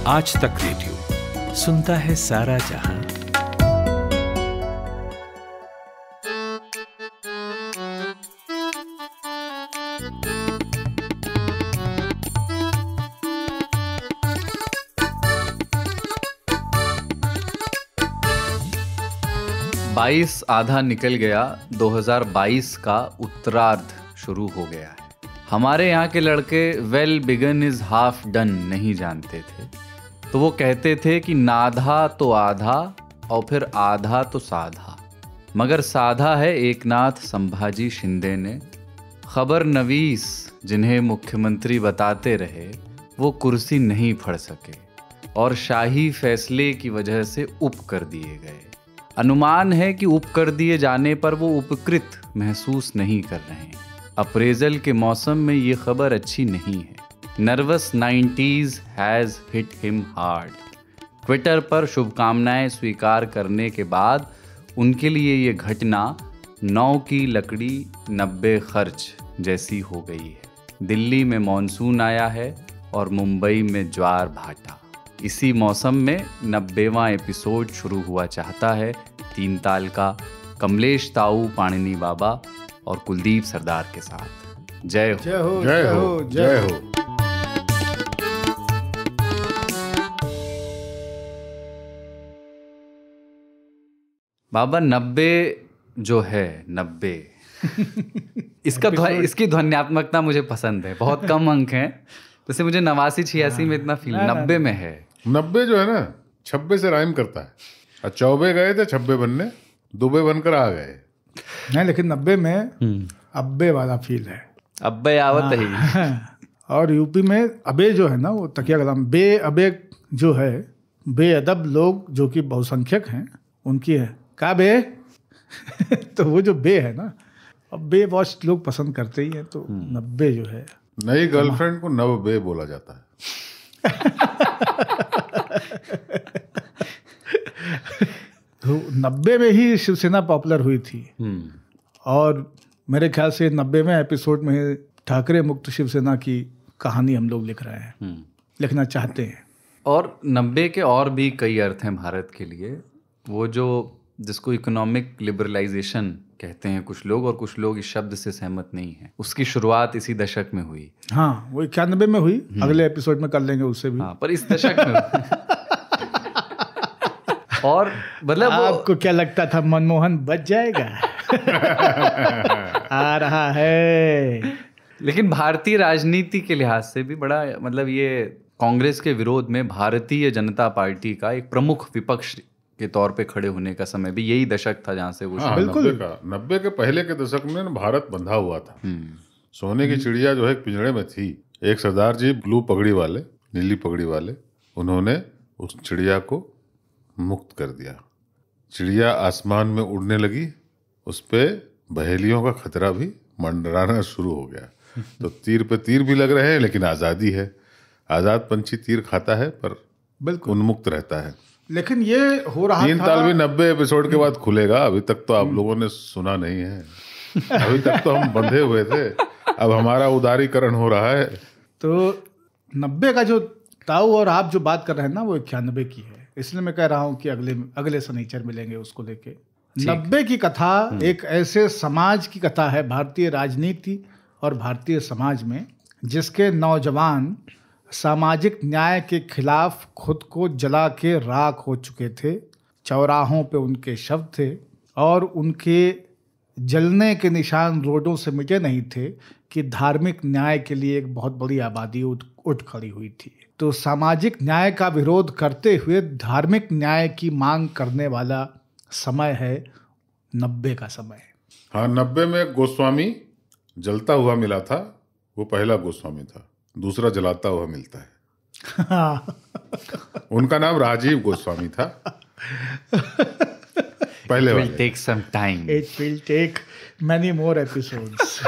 आज तक रेडियो सुनता है सारा जहां। बाईस आधा निकल गया, 2022 का उत्तरार्ध शुरू हो गया है। हमारे यहाँ के लड़के well begun is half done नहीं जानते थे, तो वो कहते थे कि नाधा तो आधा और फिर आधा तो साधा। मगर साधा है एकनाथ संभाजी शिंदे ने। खबर नवीस जिन्हें मुख्यमंत्री बताते रहे वो कुर्सी नहीं फड़ सके और शाही फैसले की वजह से उप कर दिए गए। अनुमान है कि उप कर दिए जाने पर वो उपकृत महसूस नहीं कर रहे हैं। अप्रेजल के मौसम में ये खबर अच्छी नहीं है। Nervous 90s has hit him hard. Twitter पर शुभकामनाएं स्वीकार करने के बाद उनके लिए ये घटना 9 की लकड़ी 90 खर्च जैसी हो गई है। दिल्ली में मॉनसून आया है और मुंबई में ज्वार भाटा। इसी मौसम में 90वां एपिसोड शुरू हुआ चाहता है 3 ताल का, कमलेश ताऊ पाणिनी बाबा और कुलदीप सरदार के साथ। जय हो, जय हो, जय हो, जय हो। बाबा 90 जो है 90 इसकी ध्वन्यात्मकता मुझे पसंद है। बहुत कम अंक हैं, जैसे मुझे 89-86 में इतना फील 90 में है। 90 जो है ना 26 से राइम करता है। और 94 गए थे 26 बनने, दुबे बनकर आ गए। नहीं, लेकिन 90 में अब्बे वाला फील है। अब्बे आवत है। और यूपी में अबे जो है ना, वो तकिया कलाम बे अबे जो है, बेअदब लोग जो कि बहुसंख्यक हैं उनकी है का बे। तो वो जो बे है ना, अब बे वॉच लोग पसंद करते ही हैं, तो 90 जो है। नई गर्लफ्रेंड को नव बे बोला जाता है। तो 90 में ही शिवसेना पॉपुलर हुई थी। और मेरे ख्याल से 90वें एपिसोड में ठाकरे मुक्त शिवसेना की कहानी हम लोग लिख रहे हैं, लिखना चाहते हैं। और 90 के और भी कई अर्थ हैं भारत के लिए। वो जो जिसको इकोनॉमिक लिबरलाइजेशन कहते हैं कुछ लोग, और कुछ लोग इस शब्द से सहमत नहीं हैं, उसकी शुरुआत इसी दशक में हुई। हाँ, वो 91 में हुई। अगले एपिसोड में कर लेंगे उससे भी। हाँ, पर इस दशक में और मतलब आपको क्या लगता था मनमोहन बच जाएगा? आ रहा है। लेकिन भारतीय राजनीति के लिहाज से भी बड़ा, मतलब ये कांग्रेस के विरोध में भारतीय जनता पार्टी का एक प्रमुख विपक्ष के तौर पे खड़े होने का समय भी यही दशक था जहां से वो बिल्कुल 90 के पहले के दशक में भारत बंधा हुआ था। सोने की चिड़िया जो है एक पिंजड़े में थी। एक सरदार जी ब्लू पगड़ी वाले, नीली पगड़ी वाले, उन्होंने उस चिड़िया को मुक्त कर दिया। चिड़िया आसमान में उड़ने लगी, उस पे बहेलियों का खतरा भी मंडराना शुरू हो गया। तो तीर पे तीर भी लग रहे हैं, लेकिन आज़ादी है। आज़ाद पंछी तीर खाता है पर बिल्कुल उन्मुक्त रहता है। लेकिन ये हो रहा 3 ताल भी 90 एपिसोड के बाद खुलेगा। अभी तक तो आप लोगों ने सुना नहीं है। अभी तक तो हम बंधे हुए थे, अब हमारा उदारीकरण हो रहा है। तो 90 का जो ताऊ और आप जो बात कर रहे हैं ना, वो 91 की है। इसलिए मैं कह रहा हूँ कि अगले शनिचर मिलेंगे उसको लेके। 90 की कथा एक ऐसे समाज की कथा है, भारतीय राजनीति और भारतीय समाज में, जिसके नौजवान सामाजिक न्याय के खिलाफ खुद को जला के राख हो चुके थे। चौराहों पे उनके शव थे और उनके जलने के निशान रोडों से मिटे नहीं थे कि धार्मिक न्याय के लिए एक बहुत बड़ी आबादी उठ खड़ी हुई थी। तो सामाजिक न्याय का विरोध करते हुए धार्मिक न्याय की मांग करने वाला समय है 90 का समय। हाँ, 90 में गोस्वामी जलता हुआ मिला था। वो पहला गोस्वामी था, दूसरा जलाता हुआ मिलता है। उनका नाम राजीव गोस्वामी था। पहले It will take some time. It will take many more episodes.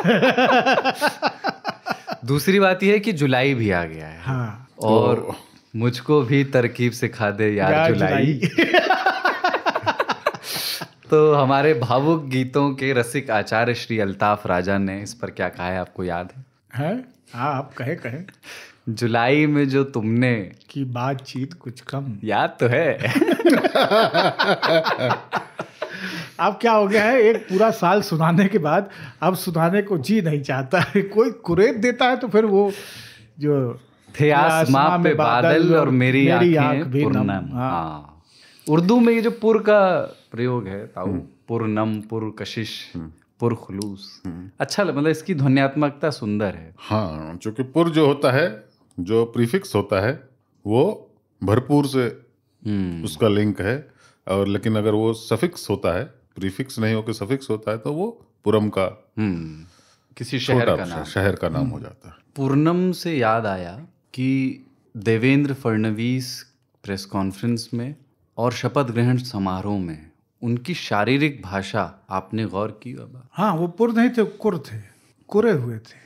दूसरी बात यह है कि जुलाई भी आ गया है। हाँ, और मुझको भी तरकीब सिखा दे यार जुलाई। तो हमारे भावुक गीतों के रसिक आचार्य श्री अल्ताफ राजा ने इस पर क्या कहा है, आपको याद है? हाँ, आप कहें। जुलाई में जो तुमने कि बातचीत कुछ कम। याद तो है। अब क्या हो गया है, एक पूरा साल सुनाने के बाद अब सुनाने को जी नहीं चाहता है। कोई कुरेद देता है तो फिर वो जो थे आसमां पे बादल और मेरी आंखें भी पुरनम। नम। हाँ, उर्दू में ये जो पुर का प्रयोग है ताऊ, पुरनम, पुरकशिश, पुरखुलूस, अच्छा मतलब इसकी ध्वन्यात्मकता सुंदर है। हाँ, चूंकि पुर जो होता है, जो प्रीफिक्स होता है, वो भरपूर से उसका लिंक है, और लेकिन अगर वो सफिक्स होता है, प्रीफिक्स नहीं होकर सफिक्स होता है, तो वो पुरम का किसी शहर का नाम हो जाता है। पूर्णम से याद आया कि देवेंद्र फडणवीस प्रेस कॉन्फ्रेंस में और शपथ ग्रहण समारोह में उनकी शारीरिक भाषा आपने गौर की बाबा? हाँ, वो पुर नहीं थे, कुर थे, कुरे हुए थे।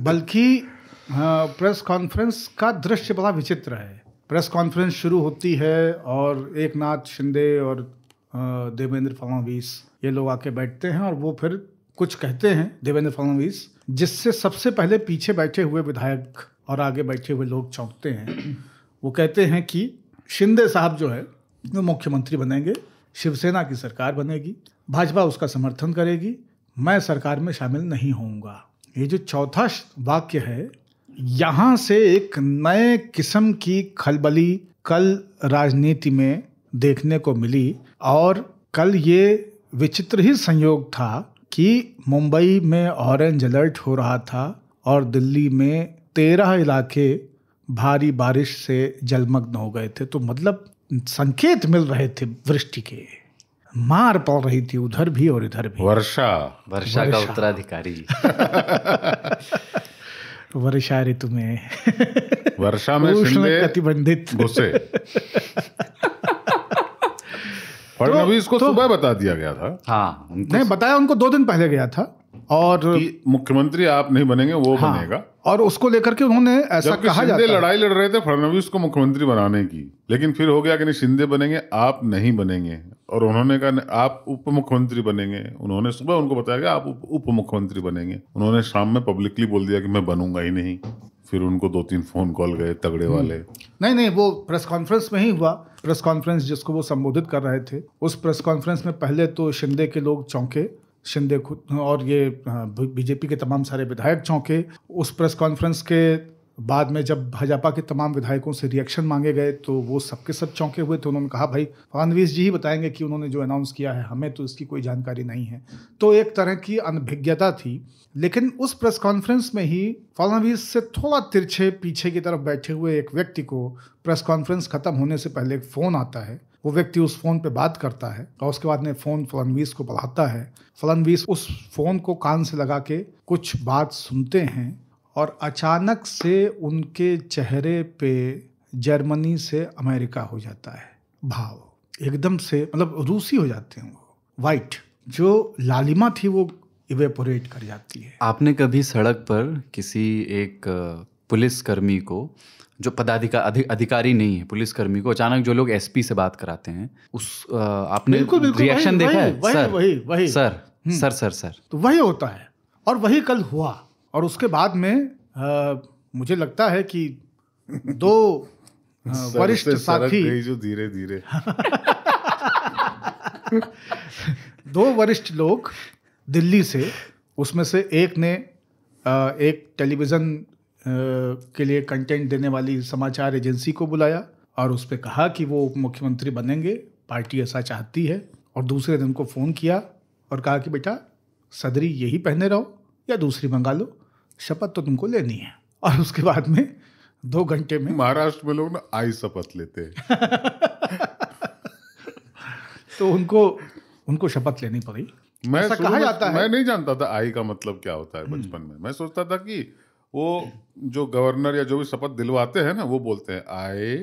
बल्कि प्रेस कॉन्फ्रेंस का दृश्य बड़ा विचित्र है। प्रेस कॉन्फ्रेंस शुरू होती है और एकनाथ शिंदे और देवेंद्र फडणवीस ये लोग आके बैठते हैं और वो फिर कुछ कहते हैं, देवेंद्र फडणवीस, जिससे सबसे पहले पीछे बैठे हुए विधायक और आगे बैठे हुए लोग चौंकते हैं। वो कहते हैं कि शिंदे साहब जो है वो मुख्यमंत्री बनेंगे, शिवसेना की सरकार बनेगी, भाजपा उसका समर्थन करेगी, मैं सरकार में शामिल नहीं होऊंगा। ये जो चौथा वाक्य है, यहाँ से एक नए किस्म की खलबली कल राजनीति में देखने को मिली। और कल ये विचित्र ही संयोग था कि मुंबई में ऑरेंज अलर्ट हो रहा था और दिल्ली में 13 इलाके भारी बारिश से जलमग्न हो गए थे। तो मतलब संकेत मिल रहे थे वृष्टि के, मार पड़ रही थी उधर भी और इधर भी। वर्षा का उत्तराधिकारी। वर्षा ऋतु में वर्षा में शिंदे प्रतिबंधित गुस्से। फडणवीस को सुबह बता दिया गया था। हाँ, नहीं बताया, उनको 2 दिन पहले गया था और कि मुख्यमंत्री आप नहीं बनेंगे, वो बनेगा। और उसको लेकर के उन्होंने ऐसा कहा जाता है, लड़ाई लड़ रहे थे फडणवीस को मुख्यमंत्री बनाने की, लेकिन फिर हो गया कि नहीं, शिंदे बनेंगे, आप नहीं बनेंगे। और उन्होंने कहा आप उप मुख्यमंत्री बनेंगे। उन्होंने सुबह उनको बताया कि आप उप मुख्यमंत्री बनेंगे। उन्होंने शाम में पब्लिकली बोल दिया कि मैं बनूंगा ही नहीं। फिर उनको 2-3 फोन कॉल गए तगड़े वाले। नहीं, वो प्रेस कॉन्फ्रेंस में ही हुआ। प्रेस कॉन्फ्रेंस जिसको वो संबोधित कर रहे थे, उस प्रेस कॉन्फ्रेंस में पहले तो शिंदे के लोग चौंके, शिंदे खुद और ये बीजेपी के तमाम सारे विधायक चौंके। उस प्रेस कॉन्फ्रेंस के बाद में जब भाजपा के तमाम विधायकों से रिएक्शन मांगे गए तो वो सबके सब चौंके हुए थे। उन्होंने कहा भाई फडणवीस जी ही बताएंगे कि उन्होंने जो अनाउंस किया है, हमें तो इसकी कोई जानकारी नहीं है। तो एक तरह की अनभिज्ञता थी। लेकिन उस प्रेस कॉन्फ्रेंस में ही फडणवीस से थोड़ा तिरछे पीछे की तरफ बैठे हुए एक व्यक्ति को प्रेस कॉन्फ्रेंस खत्म होने से पहले एक फ़ोन आता है। वो व्यक्ति उस फ़ोन पे बात करता है और उसके बाद में फ़ोन फडणवीस को बढ़ाता है। फडणवीस उस फ़ोन को कान से लगा के कुछ बात सुनते हैं और अचानक से उनके चेहरे पे जर्मनी से अमेरिका हो जाता है भाव। एकदम से मतलब रूसी हो जाते हैं वो, वाइट जो लालिमा थी वो इवेपोरेट कर जाती है। आपने कभी सड़क पर किसी एक पुलिसकर्मी को, जो अधिकारी नहीं है, पुलिसकर्मी को अचानक जो लोग एसपी से बात कराते हैं, उस आपने रिएक्शन देखा है? वही सर तो वही होता है और वही कल हुआ। और उसके बाद में मुझे लगता है कि 2 वरिष्ठ साथी जो धीरे धीरे 2 वरिष्ठ लोग दिल्ली से, उसमें से एक ने एक टेलीविज़न के लिए कंटेंट देने वाली समाचार एजेंसी को बुलाया और उस पर कहा कि वो मुख्यमंत्री बनेंगे, पार्टी ऐसा चाहती है। और दूसरे दिन को फ़ोन किया और कहा कि बेटा सदरी यही पहने रहो या दूसरी मंगा लो, शपथ तो तुमको लेनी है। और उसके बाद में 2 घंटे में महाराष्ट्र में लोग ना आई शपथ लेते हैं। तो उनको शपथ लेनी पड़ी। ऐसा कहा जाता है। मैं नहीं जानता था आई का मतलब क्या होता है बचपन में। मैं सोचता था कि वो जो गवर्नर या जो भी शपथ दिलवाते हैं ना, वो बोलते हैं आए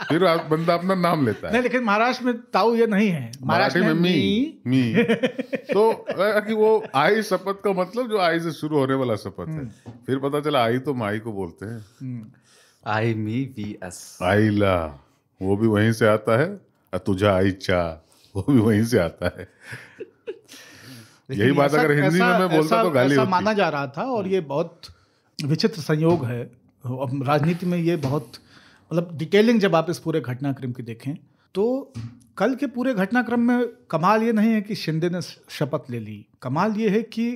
फिर बंदा अपना नाम लेता है। नहीं, लेकिन महाराष्ट्र में ताऊ ये नहीं है। महाराष्ट्र में मी तो कि वो आई शपथ का मतलब जो आई से शुरू होने वाला शपथ है। फिर पता चला आई तो माई को बोलते हैं। आई मी वी एस, आई ला, वो भी वहीं से आता है। तुझा आई चा, वो भी वहीं से आता है। यही बात अगर हिंदी में मैं बोलता तो गाली होती। माना जा रहा था और ये बहुत विचित्र संयोग है। अब राजनीति में ये बहुत मतलब डिटेलिंग जब आप इस पूरे घटनाक्रम की देखें तो कल के पूरे घटनाक्रम में कमाल ये नहीं है कि शिंदे ने शपथ ले ली, कमाल ये है कि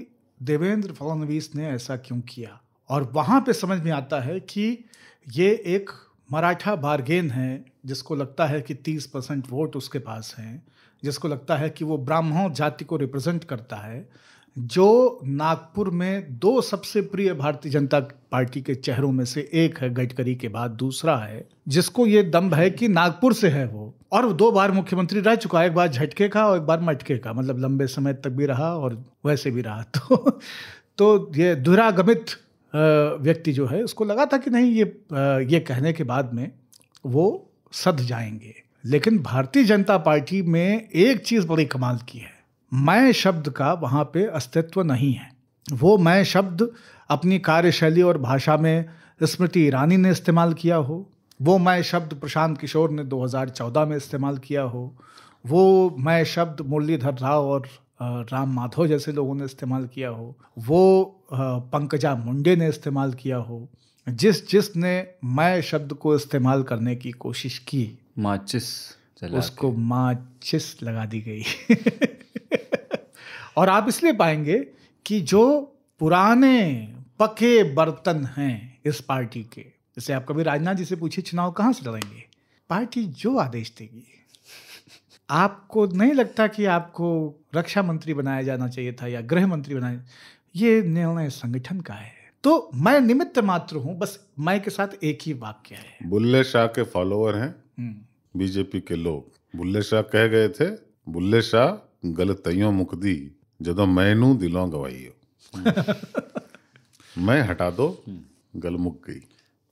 देवेंद्र फडणवीस ने ऐसा क्यों किया। और वहाँ पे समझ में आता है कि ये एक मराठा बार्गेन है, जिसको लगता है कि 30% वोट उसके पास हैं, जिसको लगता है कि वो ब्राह्मण जाति को रिप्रेजेंट करता है, जो नागपुर में 2 सबसे प्रिय भारतीय जनता पार्टी के चेहरों में से एक है, गडकरी के बाद दूसरा है, जिसको ये दम्भ है कि नागपुर से है वो, और 2 बार मुख्यमंत्री रह चुका है, एक बार झटके का और एक बार मटके का, मतलब लंबे समय तक भी रहा और वैसे भी रहा। तो ये दुरागमित व्यक्ति जो है उसको लगा था कि नहीं ये कहने के बाद में वो सध जाएंगे। लेकिन भारतीय जनता पार्टी में एक चीज़ बड़ी कमाल की है, मैं शब्द का वहाँ पे अस्तित्व नहीं है। वो मैं शब्द अपनी कार्यशैली और भाषा में स्मृति ईरानी ने इस्तेमाल किया हो, वो मैं शब्द प्रशांत किशोर ने 2014 में इस्तेमाल किया हो, वो मैं शब्द मुरलीधर राव और राम माधव जैसे लोगों ने इस्तेमाल किया हो, वो पंकजा मुंडे ने इस्तेमाल किया हो, जिसने मैं शब्द को इस्तेमाल करने की कोशिश की, माचिस उसको माचिस लगा दी गई। और आप इसलिए पाएंगे कि जो पुराने पके बर्तन हैं इस पार्टी के, जैसे आप कभी राजनाथ जी से पूछिए चुनाव कहाँ से लड़ेंगे, पार्टी जो आदेश देगी। आपको नहीं लगता कि आपको रक्षा मंत्री बनाया जाना चाहिए था या गृह मंत्री बनाया, ये निर्णय संगठन का है। तो मैं निमित्त मात्र हूं, बस मैं के साथ एक ही वाक्य है। बुल्ले शाह के फॉलोअर हैं बीजेपी के लोग। बुल्ले शाह कह गए थे, बुल्ले शाह गलतइयों मुकदी जदों मैनू दिलों गवाइयो। मैं हटा दो गल मुक गई।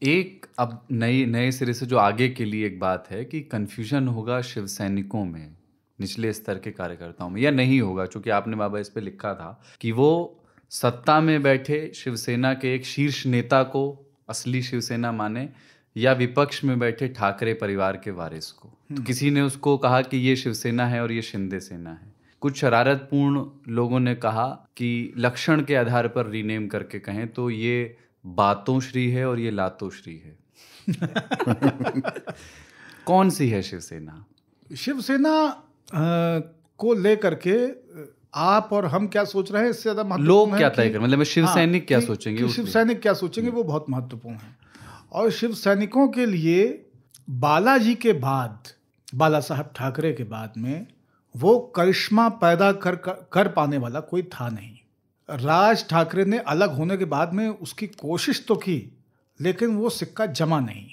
एक अब नए सिरे से जो आगे के लिए एक बात है कि कंफ्यूजन होगा शिव सैनिकों में, निचले स्तर के कार्यकर्ताओं में, या नहीं होगा, चूंकि आपने बाबा इस पे लिखा था कि वो सत्ता में बैठे शिवसेना के एक शीर्ष नेता को असली शिवसेना माने या विपक्ष में बैठे ठाकरे परिवार के वारिस को। तो किसी ने उसको कहा कि ये शिवसेना है और ये शिंदे सेना है। कुछ शरारतपूर्ण लोगों ने कहा कि लक्षण के आधार पर रीनेम करके कहें तो ये बातों श्री है और ये लातों श्री है। कौन सी है शिवसेना? शिवसेना को लेकर के आप और हम क्या सोच रहे हैं इससे ज्यादा महत्वपूर्ण लोग क्या तय करें, मतलब शिव सैनिक क्या सोचेंगे, शिव सैनिक क्या सोचेंगे वो बहुत महत्वपूर्ण है। और शिव सैनिकों के लिए बालाजी के बाद, बाला साहब ठाकरे के बाद में वो करिश्मा पैदा कर पाने वाला कोई था नहीं। राज ठाकरे ने अलग होने के बाद में उसकी कोशिश तो की, लेकिन वो सिक्का जमा नहीं।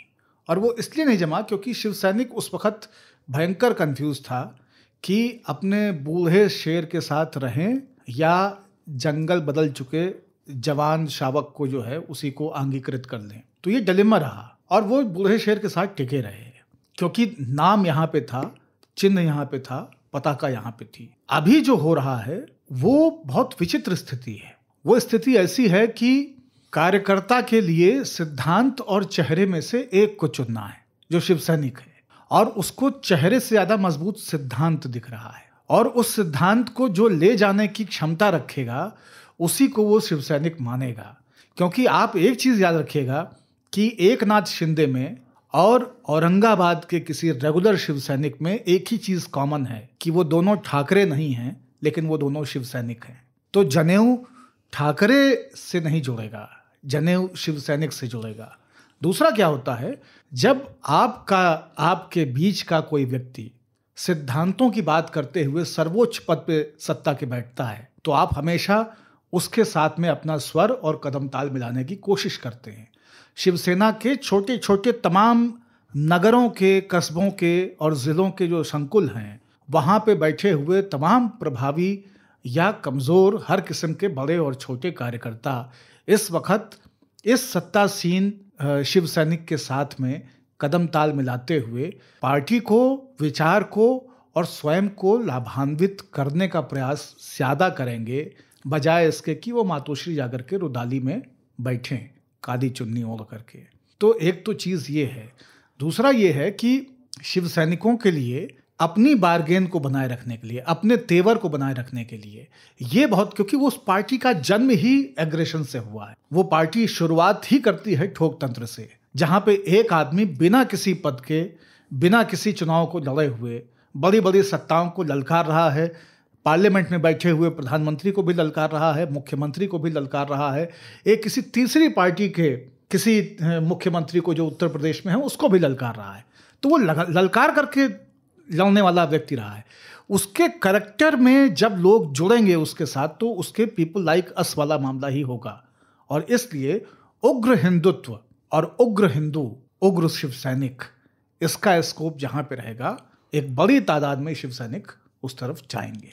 और वो इसलिए नहीं जमा क्योंकि शिव सैनिक उस वक्त भयंकर कंफ्यूज था कि अपने बूढ़े शेर के साथ रहें या जंगल बदल चुके जवान शावक को जो है उसी को अंगीकृत कर लें। तो ये डिलेमा रहा और वो बूढ़े शेर के साथ टिके रहे, क्योंकि नाम यहाँ पे था, चिन्ह यहाँ पे था, पताका यहाँ पे थी। अभी जो हो रहा है वो बहुत विचित्र स्थिति है। वो स्थिति ऐसी है कि कार्यकर्ता के लिए सिद्धांत और चेहरे में से एक को चुनना है, जो शिव सैनिक है, और उसको चेहरे से ज्यादा मजबूत सिद्धांत दिख रहा है, और उस सिद्धांत को जो ले जाने की क्षमता रखेगा उसी को वो शिव सैनिक मानेगा। क्योंकि आप एक चीज याद रखिएगा कि एकनाथ शिंदे में और औरंगाबाद के किसी रेगुलर शिव सैनिक में एक ही चीज कॉमन है कि वो दोनों ठाकरे नहीं हैं, लेकिन वो दोनों शिव सैनिक हैं। तो जनेऊ ठाकरे से नहीं जुड़ेगा, जनेऊ शिव सैनिक से जुड़ेगा। दूसरा क्या होता है, जब आपके बीच का कोई व्यक्ति सिद्धांतों की बात करते हुए सर्वोच्च पद पे सत्ता के बैठता है, तो आप हमेशा उसके साथ में अपना स्वर और कदम ताल मिलाने की कोशिश करते हैं। शिवसेना के छोटे छोटे तमाम नगरों के, कस्बों के और ज़िलों के जो संकुल हैं, वहाँ पे बैठे हुए तमाम प्रभावी या कमज़ोर हर किस्म के बड़े और छोटे कार्यकर्ता इस वक्त इस सत्तासीन शिव सैनिक के साथ में कदम ताल मिलाते हुए पार्टी को, विचार को और स्वयं को लाभान्वित करने का प्रयास ज़्यादा करेंगे, बजाय इसके कि वो मातोश्री जाकर के रुदाली में बैठें काली चुन्नी ओढ़ करके। तो एक तो चीज़ ये है। दूसरा ये है कि शिव सैनिकों के लिए अपनी बार्गेन को बनाए रखने के लिए, अपने तेवर को बनाए रखने के लिए, ये बहुत, क्योंकि वो उस पार्टी का जन्म ही एग्रेशन से हुआ है। वो पार्टी शुरुआत ही करती है ठोक तंत्र से, जहां पे एक आदमी बिना किसी पद के, बिना किसी चुनाव को लड़े हुए बड़ी बड़ी सत्ताओं को ललकार रहा है, पार्लियामेंट में बैठे हुए प्रधानमंत्री को भी ललकार रहा है, मुख्यमंत्री को भी ललकार रहा है, एक किसी तीसरी पार्टी के किसी मुख्यमंत्री को जो उत्तर प्रदेश में है उसको भी ललकार रहा है। तो वो ललकार करके लड़ने वाला व्यक्ति रहा है। उसके करैक्टर में जब लोग जुड़ेंगे उसके साथ, तो उसके पीपल लाइक अस वाला मामला ही होगा। और इसलिए उग्र हिंदुत्व और उग्र हिंदू, उग्र शिव सैनिक, इसका स्कोप जहां पे रहेगा, एक बड़ी तादाद में शिव सैनिक उस तरफ जाएंगे।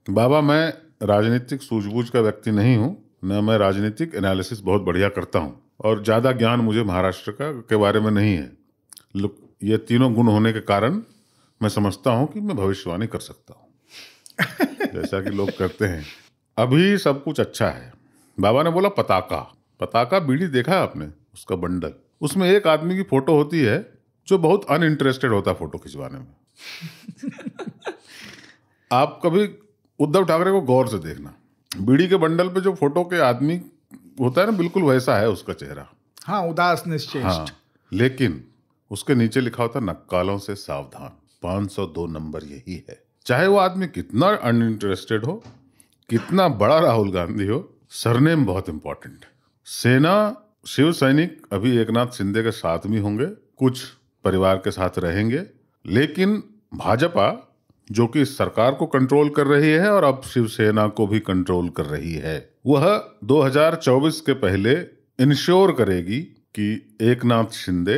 बाबा, मैं राजनीतिक सूझबूझ का व्यक्ति नहीं हूँ, न मैं राजनीतिक एनालिसिस बहुत बढ़िया करता हूँ, और ज़्यादा ज्ञान मुझे महाराष्ट्र के बारे में नहीं है। ये तीनों गुण होने के कारण मैं समझता हूँ कि मैं भविष्यवाणी कर सकता हूँ जैसा कि लोग करते हैं। अभी सब कुछ अच्छा है। बाबा ने बोला पताका बीड़ी देखा है आपने, उसका बंडल, उसमें एक आदमी की फोटो होती है जो बहुत अनइंटरेस्टेड होता है फोटो खिंचवाने में। आप कभी उद्धव ठाकरे को गौर से देखना, बीड़ी के बंडल पे जो फोटो के आदमी होता है ना, बिल्कुल वैसा है उसका चेहरा। हाँ, उदास निश्चेष्ट। हाँ, लेकिन उसके नीचे लिखा होता नक्कालों से सावधान, 502 नंबर यही है। चाहे वो आदमी कितना अनइंटरेस्टेड हो, कितना बड़ा राहुल गांधी हो, सरनेम बहुत इंपॉर्टेंट है। सेना, शिव सैनिक अभी एकनाथ शिंदे के साथ भी होंगे, कुछ परिवार के साथ रहेंगे, लेकिन भाजपा जो कि सरकार को कंट्रोल कर रही है और अब शिवसेना को भी कंट्रोल कर रही है, वह 2024 के पहले इंश्योर करेगी कि एकनाथ शिंदे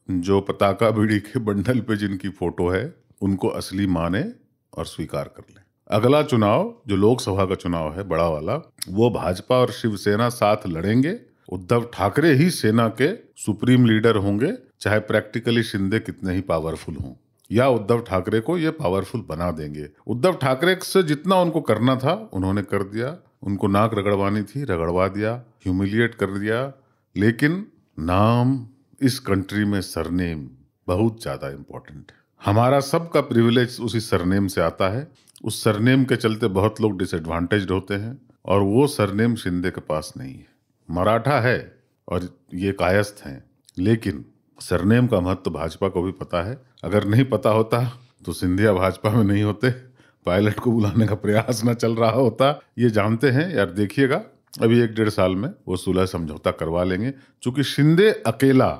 जो पताका बीड़ी के बंडल पे जिनकी फोटो है उनको असली माने और स्वीकार कर ले। अगला चुनाव जो लोकसभा का चुनाव है बड़ा वाला, वो भाजपा और शिवसेना साथ लड़ेंगे। उद्धव ठाकरे ही सेना के सुप्रीम लीडर होंगे, चाहे प्रैक्टिकली शिंदे कितने ही पावरफुल हों, या उद्धव ठाकरे को ये पावरफुल बना देंगे। उद्धव ठाकरे से जितना उनको करना था उन्होंने कर दिया, उनको नाक रगड़वानी थी रगड़वा दिया, ह्यूमिलिएट कर दिया। लेकिन नाम इस कंट्री में सरनेम बहुत ज्यादा इंपॉर्टेंट है। हमारा सबका प्रिविलेज उसी सरनेम से आता है। उस सरनेम के चलते बहुत लोग डिसएडवांटेज्ड होते हैं, और वो सरनेम शिंदे के पास नहीं है। मराठा है और ये कायस्थ हैं, लेकिन सरनेम का महत्व भाजपा को भी पता है। अगर नहीं पता होता तो सिंधिया भाजपा में नहीं होते, पायलट को बुलाने का प्रयास न चल रहा होता। ये जानते हैं यार। देखिएगा अभी 1-1.5 साल में वो सुलह समझौता करवा लेंगे, क्योंकि शिंदे अकेला,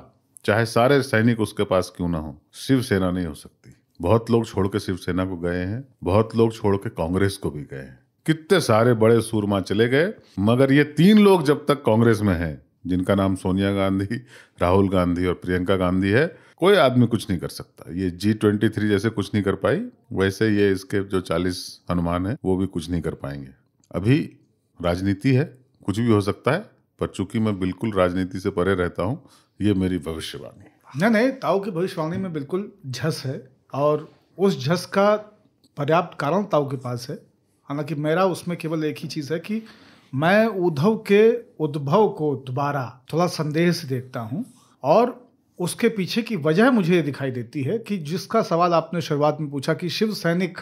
चाहे सारे सैनिक उसके पास क्यों ना हो, शिवसेना नहीं हो सकती। बहुत लोग छोड़ के शिवसेना को गए हैं, बहुत लोग छोड़ के कांग्रेस को भी गए हैं, कितने सारे बड़े सूरमा चले गए, मगर ये 3 लोग जब तक कांग्रेस में हैं, जिनका नाम सोनिया गांधी, राहुल गांधी और प्रियंका गांधी है, कोई आदमी कुछ नहीं कर सकता। ये G23 जैसे कुछ नहीं कर पाई, वैसे ये इसके जो 40 हनुमान है वो भी कुछ नहीं कर पाएंगे। अभी राजनीति है, कुछ भी हो सकता है, पर चूंकि मैं बिल्कुल राजनीति से परे रहता हूँ, ये मेरी भविष्यवाणी। नहीं, ताऊ की भविष्यवाणी में बिल्कुल झस है, और उस झस का पर्याप्त कारण ताऊ के पास है। हालांकि मेरा उसमें केवल एक ही चीज़ है कि मैं उद्धव के उद्भव को दोबारा थोड़ा संदेह से देखता हूँ, और उसके पीछे की वजह मुझे दिखाई देती है कि जिसका सवाल आपने शुरुआत में पूछा कि शिव सैनिक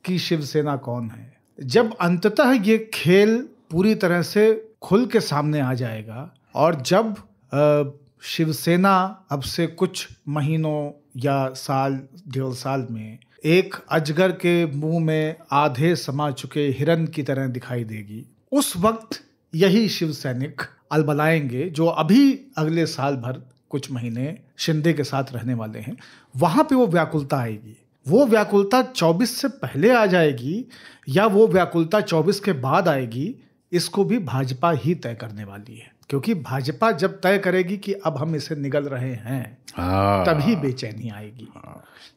की शिवसेना कौन है, जब अंततः ये खेल पूरी तरह से खुल के सामने आ जाएगा, और जब शिवसेना अब से कुछ महीनों या साल 1.5 साल में एक अजगर के मुंह में आधे समा चुके हिरन की तरह दिखाई देगी, उस वक्त यही शिव सैनिक अलबलाएंगे जो अभी अगले साल भर कुछ महीने शिंदे के साथ रहने वाले हैं। वहां पे वो व्याकुलता आएगी। वो व्याकुलता 24 से पहले आ जाएगी या वो व्याकुलता 24 के बाद आएगी, इसको भी भाजपा ही तय करने वाली है। क्योंकि भाजपा जब तय करेगी कि अब हम इसे निगल रहे हैं, तभी बेचैनी आएगी।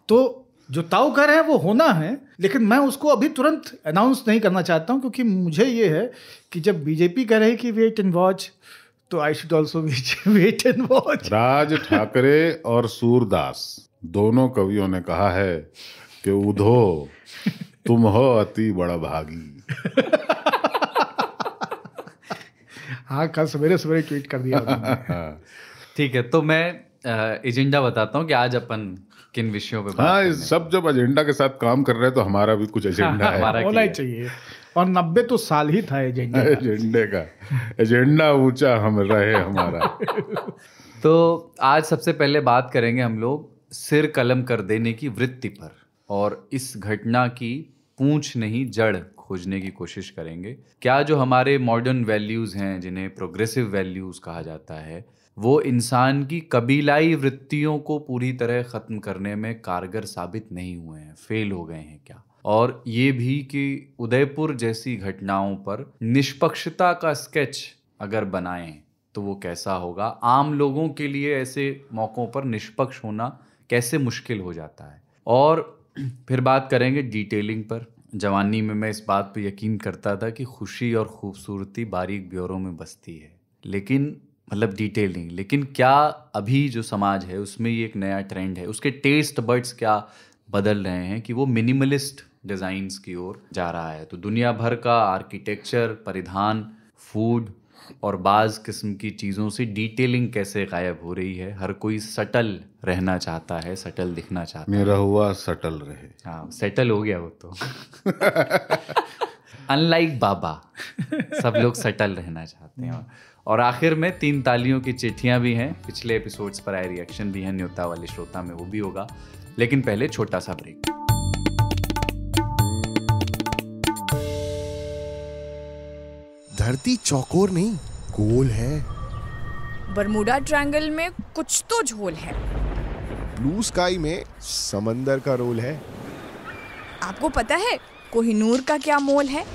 तो जो ताऊ कह रहे हैं वो होना है, लेकिन मैं उसको अभी तुरंत अनाउंस नहीं करना चाहता हूं, क्योंकि मुझे ये है कि जब बीजेपी कह रही कि वेट एंड वॉच, तो I should also wait and watch. Raj Thackeray और सूरदास दोनों कवियों ने कहा है कि उधो तुम हो अति बड़ा भागी। हाँ, कल सवेरे सवेरे ट्वीट कर दिया। ठीक है, तो मैं एजेंडा बताता हूँ कि आज अपन किन विषयों पे बात हाँ, करने इस सब जब एजेंडा के साथ काम कर रहे हैं तो हमारा भी कुछ एजेंडा है। हमारा होना ही क्या है? चाहिए। और 90 तो साल ही था एजेंडा का। एजेंडे का एजेंडा ऊंचा हम रहे हमारा। तो आज सबसे पहले बात करेंगे हम लोग सिर कलम कर देने की वृत्ति पर, और इस घटना की पूंछ नहीं जड़ खोजने की कोशिश करेंगे। क्या जो हमारे मॉडर्न वैल्यूज़ हैं, जिन्हें प्रोग्रेसिव वैल्यूज़ कहा जाता है, वो इंसान की कबीलाई वृत्तियों को पूरी तरह ख़त्म करने में कारगर साबित नहीं हुए हैं, फेल हो गए हैं क्या? और ये भी कि उदयपुर जैसी घटनाओं पर निष्पक्षता का स्केच अगर बनाएं तो वो कैसा होगा? आम लोगों के लिए ऐसे मौक़ों पर निष्पक्ष होना कैसे मुश्किल हो जाता है। और फिर बात करेंगे डिटेलिंग पर। जवानी में मैं इस बात पर यकीन करता था कि खुशी और खूबसूरती बारीक ब्यौरों में बसती है, लेकिन मतलब डिटेलिंग, लेकिन क्या अभी जो समाज है उसमें ये एक नया ट्रेंड है, उसके टेस्ट बड्स क्या बदल रहे हैं कि वो मिनिमलिस्ट डिज़ाइंस की ओर जा रहा है। तो दुनिया भर का आर्किटेक्चर, परिधान, फूड और बाज़ किस्म की चीज़ों से डिटेलिंग कैसे गायब हो रही है। हर कोई सटल रहना चाहता है, सटल दिखना चाहता है। मेरा हुआ सटल रहे। हाँ, सेटल हो गया वो तो। अनलाइक बाबा, सब लोग सटल रहना चाहते हैं। और आखिर में 3 तालियों की चिट्ठियां भी हैं, पिछले एपिसोड्स पर आए रिएक्शन भी हैं, न्योता वाले श्रोता में वो भी होगा। लेकिन पहले छोटा सा ब्रेक। धरती चौकोर नहीं, गोल है। बरमूडा ट्रायंगल में कुछ तो झोल है। ब्लू स्काई में समंदर का रोल है। आपको पता है कोहिनूर का क्या मोल है?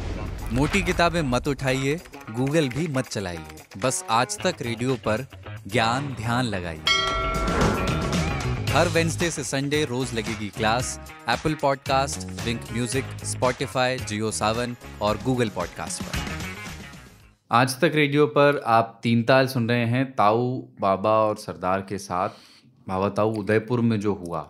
मोटी किताबें मत उठाइए, गूगल भी मत चलाइए, बस आज तक रेडियो पर ज्ञान ध्यान लगाइए। हर वेडनेसडे से संडे रोज लगेगी क्लास एप्पल पॉडकास्ट, विंक म्यूजिक, स्पॉटिफाई, जियो सावन और गूगल पॉडकास्ट पर। आज तक रेडियो पर आप 3 ताल सुन रहे हैं ताऊ, बाबा और सरदार के साथ। बाबा ताऊ, उदयपुर में जो हुआ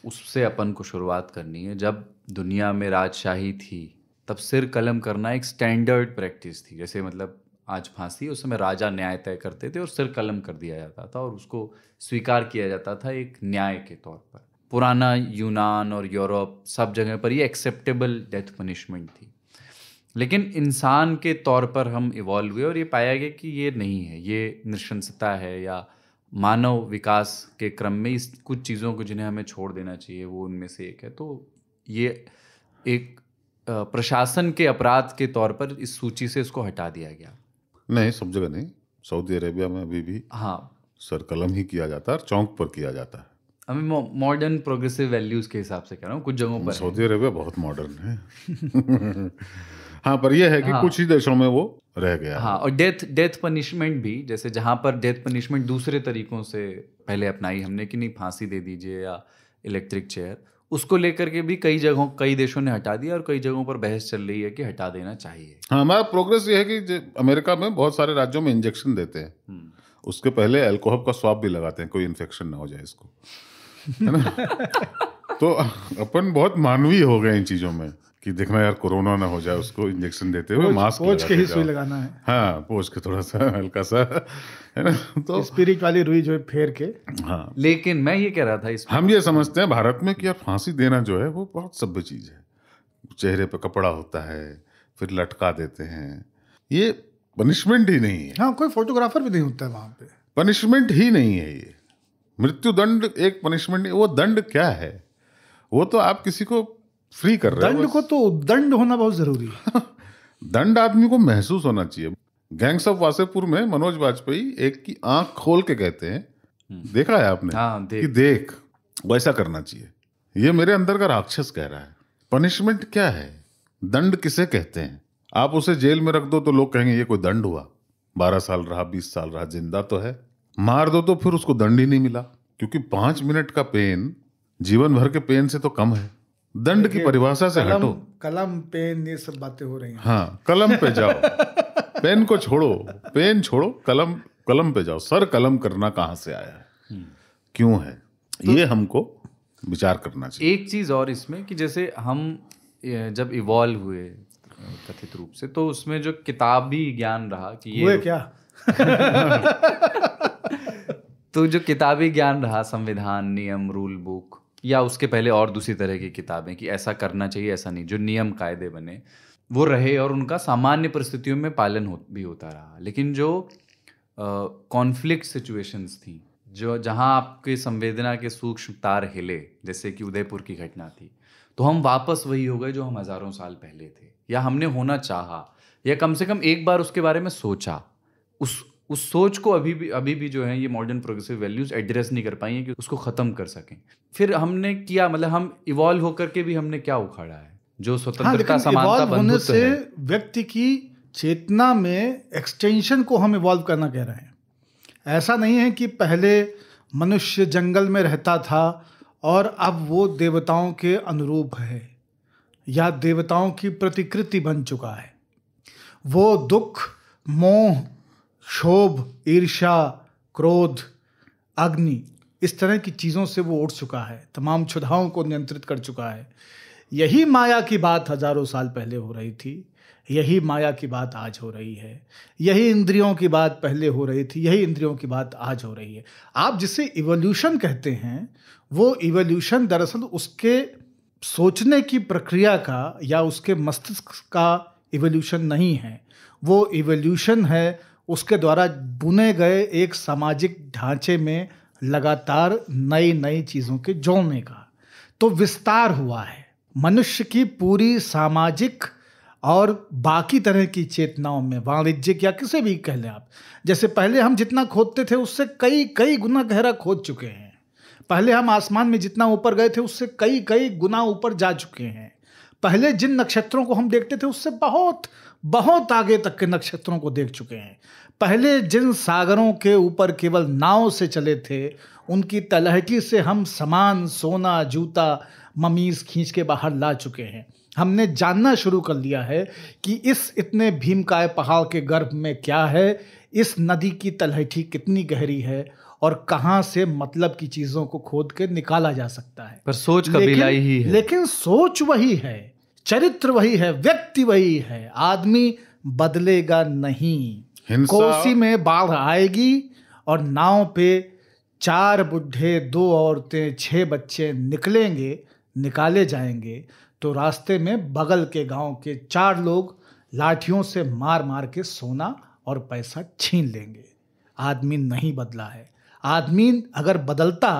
उससे अपन को शुरुआत करनी है। जब दुनिया में राजशाही थी तब सिर कलम करना एक स्टैंडर्ड प्रैक्टिस थी। जैसे मतलब आज फांसी, उस समय राजा न्याय तय करते थे और सिर कलम कर दिया जाता था और उसको स्वीकार किया जाता था एक न्याय के तौर पर। पुराना यूनान और यूरोप सब जगह पर ये एक्सेप्टेबल डेथ पनिशमेंट थी। लेकिन इंसान के तौर पर हम इवॉल्व हुए और ये पाया गया कि ये नहीं है, ये नृशंसता है, या मानव विकास के क्रम में इस कुछ चीज़ों को जिन्हें हमें छोड़ देना चाहिए, वो उनमें से एक है। तो ये एक प्रशासन के अपराध के तौर पर इस सूची से इसको हटा दिया गया। नहीं, सब जगह नहीं। सऊदी अरेबिया में अभी भी हाँ, सर कलम ही किया जाता है और चौक पर किया जाता है। हमें मॉडर्न प्रोग्रेसिव वैल्यूज़ के हिसाब से कह रहा हूँ, कुछ जगहों पर सऊदी अरेबिया बहुत मॉडर्न है। हाँ, पर यह है कि कुछ ही देशों में वो रह गया। हाँ, और डेथ पनिशमेंट भी, जैसे जहाँ पर डेथ पनिशमेंट दूसरे तरीकों से पहले अपनाई हमने कि नहीं फांसी दे दीजिए या इलेक्ट्रिक चेयर, उसको लेकर के भी कई देशों ने हटा दिया और कई जगहों पर बहस चल रही है कि हटा देना चाहिए। हाँ, हमारा प्रोग्रेस ये है कि अमेरिका में बहुत सारे राज्यों में इंजेक्शन देते हैं, उसके पहले अल्कोहल का स्वाब भी लगाते हैं, कोई इन्फेक्शन ना हो जाए इसको, है ना। तो अपन बहुत मानवीय हो गए इन चीजों में कि देखना यार कोरोना ना हो जाए, उसको इंजेक्शन देते हुए मास्क पोंछ के ही सुई लगाना है। हाँ, पोंछ के थोड़ा सा हल्का सा, है ना। तो स्पिरिट वाली रुई जो है फेर के। हाँ, लेकिन मैं ये कह रहा था इसमें, हम ये समझते हैं भारत में कि यार फांसी देना जो है वो बहुत सभ्य चीज है। चेहरे पे कपड़ा होता है, फिर लटका देते हैं, ये पनिशमेंट ही नहीं है। हाँ, कोई फोटोग्राफर भी नहीं होता है वहां पे। पनिशमेंट ही नहीं है ये। मृत्यु दंड एक पनिशमेंट नहीं। वो दंड क्या है? वो तो आप किसी को फ्री कर रहे हो। दंड को तो उद्दंड होना बहुत जरूरी है। दंड आदमी को महसूस होना चाहिए। गैंग्स ऑफ वासेपुर में मनोज वाजपेयी एक की आंख खोल के कहते हैं, देखा है आपने? हाँ, कि देख, वैसा करना चाहिए। ये मेरे अंदर का राक्षस कह रहा है। पनिशमेंट क्या है? दंड किसे कहते हैं? आप उसे जेल में रख दो तो लोग कहेंगे ये कोई दंड हुआ, 12 साल रहा, 20 साल रहा, जिंदा तो है। मार दो तो फिर उसको दंड ही नहीं मिला, क्योंकि 5 मिनट का पेन जीवन भर के पेन से तो कम है। दंड की परिभाषा से हटो। कलम पेन ये सब बातें हो रही हैं। हाँ, कलम पे जाओ। पेन को छोड़ो, पेन छोड़ो, कलम पे जाओ। सर कलम करना कहाँ से आया है, क्यों है, ये हमको विचार करना चाहिए। एक चीज और इसमें कि जैसे हम जब इवॉल्व हुए कथित रूप से, तो उसमें जो किताबी ज्ञान रहा कि ये हुए क्या? तो जो किताबी ज्ञान रहा, संविधान, नियम, रूल बुक, या उसके पहले और दूसरी तरह की किताबें कि ऐसा करना चाहिए, ऐसा नहीं, जो नियम कायदे बने वो रहे और उनका सामान्य परिस्थितियों में पालन भी होता रहा। लेकिन जो कॉन्फ्लिक्ट सिचुएशंस थी, जो जहां आपके संवेदना के सूक्ष्म तार हिले, जैसे कि उदयपुर की घटना थी, तो हम वापस वही हो गए जो हम हजारों साल पहले थे, या हमने होना चाहा, या कम से कम एक बार उसके बारे में सोचा। उस सोच को अभी भी जो है ये मॉडर्न प्रोग्रेसिव वैल्यूज एड्रेस नहीं कर पाई हैं कि उसको ख़त्म कर सकें। फिर हमने किया, मतलब हम इवॉल्व होकर के भी हमने क्या उखाड़ा है? जो स्वतंत्रता, समानता, बंधुत्व है, व्यक्ति की चेतना में एक्सटेंशन को हम इवॉल्व करना कह रहे हैं। ऐसा नहीं है कि पहले मनुष्य जंगल में रहता था और अब वो देवताओं के अनुरूप है या देवताओं की प्रतिकृति बन चुका है। वो दुख, मोह, क्षोभ, ईर्ष्या, क्रोध, अग्नि, इस तरह की चीज़ों से वो उठ चुका है, तमाम क्षुधाओं को नियंत्रित कर चुका है। यही माया की बात हजारों साल पहले हो रही थी, यही माया की बात आज हो रही है। यही इंद्रियों की बात पहले हो रही थी, यही इंद्रियों की बात आज हो रही है। आप जिसे इवोल्यूशन कहते हैं, वो इवोल्यूशन दरअसल उसके सोचने की प्रक्रिया का या उसके मस्तिष्क का इवोल्यूशन नहीं है। वो इवोल्यूशन है उसके द्वारा बुने गए एक सामाजिक ढांचे में लगातार नई नई चीज़ों के जोड़ने का। तो विस्तार हुआ है मनुष्य की पूरी सामाजिक और बाकी तरह की चेतनाओं में, वाणिज्यिक या किसी भी कह लें आप। जैसे पहले हम जितना खोदते थे उससे कई कई गुना गहरा खोद चुके हैं। पहले हम आसमान में जितना ऊपर गए थे उससे कई कई गुना ऊपर जा चुके हैं। पहले जिन नक्षत्रों को हम देखते थे उससे बहुत बहुत आगे तक के नक्षत्रों को देख चुके हैं। पहले जिन सागरों के ऊपर केवल नाव से चले थे, उनकी तलहटी से हम सामान, सोना, जूता, ममीज खींच के बाहर ला चुके हैं। हमने जानना शुरू कर लिया है कि इस इतने भीमकाय पहाड़ के गर्भ में क्या है, इस नदी की तलहटी कितनी गहरी है और कहाँ से मतलब की चीज़ों को खोद के निकाला जा सकता है। पर सोच कबीलाई ही है। लेकिन सोच वही है, चरित्र वही है, व्यक्ति वही है। आदमी बदलेगा नहीं। कोसी में बाढ़ आएगी और नाव पे 4 बुढ़े, 2 औरतें, 6 बच्चे निकाले जाएंगे तो रास्ते में बगल के गांव के 4 लोग लाठियों से मार मार के सोना और पैसा छीन लेंगे। आदमी नहीं बदला है। आदमी अगर बदलता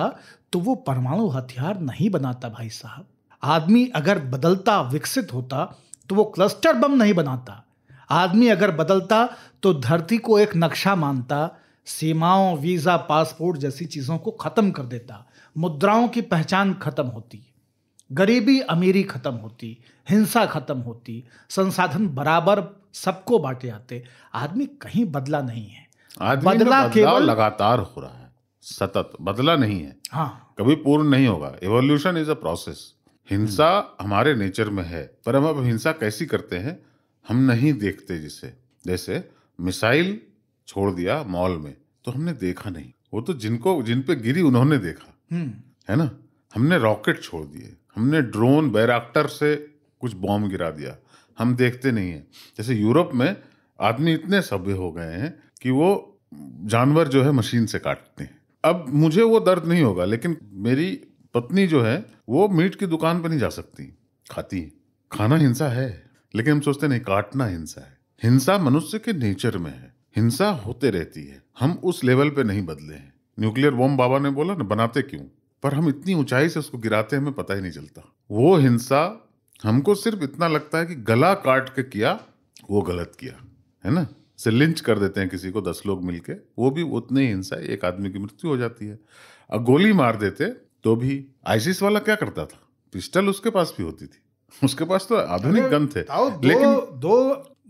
तो वो परमाणु हथियार नहीं बनाता भाई साहब। आदमी अगर बदलता, विकसित होता तो वो क्लस्टर बम नहीं बनाता। आदमी अगर बदलता तो धरती को एक नक्शा मानता, सीमाओं, वीज़ा, पासपोर्ट जैसी चीज़ों को ख़त्म कर देता, मुद्राओं की पहचान खत्म होती, गरीबी अमीरी खत्म होती, हिंसा खत्म होती, संसाधन बराबर सबको बांटे जाते। आदमी कहीं बदला नहीं है। बदला केवल लगातार हो रहा है, सतत बदला नहीं है। हाँ, कभी पूर्ण नहीं होगा। Evolution is a process. हिंसा हमारे नेचर में है, पर हम अब हिंसा कैसी करते हैं हम नहीं देखते। जैसे मिसाइल छोड़ दिया मॉल में तो हमने देखा नहीं, वो तो जिन पे गिरी उन्होंने देखा है ना। हमने रॉकेट छोड़ दिए, हमने ड्रोन, बैराक्टर से कुछ बॉम्ब गिरा दिया, हम देखते नहीं है। जैसे यूरोप में आदमी इतने सभ्य हो गए हैं कि वो जानवर जो है मशीन से काटते हैं। अब मुझे वो दर्द नहीं होगा, लेकिन मेरी पत्नी जो है वो मीट की दुकान पर नहीं जा सकती, खाती है। खाना हिंसा है, लेकिन हम सोचते नहीं काटना हिंसा है। हिंसा मनुष्य के नेचर में है, हिंसा होते रहती है। हम उस लेवल पे नहीं बदले हैं। न्यूक्लियर बॉम्ब बाबा ने बोला ना, बनाते क्यों, पर हम इतनी ऊंचाई से उसको गिराते हैं हमें पता ही नहीं चलता। वो हिंसा हमको सिर्फ इतना लगता है कि गला काट के किया वो गलत किया, है ना। से लिंच कर देते हैं किसी को 10 लोग मिलके, वो भी उतनी ही हिंसा है, एक आदमी की मृत्यु हो जाती है। अब गोली मार देते तो भी, आईसिस वाला क्या करता था, पिस्टल उसके पास भी होती थी, उसके पास तो आधुनिक गन थे, लेकिन 2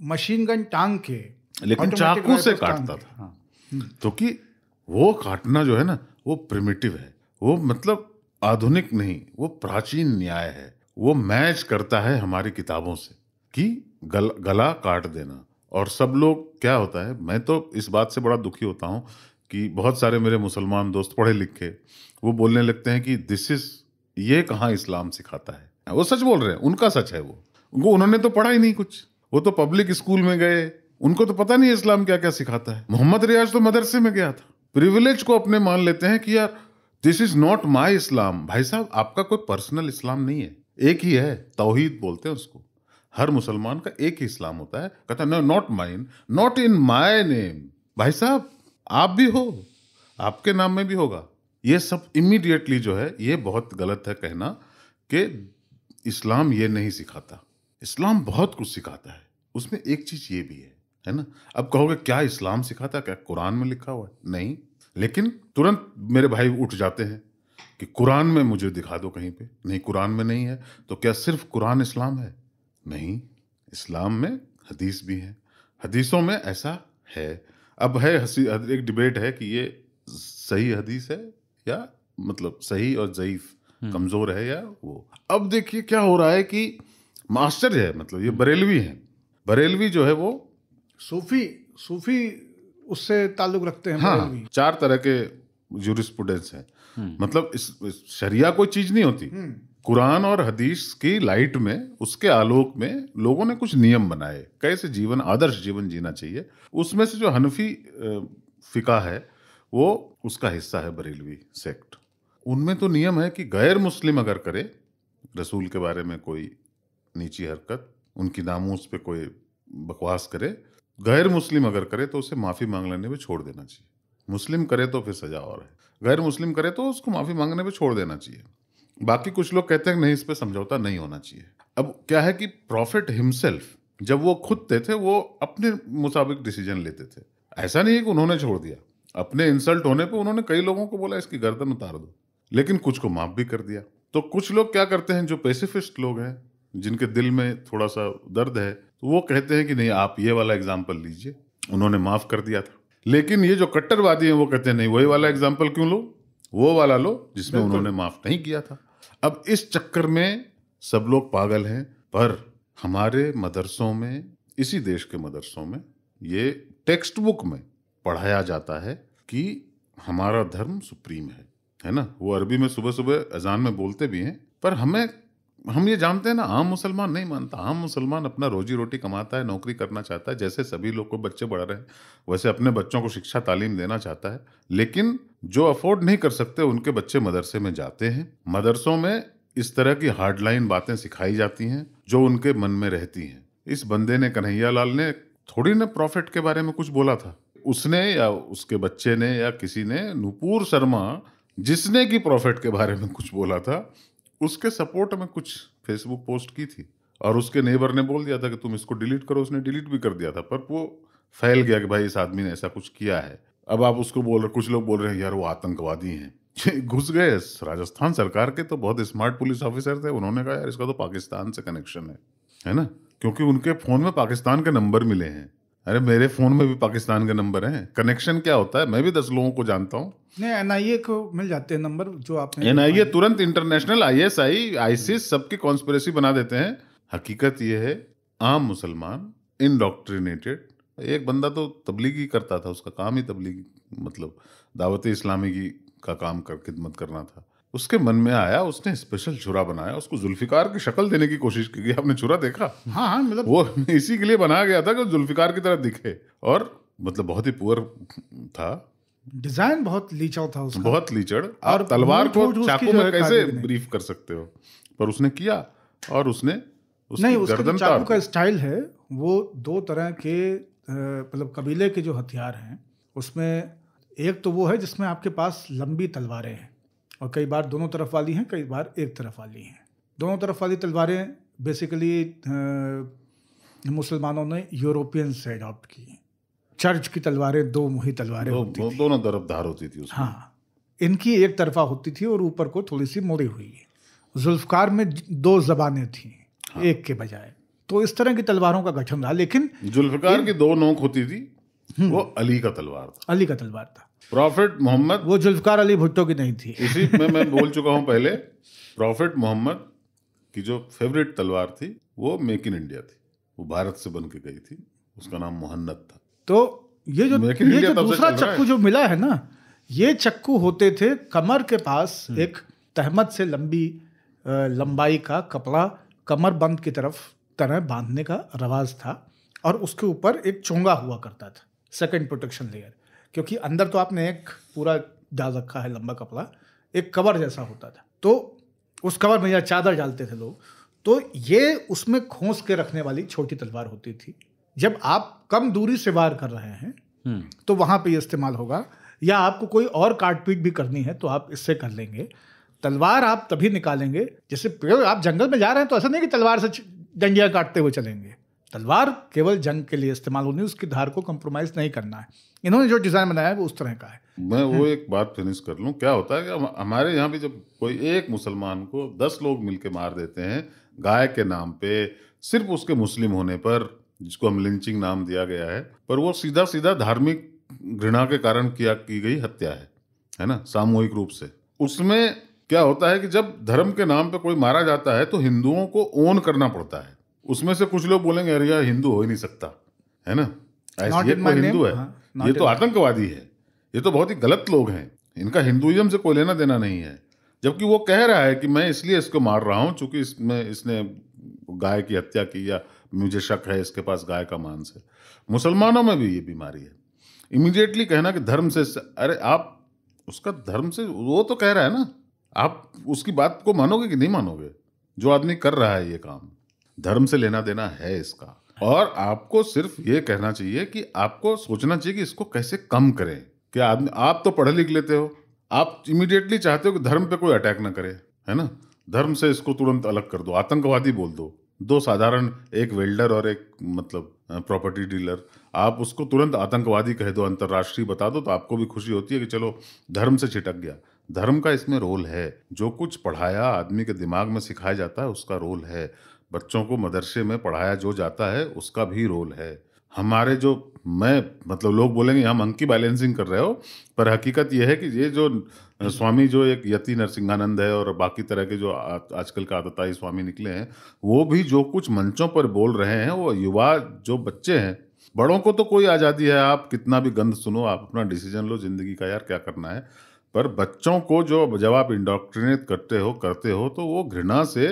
मशीन गन टांग के, लेकिन चाकू से काटता था। तो कि वो काटना जो है ना वो प्रिमिटिव है, वो मतलब आधुनिक नहीं, वो प्राचीन न्याय है। वो मैच करता है हमारी किताबों से कि गला काट देना। और सब लोग क्या होता है, मैं तो इस बात से बड़ा दुखी होता हूँ कि बहुत सारे मेरे मुसलमान दोस्त पढ़े लिखे वो बोलने लगते हैं कि ये कहाँ इस्लाम सिखाता है। वो सच बोल रहे हैं, उनका सच है। वो उन्होंने तो पढ़ा ही नहीं कुछ, वो तो पब्लिक स्कूल में गए, उनको तो पता नहीं इस्लाम क्या क्या सिखाता है। मोहम्मद रियाज तो मदरसे में गया था, प्रिविलेज को अपने मान लेते हैं कि यार दिस इज नॉट माई इस्लाम। भाई साहब, आपका कोई पर्सनल इस्लाम नहीं है, एक ही है, तौहीद बोलते हैं उसको। हर मुसलमान का एक ही इस्लाम होता है। कहता है not mine, not in my name. भाई साहब, आप भी हो, आपके नाम में भी होगा। ये सब इमीडिएटली जो है, ये बहुत गलत है कहना कि इस्लाम ये नहीं सिखाता। इस्लाम बहुत कुछ सिखाता है, उसमें एक चीज ये भी है ना। अब कहोगे क्या इस्लाम सिखाता, क्या कुरान में लिखा हुआ है? नहीं, लेकिन तुरंत मेरे भाई उठ जाते हैं कि कुरान में मुझे दिखा दो कहीं पे। नहीं, कुरान में नहीं है। तो क्या सिर्फ कुरान इस्लाम है? नहीं, इस्लाम में हदीस भी है, हदीसों में ऐसा है। अब है एक डिबेट है कि ये सही हदीस है या मतलब सही और ज़ईफ, कमजोर है या वो। अब देखिए क्या हो रहा है कि मास्टर है, मतलब ये बरेलवी है। बरेलवी जो है वो सूफी उससे ताल्लुक रखते हैं। हाँ, बरेलवी 4 तरह के जूरिस्प्रूडेंस है। मतलब इस शरिया कोई चीज नहीं होती। कुरान और हदीस की लाइट में, उसके आलोक में लोगों ने कुछ नियम बनाए, कैसे जीवन, आदर्श जीवन जीना चाहिए। उसमें से जो हनफी फिका है वो उसका हिस्सा है बरेलवी सेक्ट। उनमें तो नियम है कि गैर मुस्लिम अगर करे रसूल के बारे में कोई नीची हरकत, उनकी नामूस पे कोई बकवास करे, गैर मुस्लिम अगर करे तो उसे माफी मांग लेने पे छोड़ देना चाहिए। मुस्लिम करे तो फिर सजा और है, गैर मुस्लिम करे तो उसको माफी मांगने पे छोड़ देना चाहिए। बाकी कुछ लोग कहते हैं कि नहीं, इस पे समझौता नहीं होना चाहिए। अब क्या है कि प्रॉफिट हिमसेल्फ जब वो खुद थे वो अपने मुताबिक डिसीजन लेते थे। ऐसा नहीं है कि उन्होंने छोड़ दिया। अपने इंसल्ट होने पे उन्होंने कई लोगों को बोला इसकी गर्दन उतार दो, लेकिन कुछ को माफ भी कर दिया। तो कुछ लोग क्या करते हैं, जो पेसिफिस्ट लोग हैं, जिनके दिल में थोड़ा सा दर्द है, तो वो कहते हैं कि नहीं, आप ये वाला एग्जाम्पल लीजिए, उन्होंने माफ कर दिया था। लेकिन ये जो कट्टरवादी हैं वो कहते हैं नहीं, वही वाला एग्जाम्पल क्यों लो, वो वाला लो जिसमें उन्होंने माफ नहीं किया था। अब इस चक्कर में सब लोग पागल हैं। पर हमारे मदरसों में, इसी देश के मदरसों में, ये टेक्स्ट बुक में पढ़ाया जाता है कि हमारा धर्म सुप्रीम है ना। वो अरबी में सुबह सुबह अजान में बोलते भी हैं, पर हम ये जानते हैं ना, आम मुसलमान नहीं मानता। आम मुसलमान अपना रोजी रोटी कमाता है, नौकरी करना चाहता है, जैसे सभी लोग को बच्चे बढ़ रहे हैं वैसे अपने बच्चों को शिक्षा तालीम देना चाहता है। लेकिन जो अफोर्ड नहीं कर सकते उनके बच्चे मदरसे में जाते हैं। मदरसों में इस तरह की हार्डलाइन बातें सिखाई जाती हैं जो उनके मन में रहती हैं। इस बंदे ने, कन्हैया लाल ने, थोड़ी ना प्रॉफिट के बारे में कुछ बोला था। उसने या उसके बच्चे ने या किसी ने, नुपुर शर्मा जिसने की प्रॉफिट के बारे में कुछ बोला था, उसके सपोर्ट में कुछ फेसबुक पोस्ट की थी और उसके नेबर ने बोल दिया था कि तुम इसको डिलीट करो। उसने डिलीट भी कर दिया था, पर वो फैल गया कि भाई इस आदमी ने ऐसा कुछ किया है। अब आप उसको बोल रहे, कुछ लोग बोल रहे हैं यार वो आतंकवादी हैं। घुस गए। राजस्थान सरकार के तो बहुत स्मार्ट पुलिस ऑफिसर थे, उन्होंने कहा यार इसका तो पाकिस्तान से कनेक्शन है ना, क्योंकि उनके फोन में पाकिस्तान के नंबर मिले हैं। अरे मेरे फोन में भी पाकिस्तान के नंबर हैं। कनेक्शन क्या होता है, मैं भी 10 लोगों को जानता हूँ। नहीं, एनआईए को मिल जाते हैं नंबर, जो आपने एनआईए तुरंत इंटरनेशनल, आईएसआई, आईसिस सबकी कॉन्स्पिरेसी बना देते हैं। हकीकत ये है, आम मुसलमान इनडॉक्ट्रिनेटेड। एक बंदा तो तबलीगी करता था, उसका काम ही तबलीगी, मतलब दावत इस्लामी की का काम कर खिदमत करना था। उसके मन में आया, उसने स्पेशल छुरा बनाया, उसको जुल्फिकार की शक्ल देने की कोशिश की। आपने छुरा देखा? हाँ, मतलब वो इसी के लिए बनाया गया था कि जुल्फिकार की तरह दिखे। और मतलब बहुत ही पुअर था, डिजाइन बहुत लीचड़ था उसका, बहुत लीचड़। और तलवार को चाकू में कैसे ब्रीफ कर सकते हो, पर उसने किया और उसने नहीं, उसका चाकू का स्टाइल है वो 2 तरह के, मतलब कबीले के जो हथियार हैं उसमें एक तो वो है जिसमें आपके पास लंबी तलवारें हैं, और कई बार दोनों तरफ वाली हैं, कई बार एक तरफ वाली हैं। दोनों तरफ वाली तलवारें बेसिकली मुसलमानों ने यूरोपियन से अडॉप्ट की। चर्च की तलवारें 2 मुही तलवारें होती थी, दोनों तरफ धार होती थी उसमें। हाँ, इनकी एक तरफा होती थी और ऊपर को थोड़ी सी मोड़ी हुई। जुल्फकार में 2 जबानें थीं, हाँ, एक के बजाय। तो इस तरह की तलवारों का गठन रहा। लेकिन जुल्फकार की 2 नोक होती थी, वो अली का तलवार था। अली का तलवार था। प्रॉफिट मोहम्मद, वो जुल्फकार अली भुट्टो की नहीं थी। इसी में मैं बोल चुका हूं पहले, प्रॉफिट मोहम्मद की जो फेवरेट तलवार थी वो मेक इन इंडिया थी, वो भारत से बन के गई थी, उसका नाम मोहन्नद था। तो ये जो दूसरा चक्कू जो मिला है ना, ये चक्कू होते थे कमर के पास एक तहमत से लंबाई का कपड़ा कमर बंद की तरह बांधने का रवाज था, और उसके ऊपर एक चोंगा हुआ करता था, सेकंड प्रोटेक्शन लेयर, क्योंकि अंदर तो आपने एक पूरा डाल रखा है लंबा कपड़ा, एक कवर जैसा होता था, तो उस कवर में या चादर डालते थे लोग, तो ये उसमें खोस के रखने वाली छोटी तलवार होती थी। जब आप कम दूरी से वार कर रहे हैं तो वहां पे ये इस्तेमाल होगा, या आपको कोई और काटपीट भी करनी है तो आप इससे कर लेंगे। तलवार आप तभी निकालेंगे, जैसे आप जंगल में जा रहे हैं तो ऐसा नहीं कि तलवार से डंडियां काटते हुए चलेंगे। तलवार केवल जंग के लिए इस्तेमाल होनी है, उसकी धार को कंप्रोमाइज नहीं करना है। इन्होंने जो डिजाइन बनाया है वो उस तरह का है। मैं वो एक बात फिनिश कर लूं। क्या होता है कि हमारे यहाँ भी जब कोई एक मुसलमान को 10 लोग मिलके मार देते हैं गाय के नाम पे, सिर्फ उसके मुस्लिम होने पर, जिसको हम लिंचिंग नाम दिया गया है, पर वो सीधा सीधा धार्मिक घृणा के कारण की गई हत्या है ना, सामूहिक रूप से। उसमें क्या होता है कि जब धर्म के नाम पे कोई मारा जाता है तो हिंदुओं को ओन करना पड़ता है। उसमें से कुछ लोग बोलेंगे अरे यार हिंदू हो ही नहीं सकता, है ना, ऐसे ये कोई हिंदू है, ये तो आतंकवादी है, ये तो बहुत ही गलत लोग हैं, इनका हिंदुइज्म से कोई लेना देना नहीं है। जबकि वो कह रहा है कि मैं इसलिए इसको मार रहा हूं चूंकि इसने गाय की हत्या की, या मुझे शक है इसके पास गाय का मांस है। मुसलमानों में भी ये बीमारी है, इमीडिएटली कहना कि धर्म से, अरे आप उसका धर्म से, वो तो कह रहा है ना, आप उसकी बात को मानोगे कि नहीं मानोगे? जो आदमी कर रहा है ये काम, धर्म से लेना देना है इसका। और आपको सिर्फ ये कहना चाहिए कि आपको सोचना चाहिए कि इसको कैसे कम करें। क्या आदमी, आप तो पढ़े लिख लेते हो, आप इमीडिएटली चाहते हो कि धर्म पे कोई अटैक ना करे, है ना, धर्म से इसको तुरंत अलग कर दो, आतंकवादी बोल दो। दो साधारण, एक वेल्डर और एक मतलब प्रॉपर्टी डीलर, आप उसको तुरंत आतंकवादी कह दो, अंतर्राष्ट्रीय बता दो, तो आपको भी खुशी होती है कि चलो धर्म से छिटक गया। धर्म का इसमें रोल है, जो कुछ पढ़ाया आदमी के दिमाग में सिखाया जाता है उसका रोल है, बच्चों को मदरसे में पढ़ाया जो जाता है उसका भी रोल है। हमारे जो, मैं मतलब लोग बोलेंगे हम मंकी बैलेंसिंग कर रहे हो, पर हकीकत यह है कि ये जो स्वामी जो एक यति नरसिंहानंद है और बाकी तरह के जो आजकल का आतताई स्वामी निकले हैं, वो भी जो कुछ मंचों पर बोल रहे हैं, वो युवा जो बच्चे हैं, बड़ों को तो कोई आज़ादी है, आप कितना भी गंद सुनो, आप अपना डिसीजन लो जिंदगी का, यार क्या करना है। पर बच्चों को जो जब आप इंडोक्ट्रिनेट करते हो तो वो घृणा से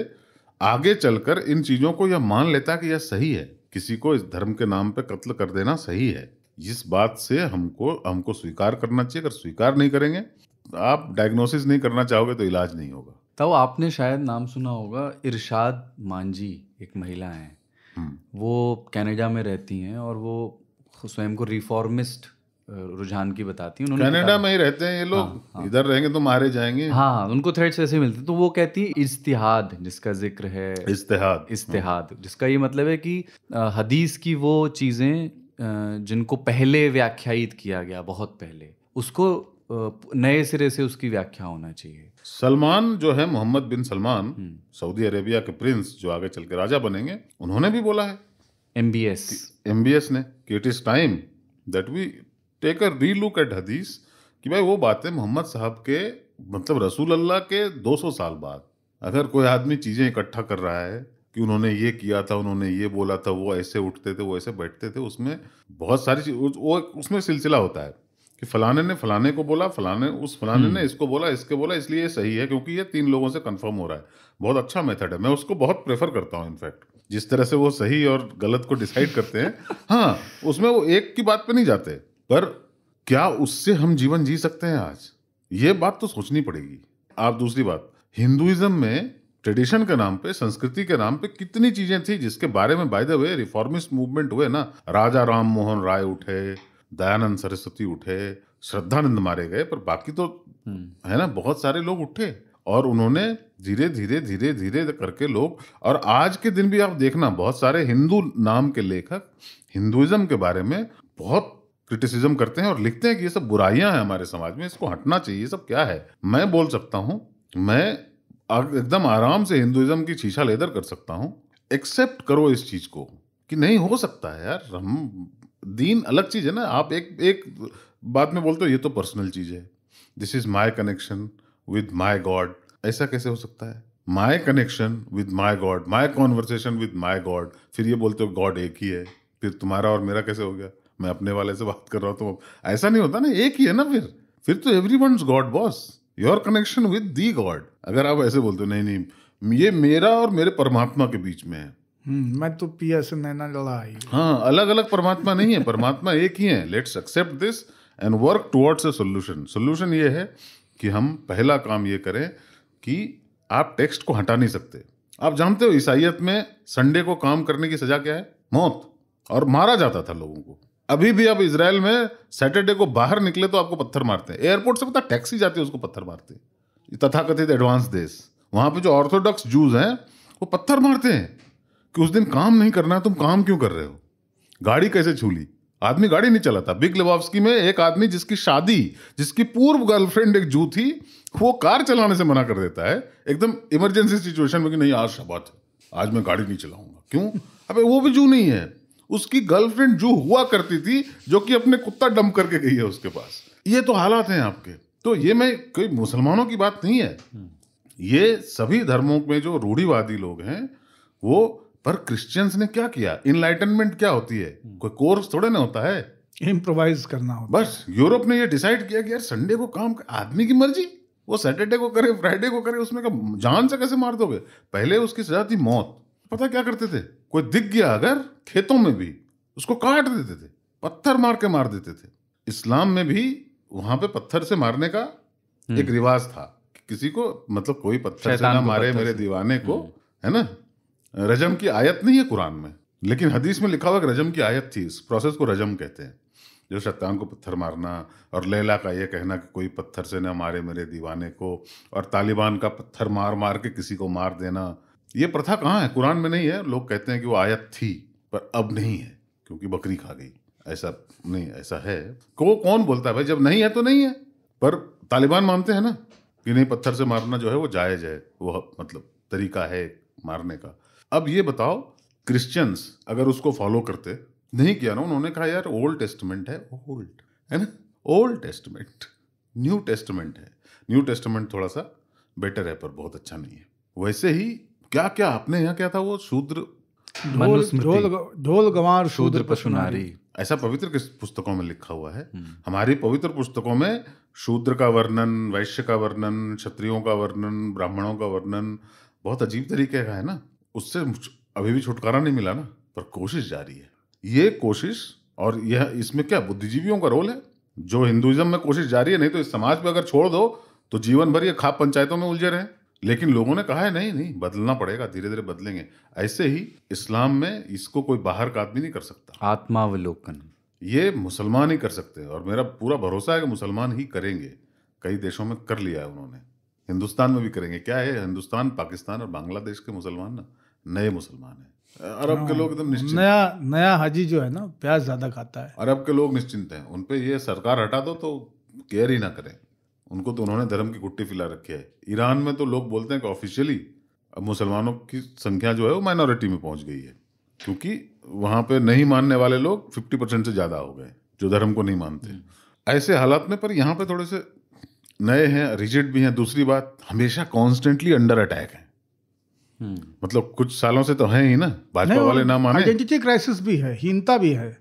आगे चलकर इन चीज़ों को यह मान लेता है कि यह सही है, किसी को इस धर्म के नाम पे कत्ल कर देना सही है। इस बात से हमको स्वीकार करना चाहिए। अगर स्वीकार नहीं करेंगे, आप डायग्नोसिस नहीं करना चाहोगे तो इलाज नहीं होगा। तो आपने शायद नाम सुना होगा, इरशाद मांझी एक महिला हैं, वो कनाडा में रहती हैं और वो स्वयं को रिफॉर्मिस्ट रुझान की बताती हैं। कनाडा में ही रहते हैं ये लोग। हाँ, इधर रहेंगे तो मारे जाएंगे। हाँ, उनको थ्रेट्स ऐसे मिलते हैं। तो वो कहती है इज्तिहाद, जिसका जिक्र है, इज्तिहाद जिसका ये मतलब है कि हदीस की वो चीज़ें जिनको पहले व्याख्यायित किया गया, बहुत पहले, उसको नए सिरे से उसकी व्याख्या होना चाहिए। सलमान जो है, मोहम्मद बिन सलमान, सऊदी अरेबिया के प्रिंस जो आगे चल के राजा बनेंगे, उन्होंने भी बोला है MBS ने कि it is time that we take a relook at हदीस, कि भाई वो बातें मोहम्मद साहब के, मतलब रसूल अल्लाह के 200 साल बाद अगर कोई आदमी चीजें इकट्ठा कर रहा है कि उन्होंने ये किया था, उन्होंने ये बोला था, वो ऐसे उठते थे, वो ऐसे बैठते थे, उसमें बहुत सारी चीज, वो उसमें सिलसिला होता है कि फलाने ने फलाने को बोला, फलाने ने इसको बोला, इसके बोला, इसलिए ये सही है क्योंकि ये 3 लोगों से कंफर्म हो रहा है। बहुत अच्छा मेथड है, मैं उसको बहुत प्रेफर करता हूँ। इनफैक्ट जिस तरह से वो सही और गलत को डिसाइड करते हैं, हाँ, उसमें वो एक की बात पे नहीं जाते, पर क्या उससे हम जीवन जी सकते हैं आज, ये बात तो सोचनी पड़ेगी। आप दूसरी बात, हिंदुइज्म में ट्रेडिशन के नाम पे, संस्कृति के नाम पे कितनी चीजें थी जिसके बारे में by the way reformist movement हुए ना, राजा राम मोहन राय उठे, दयानंद सरस्वती उठे, श्रद्धानंद मारे गए, पर बाकी तो है ना, बहुत सारे लोग उठे और उन्होंने धीरे धीरे करके लोग, और आज के दिन भी आप देखना बहुत सारे हिंदू नाम के लेखक हिंदुइज्म के बारे में बहुत क्रिटिसिज्म करते हैं और लिखते हैं कि ये सब बुराइयां हैं हमारे समाज में, इसको हटना चाहिए, ये सब क्या है। मैं बोल सकता हूं, मैं एकदम आराम से हिंदुइज्म की शीशा लेदर कर सकता हूं, एक्सेप्ट करो इस चीज को कि नहीं हो सकता है यार, हम दीन अलग चीज है ना। आप एक बात में बोलते हो ये तो पर्सनल चीज है, this is my connection with my God, ऐसा कैसे हो सकता है? My connection with my God, my conversation with my God, फिर ये बोलते हो गॉड एक ही है, फिर तुम्हारा और मेरा कैसे हो गया? मैं अपने वाले से बात कर रहा हूँ तो ऐसा नहीं होता ना, एक ही है ना, फिर तो everyone's God boss, your connection with the God. अगर आप ऐसे बोलते हो नहीं ये मेरा और मेरे परमात्मा के बीच में है, मैं तो पिया से नैना लड़ाई, हाँ, अलग अलग परमात्मा नहीं है, परमात्मा एक ही है, let's accept this and work towards a solution. Solution ये है कि हम पहला काम ये करें कि आप टेक्स्ट को हटा नहीं सकते। आप जानते हो ईसाइयत में संडे को काम करने की सजा क्या है? मौत, और मारा जाता था लोगों को। अभी भी अब इजराइल में सैटरडे को बाहर निकले तो आपको पत्थर मारते हैं। एयरपोर्ट से पता टैक्सी जाती है उसको पत्थर मारते हैं। तथाकथित एडवांस देश, वहां पे जो ऑर्थोडॉक्स जूज हैं वो पत्थर मारते हैं कि उस दिन काम नहीं करना है, तुम काम क्यों कर रहे हो? गाड़ी कैसे छू ली? आदमी गाड़ी नहीं चलाता। बिग लेबॉव्स्की में एक आदमी जिसकी शादी, जिसकी पूर्व गर्लफ्रेंड एक जू थी, वो कार चलाने से मना कर देता है एकदम इमरजेंसी सिचुएशन में कि नहीं आज शबात है, आज मैं गाड़ी नहीं चलाऊंगा। क्यों? अबे वो भी जू नहीं है, उसकी गर्लफ्रेंड जू हुआ करती थी जो कि अपने कुत्ता डंप करके गई है उसके पास। ये तो हालात हैं आपके। तो ये मैं कोई मुसलमानों की बात नहीं है, ये सभी धर्मों में जो रूढ़िवादी लोग हैं वो। पर क्रिश्चियंस ने क्या किया? इनलाइटनमेंट क्या होती है? कोई कोर्स थोड़े ना होता है, इम्प्रोवाइज करना होता बस यूरोप ने ये डिसाइड किया कि यार संडे को काम आदमी की मर्जी, वो सैटरडे को करे, फ्राइडे को करे, उसमें का जान से कैसे मार दोगे? पहले उसकी सजा थी मौत। पता क्या करते थे? कोई दिख गया अगर खेतों में भी उसको काट देते थे, पत्थर मार के मार देते थे। इस्लाम में भी वहां पे पत्थर से मारने का एक रिवाज था कि किसी को मतलब कोई पत्थर से ना मारे मेरे दीवाने को, है ना। रजम की आयत नहीं है कुरान में, लेकिन हदीस में लिखा हुआ कि रजम की आयत थी। इस प्रोसेस को रजम कहते हैं, जो शैतान को पत्थर मारना। और लैला का ये कहना कि कोई पत्थर से ना मारे मेरे दीवाने को, और तालिबान का पत्थर मार मार के किसी को मार देना, ये प्रथा कहाँ है? कुरान में नहीं है। लोग कहते हैं कि वो आयत थी पर अब नहीं है क्योंकि बकरी खा गई। ऐसा नहीं, ऐसा है। कौन बोलता है भाई? जब नहीं है तो नहीं है। पर तालिबान मानते हैं ना कि नहीं, पत्थर से मारना जो है वो जायज है, वो मतलब तरीका है मारने का। अब ये बताओ, क्रिश्चियंस अगर उसको फॉलो करते, नहीं किया ना, उन्होंने कहा यार ओल्ड टेस्टमेंट है, ओल्ड है ना, ओल्ड टेस्टमेंट, न्यू टेस्टमेंट है। न्यू टेस्टमेंट थोड़ा सा बेटर है पर बहुत अच्छा नहीं है। वैसे ही क्या क्या अपने यहाँ क्या था, वो शूद्र ढोल गंवार शूद्र पशु नारी, ऐसा पवित्र किस पुस्तकों में लिखा हुआ है? हमारी पवित्र पुस्तकों में शूद्र का वर्णन, वैश्य का वर्णन, क्षत्रियों का वर्णन, ब्राह्मणों का वर्णन बहुत अजीब तरीके का है ना। उससे अभी भी छुटकारा नहीं मिला ना, पर कोशिश जारी है। ये कोशिश, और यह इसमें क्या बुद्धिजीवियों का रोल है? जो हिंदुइज्म में कोशिश जारी है, नहीं तो इस समाज पे अगर छोड़ दो तो जीवन भर ये खाप पंचायतों में उलझे रहे। लेकिन लोगों ने कहा है नहीं नहीं, बदलना पड़ेगा, धीरे धीरे बदलेंगे। ऐसे ही इस्लाम में इसको कोई बाहर का आदमी नहीं कर सकता। आत्मावलोकन ये मुसलमान ही कर सकते हैं, और मेरा पूरा भरोसा है कि मुसलमान ही करेंगे। कई देशों में कर लिया है उन्होंने, हिंदुस्तान में भी करेंगे। क्या है, हिंदुस्तान, पाकिस्तान और बांग्लादेश के मुसलमान ना नए मुसलमान हैं। अरब के लोग एकदम निश्चिंत, नया हाजी जो है ना प्याज ज्यादा खाता है। अरब के लोग निश्चिंत हैं। उन पे ये सरकार हटा दो तो केयर ही ना करें उनको, तो उन्होंने धर्म की कुट्टी फिला रखी है। ईरान में तो लोग बोलते हैं कि ऑफिशियली अब मुसलमानों की संख्या जो है वो माइनॉरिटी में पहुंच गई है, क्योंकि वहां पे नहीं मानने वाले लोग 50% से ज्यादा हो गए जो धर्म को नहीं मानते। ऐसे हालात में पर यहाँ पे थोड़े से नए हैं, रिजिड भी हैं। दूसरी बात, हमेशा कॉन्स्टेंटली अंडर अटैक है। मतलब कुछ सालों से तो है ही ना, भाजपा वाले ना माने। आइडेंटिटी क्राइसिस भी है, हीनता भी है,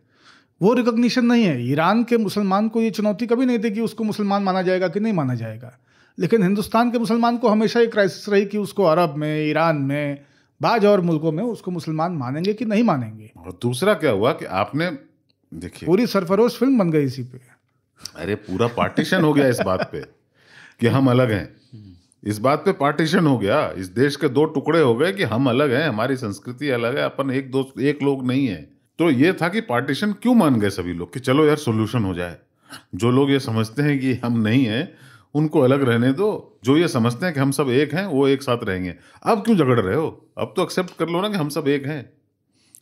वो रिकॉग्निशन नहीं है। ईरान के मुसलमान को ये चुनौती कभी नहीं थी कि उसको मुसलमान माना जाएगा कि नहीं माना जाएगा, लेकिन हिंदुस्तान के मुसलमान को हमेशा ये क्राइसिस रही कि उसको अरब में, ईरान में, बाज और मुल्कों में उसको मुसलमान मानेंगे कि नहीं मानेंगे। और दूसरा क्या हुआ कि आपने देखिए, पूरी सरफरोश फिल्म बन गई इसी पे। अरे पूरा पार्टीशन हो गया इस बात पे कि हम अलग हैं। इस बात पे पार्टीशन हो गया, इस देश के दो टुकड़े हो गए कि हम अलग हैं, हमारी संस्कृति अलग है, अपन एक लोग नहीं है। तो ये था कि पार्टीशन क्यों मान गए सभी लोग कि चलो यार सोल्यूशन हो जाए। जो लोग ये समझते हैं कि हम नहीं हैं उनको अलग रहने दो, जो ये समझते हैं कि हम सब एक हैं वो एक साथ रहेंगे। अब क्यों झगड़ रहे हो? अब तो एक्सेप्ट कर लो ना कि हम सब एक हैं,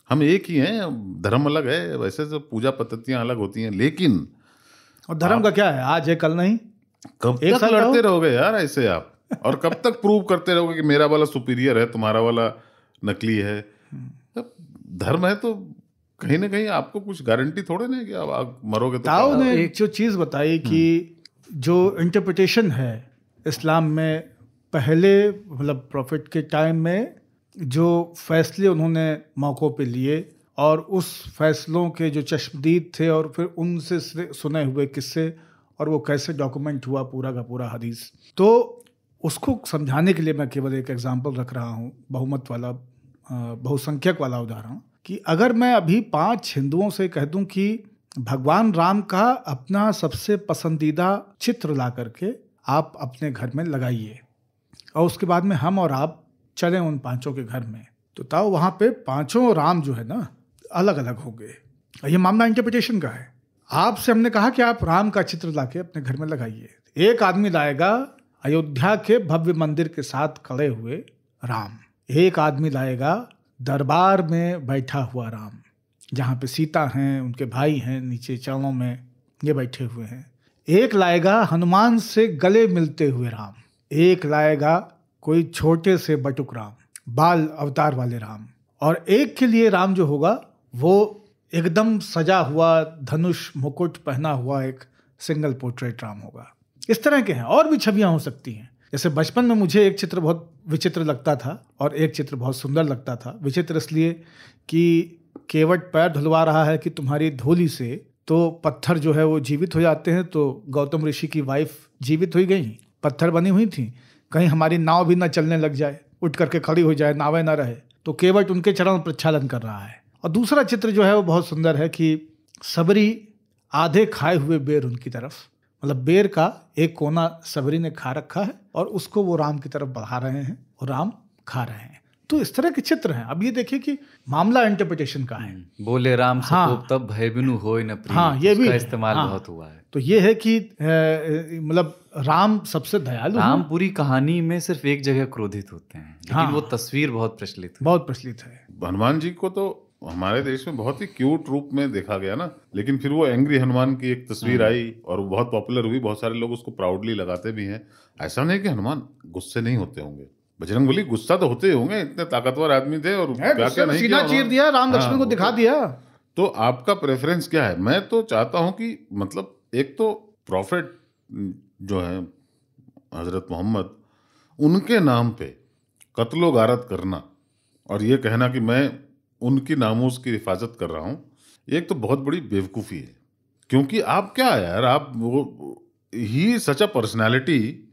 हम एक ही हैं। धर्म अलग है, वैसे तो पूजा पद्धतियां अलग होती हैं, लेकिन और धर्म का क्या है, आज है कल नहीं। कब तक लड़ते रहोगे यार ऐसे आप? और कब तक प्रूव करते रहोगे कि मेरा वाला सुपीरियर है, तुम्हारा वाला नकली है? धर्म है तो कहीं ना कहीं आपको कुछ गारंटी थोड़े ना कि आप मरोगे तो। ताऊ ने एक जो चीज़ बताई कि जो इंटरप्रिटेशन है इस्लाम में, पहले मतलब प्रॉफिट के टाइम में जो फैसले उन्होंने मौक़ों पे लिए और उस फैसलों के जो चश्मदीद थे और फिर उनसे सुने हुए किस्से और वो कैसे डॉक्यूमेंट हुआ पूरा का पूरा हदीस, तो उसको समझाने के लिए मैं केवल एक एग्जांपल रख रहा हूँ, बहुमत वाला, बहुसंख्यक वाला उदाहरण, कि अगर मैं अभी 5 हिंदुओं से कह दूं कि भगवान राम का अपना सबसे पसंदीदा चित्र ला करके आप अपने घर में लगाइए, और उसके बाद में हम और आप चलें उन पांचों के घर में, तो ताऊ वहाँ पे पांचों राम जो है ना अलग अलग हो गए। ये मामला इंटरप्रिटेशन का है। आपसे हमने कहा कि आप राम का चित्र लाके अपने घर में लगाइए। एक आदमी लाएगा अयोध्या के भव्य मंदिर के साथ खड़े हुए राम, एक आदमी लाएगा दरबार में बैठा हुआ राम, जहाँ पे सीता हैं, उनके भाई हैं, नीचे चरणों में ये बैठे हुए हैं। एक लाएगा हनुमान से गले मिलते हुए राम, एक लाएगा कोई छोटे से बटुक राम, बाल अवतार वाले राम, और एक के लिए राम जो होगा वो एकदम सजा हुआ, धनुष मुकुट पहना हुआ एक सिंगल पोर्ट्रेट राम होगा। इस तरह के हैं, और भी छवियां हो सकती हैं। जैसे बचपन में मुझे एक चित्र बहुत विचित्र लगता था और एक चित्र बहुत सुंदर लगता था। विचित्र इसलिए कि केवट पैर धुलवा रहा है कि तुम्हारी धूली से तो पत्थर जो है वो जीवित हो जाते हैं, तो गौतम ऋषि की वाइफ जीवित हो गई, पत्थर बनी हुई थी, कहीं हमारी नाव भी ना चलने लग जाए, उठ करके खड़ी हो जाए, नावें ना रहे, तो केवट उनके चरण प्रक्षालन कर रहा है। और दूसरा चित्र जो है वो बहुत सुंदर है कि सबरी आधे खाए हुए बेर उनकी तरफ, मतलब बेर का एक कोना सबरी ने खा रखा है और उसको वो राम की तरफ बढ़ा रहे हैं और राम खा रहे हैं। तो इस तरह के चित्र हैं। अब ये देखिए कि मामला इंटरप्रिटेशन का है। बोले राम हाँ, सकोप तब भय बिनु होय न प्रिय, हाँ, ये भी उसका है। इस्तेमाल हाँ, बहुत हुआ है। तो ये है कि मतलब राम सबसे दयालु राम हैं। पूरी कहानी में सिर्फ एक जगह क्रोधित होते हैं, लेकिन हाँ। वो तस्वीर बहुत प्रचलित है। बहुत प्रचलित है। हनुमान जी को तो हमारे देश में बहुत ही क्यूट रूप में देखा गया ना, लेकिन फिर वो एंग्री हनुमान की एक तस्वीर आई और वो बहुत पॉपुलर हुई, बहुत सारे लोग उसको प्राउडली लगाते भी हैं। ऐसा नहीं कि हनुमान गुस्से नहीं होते होंगे, बजरंगबली गुस्सा तो होते होंगे, इतने ताकतवर आदमी थे और क्या क्या नहीं सीधा किया चीर उन्होंने। दिया, राम लक्ष्मण हाँ, को वो दिखा तो- दिया। तो आपका प्रेफरेंस क्या है? मैं तो चाहता हूं कि मतलब एक तो प्रॉफिट जो है हजरत मोहम्मद, उनके नाम पे कत्लो गारत करना और ये कहना कि मैं उनकी नामूस की हिफाजत कर रहा हूं, एक तो बहुत बड़ी बेवकूफ़ी है। क्योंकि आप क्या है यार, आप वो ही सच अ पर्सनैलिटी,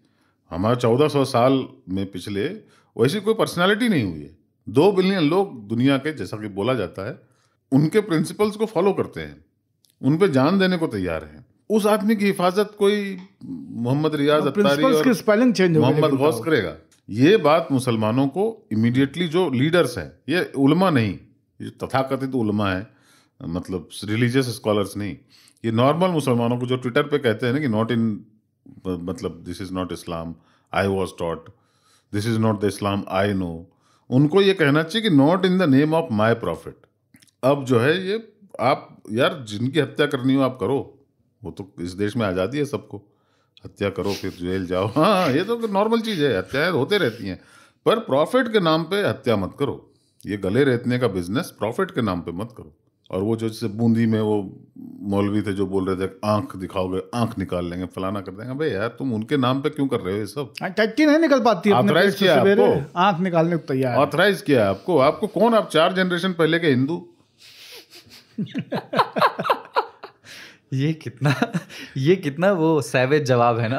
हमारा 1400 साल में पिछले वैसी कोई पर्सनैलिटी नहीं हुई है। 2 बिलियन लोग दुनिया के, जैसा कि बोला जाता है, उनके प्रिंसिपल्स को फॉलो करते हैं, उन पे जान देने को तैयार हैं। उस आदमी की हिफाजत कोई मोहम्मद रियाज अत्तारी प्रिंसिपल्स की और स्पेलिंग चेंज हो गई, मोहम्मद लेकिन गौस बताओ। करेगा? ये बात मुसलमानों को इमीडिएटली, जो लीडर्स हैं, ये उलमा नहीं, ये तथाकथित उलमा है, मतलब रिलीजियस स्कॉलर्स नहीं, ये नॉर्मल मुसलमानों को जो ट्विटर पे कहते हैं ना कि नॉट इन, मतलब this is not Islam I was taught, this is not the Islam I know, उनको ये कहना चाहिए कि not in the name of my profit. अब जो है ये आप यार जिनकी हत्या करनी हो आप करो, वो तो इस देश में आज़ादी है सबको, हत्या करो फिर जेल जाओ, हाँ ये तो नॉर्मल चीज़ है, हत्याएं होते रहती हैं, पर प्रॉफिट के नाम पे हत्या मत करो। ये गले रेतने का बिजनेस प्रॉफिट के नाम पे मत करो। और वो जो जैसे बूंदी में वो मौलवी थे जो बोल रहे थे आंख दिखाओगे आंख निकाल लेंगे, फलाना कर देंगे, भाई यार तुम उनके नाम पे क्यों कर रहे हो ये सब? टट्टी नहीं निकल पाती अपने Authorize पेट से किया सवेरे, आपको? आंख निकालने को तैयार है। ऑथराइज किया है आपको? आपको कौन, आप 4 जनरेशन पहले के हिंदू? ये कितना वो सैवेज जवाब है ना।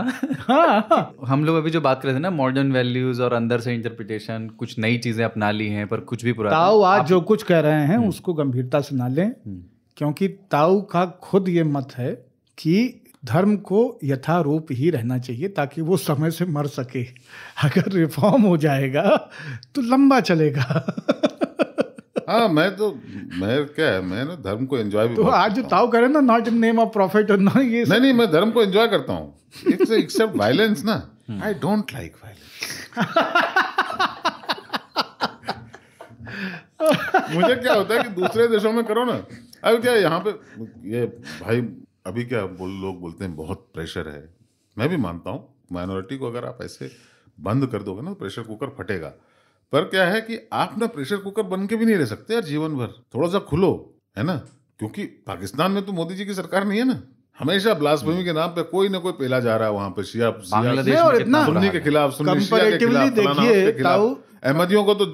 हम लोग अभी जो बात कर रहे थे ना, मॉडर्न वैल्यूज और अंदर से इंटरप्रिटेशन, कुछ नई चीजें अपना ली हैं पर कुछ भी पुरानी। ताऊ आज जो कुछ कह रहे हैं उसको गंभीरता से ना लें, क्योंकि ताऊ का खुद ये मत है कि धर्म को यथारूप ही रहना चाहिए ताकि वो समय से मर सके। अगर रिफॉर्म हो जाएगा तो लंबा चलेगा। हाँ मैं क्या है, मैं ना धर्म को एंजॉय भी तो बहुत आज जो करता ताऊ कह रहे हैं ना, not in name of profit और ना ये हूँ। नहीं मैं धर्म को एंजॉय करता हूँ, एक्सेप्ट वायलेंस ना, आई डोंट लाइक वायलेंस। मुझे क्या होता है कि दूसरे देशों में करो ना, अब क्या यहाँ पे ये भाई अभी क्या लोग बोलते हैं बहुत प्रेशर है, मैं भी मानता हूँ माइनॉरिटी को अगर आप ऐसे बंद कर दोगे ना प्रेशर कुकर फटेगा। पर क्या है कि आप ना प्रेशर कुकर बन के भी नहीं रह सकते यार जीवन भर, थोड़ा सा खुलो, है ना? क्योंकि पाकिस्तान में तो मोदी जी की सरकार नहीं है ना, हमेशा ब्लास्फेमी के नाम पे कोई ना कोई पेला जा रहा है वहां पे, शिया बांग्लादेश और में इतना कितना सुन्नी के खिलाफ, सुन्नी शिया के कंपैरेटिवली खिलाफ, फलाना देखिए उसके खिलाफ। ताऊ, अहमदियों को तो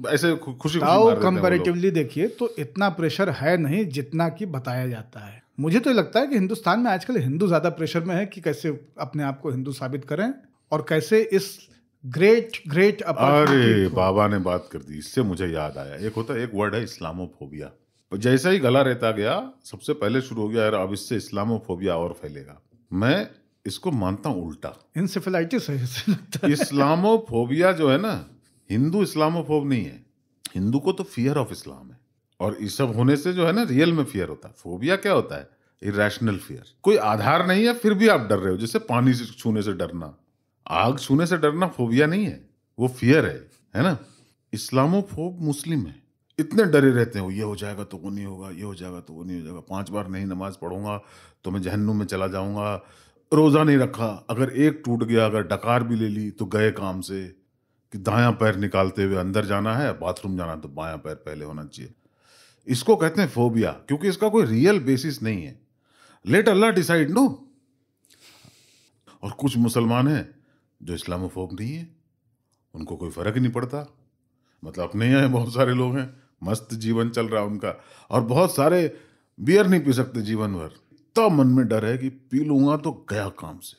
ऐसे खुशी ताऊ मार देते हैं वो लोग। कंपैरेटिवली देखिए तो इतना प्रेशर है नहीं जितना कि बताया जाता है। मुझे तो लगता है कि हिंदुस्तान में आजकल हिंदू ज्यादा प्रेशर में है कि कैसे अपने आप को हिंदू साबित करें और कैसे इस ग्रेट अरे बाबा ने बात कर दी, इससे मुझे याद आया, एक होता है, एक वर्ड है इस्लामोफोबिया। जैसा ही गला रहता गया, सबसे पहले शुरू हो गया यार अब इससे इस्लामोफोबिया और फैलेगा। मैं इसको मानता हूँ उल्टा, इंसेफेलाइटिस है इससे लगता है। इस्लामोफोबिया जो है ना, हिंदू इस्लामोफोब नहीं है, हिंदू को तो फियर ऑफ इस्लाम है। और इस सब होने से जो है ना रियल में फियर होता है। फोबिया क्या होता है? इरेशनल फियर, कोई आधार नहीं है फिर भी आप डर रहे हो, जैसे पानी से छूने से डरना, आग छूने से डरना फोबिया नहीं है, वो फियर है ना। इस्लामोफोब मुस्लिम है, इतने डरे रहते हैं, ये हो जाएगा तो वो नहीं होगा, ये हो जाएगा तो वो नहीं हो जाएगा, 5 बार नहीं नमाज पढ़ूंगा तो मैं जहन्नुम में चला जाऊंगा, रोजा नहीं रखा, अगर एक टूट गया, अगर डकार भी ले ली तो गए काम से, कि दायां पैर निकालते हुए अंदर जाना है, बाथरूम जाना है तो बायां पैर पहले होना चाहिए। इसको कहते हैं फोबिया, क्योंकि इसका कोई रियल बेसिस नहीं है। लेट अल्लाह डिसाइड नो। और कुछ मुसलमान हैं जो इस्लामोफोब नहीं है, उनको कोई फर्क ही नहीं पड़ता, मतलब अपने यहाँ बहुत सारे लोग हैं, मस्त जीवन चल रहा है उनका, और बहुत सारे बियर नहीं पी सकते जीवन भर, तो मन में डर है कि पी लूंगा तो गया काम से,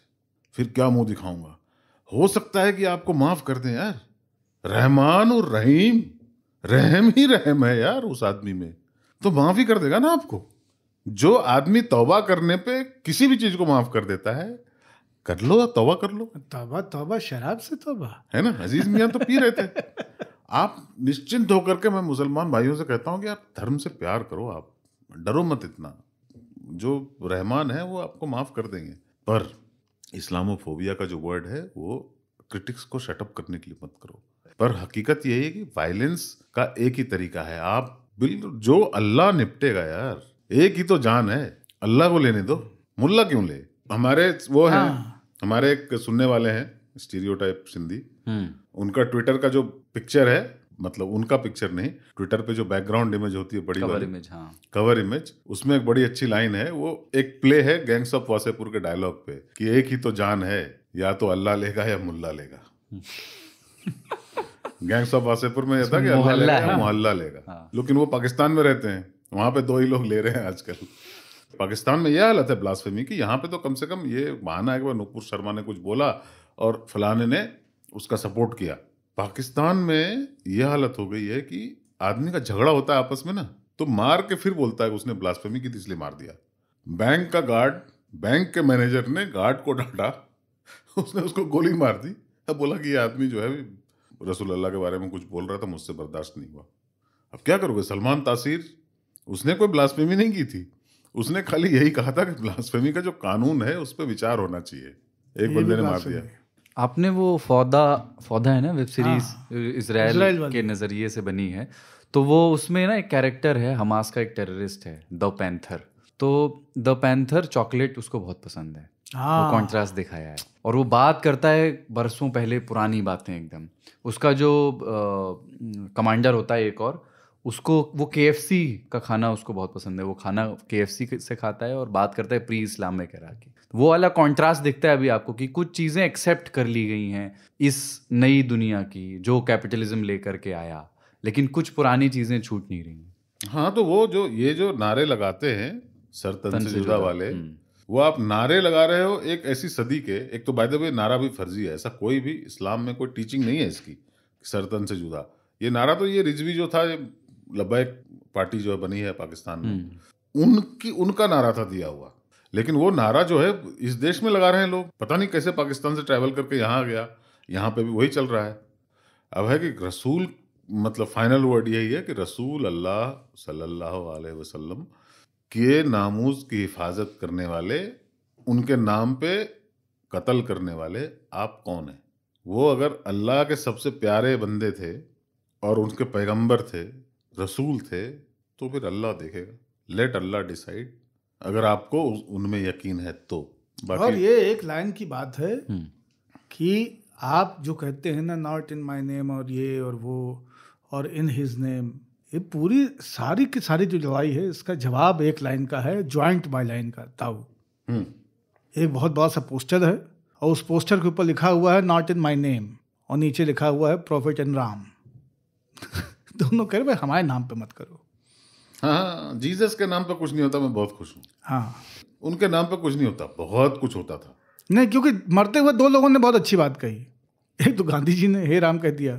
फिर क्या मुंह दिखाऊंगा। हो सकता है कि आपको माफ कर दें यार, रहमान और रहीम, रहम ही रहम है यार उस आदमी में, तो माफ ही कर देगा ना आपको। जो आदमी तौबा करने पे किसी भी चीज को माफ कर देता है, कर लो तौबा कर लो। तौबा तौबा, शराब से तौबा, है ना। अजीज मियां तो पी रहे थे। आप निश्चिंत होकर के, मैं मुसलमान भाइयों से कहता हूं कि आप धर्म से प्यार करो, आप डरो मत इतना, जो रहमान है वो आपको माफ कर देंगे। पर इस्लामोफोबिया का जो वर्ड है वो क्रिटिक्स को शटअप करने के लिए मत करो। पर हकीकत यही है कि वायलेंस का एक ही तरीका है, आप बिल्कुल जो अल्लाह निपटेगा यार, एक ही तो जान है, अल्लाह को लेने दो, मुल्ला क्यों ले। हमारे वो हैं, हमारे एक सुनने वाले हैं स्टीरियोटाइप सिंधी, उनका ट्विटर का जो पिक्चर है, मतलब उनका पिक्चर नहीं, ट्विटर पे जो बैकग्राउंड इमेज होती है बड़ी कवर इमेज, हाँ कवर इमेज, उसमें एक बड़ी अच्छी लाइन है, वो एक प्ले है गैंग्स ऑफ वासेपुर के डायलॉग पे, कि एक ही तो जान है, या तो अल्लाह लेगा या मुल्ला लेगा। गैंग्स ऑफ वासेपुर में यह था कि अल्लाह लेगा या मोहल्ला लेगा, लेकिन वो पाकिस्तान में रहते हैं, वहां पे 2 ही लोग ले रहे हैं आजकल। पाकिस्तान में यह हालत है ब्लास्फेमी की, यहाँ पे तो कम से कम ये बहाना है कि नुपुर शर्मा ने कुछ बोला और फलाने ने उसका सपोर्ट किया। पाकिस्तान में यह हालत हो गई है कि आदमी का झगड़ा होता है आपस में ना, तो मार के फिर बोलता है कि उसने ब्लास्फेमी की थी इसलिए मार दिया। बैंक का गार्ड, बैंक के मैनेजर ने गार्ड को डांटा, उसने उसको गोली मार दी, अब बोला कि ये आदमी जो है रसूल अल्लाह के बारे में कुछ बोल रहा था, मुझसे बर्दाश्त नहीं हुआ। अब क्या करोगे। सलमान तासीर, उसने कोई ब्लास्फेमी नहीं की थी, उसने खाली यही कहा था कि ब्लास्फेमी का जो कानून है उस पर विचार होना चाहिए, एक बंदे ने मार दिया। आपने वो फौदा है ना, वेब सीरीज इजराइल के नज़रिए से बनी है, तो वो उसमें ना एक कैरेक्टर है, हमास का एक टेररिस्ट है, द पैंथर। तो द पैंथर चॉकलेट उसको बहुत पसंद है, वो कॉन्ट्रास्ट दिखाया है, और वो बात करता है बरसों पहले पुरानी बातें एकदम। उसका जो कमांडर होता है एक, और उसको वो KFC का खाना उसको बहुत पसंद है, वो खाना KFC से खाता है और बात करता है प्री इस्लामिक एरा की। वो वाला कॉन्ट्रास्ट दिखता है अभी आपको कि कुछ चीज़ें एक्सेप्ट कर ली गई हैं इस नई दुनिया की जो कैपिटलिज्म लेकर के आया, लेकिन कुछ पुरानी चीज़ें छूट नहीं रही। हाँ, तो वो जो ये जो नारे लगाते हैं सरतन से जुदा वाले, वो आप नारे लगा रहे हो एक ऐसी सदी के। एक तो बाय द वे नारा भी फर्जी है, ऐसा कोई भी इस्लाम में कोई टीचिंग नहीं है इसकी, सरतन से जुदा। ये नारा तो ये रिजवी जो था, लब्बैक पार्टी जो बनी है पाकिस्तान में, उनका नारा था दिया हुआ, लेकिन वो नारा जो है इस देश में लगा रहे हैं लोग। पता नहीं कैसे पाकिस्तान से ट्रैवल करके यहाँ आ गया, यहाँ पे भी वही चल रहा है। अब है कि रसूल, मतलब फाइनल वर्ड यही है कि रसूल अल्लाह सल्लल्लाहु अलैहि वसल्लम के नामूस की हिफाजत करने वाले, उनके नाम पे कत्ल करने वाले आप कौन हैं? वो अगर अल्लाह के सबसे प्यारे बंदे थे और उनके पैगंबर थे, रसूल थे, तो फिर अल्लाह देखेगा। लेट अल्लाह डिसाइड, अगर आपको उनमें यकीन है तो। बाकी और ये एक लाइन की बात है कि आप जो कहते हैं ना, नॉट इन माय नेम और ये और वो और इन हिज नेम, ये पूरी सारी की सारी जो लड़ाई है इसका जवाब एक लाइन का है, ज्वाइंट बाय लाइन का ताऊ। एक बहुत बड़ा सा पोस्टर है और उस पोस्टर के ऊपर लिखा हुआ है नॉट इन माय नेम, और नीचे लिखा हुआ है प्रॉफिट एंड राम। दोनों कह रहे भाई हमारे नाम पे मत करो। हाँ, जीसस के नाम पे कुछ नहीं होता, मैं बहुत खुश हूँ। हाँ, उनके नाम पे कुछ नहीं होता, बहुत कुछ होता था। नहीं, क्योंकि मरते हुए 2 लोगों ने बहुत अच्छी बात कही। एक तो गांधी जी ने हे राम कह दिया,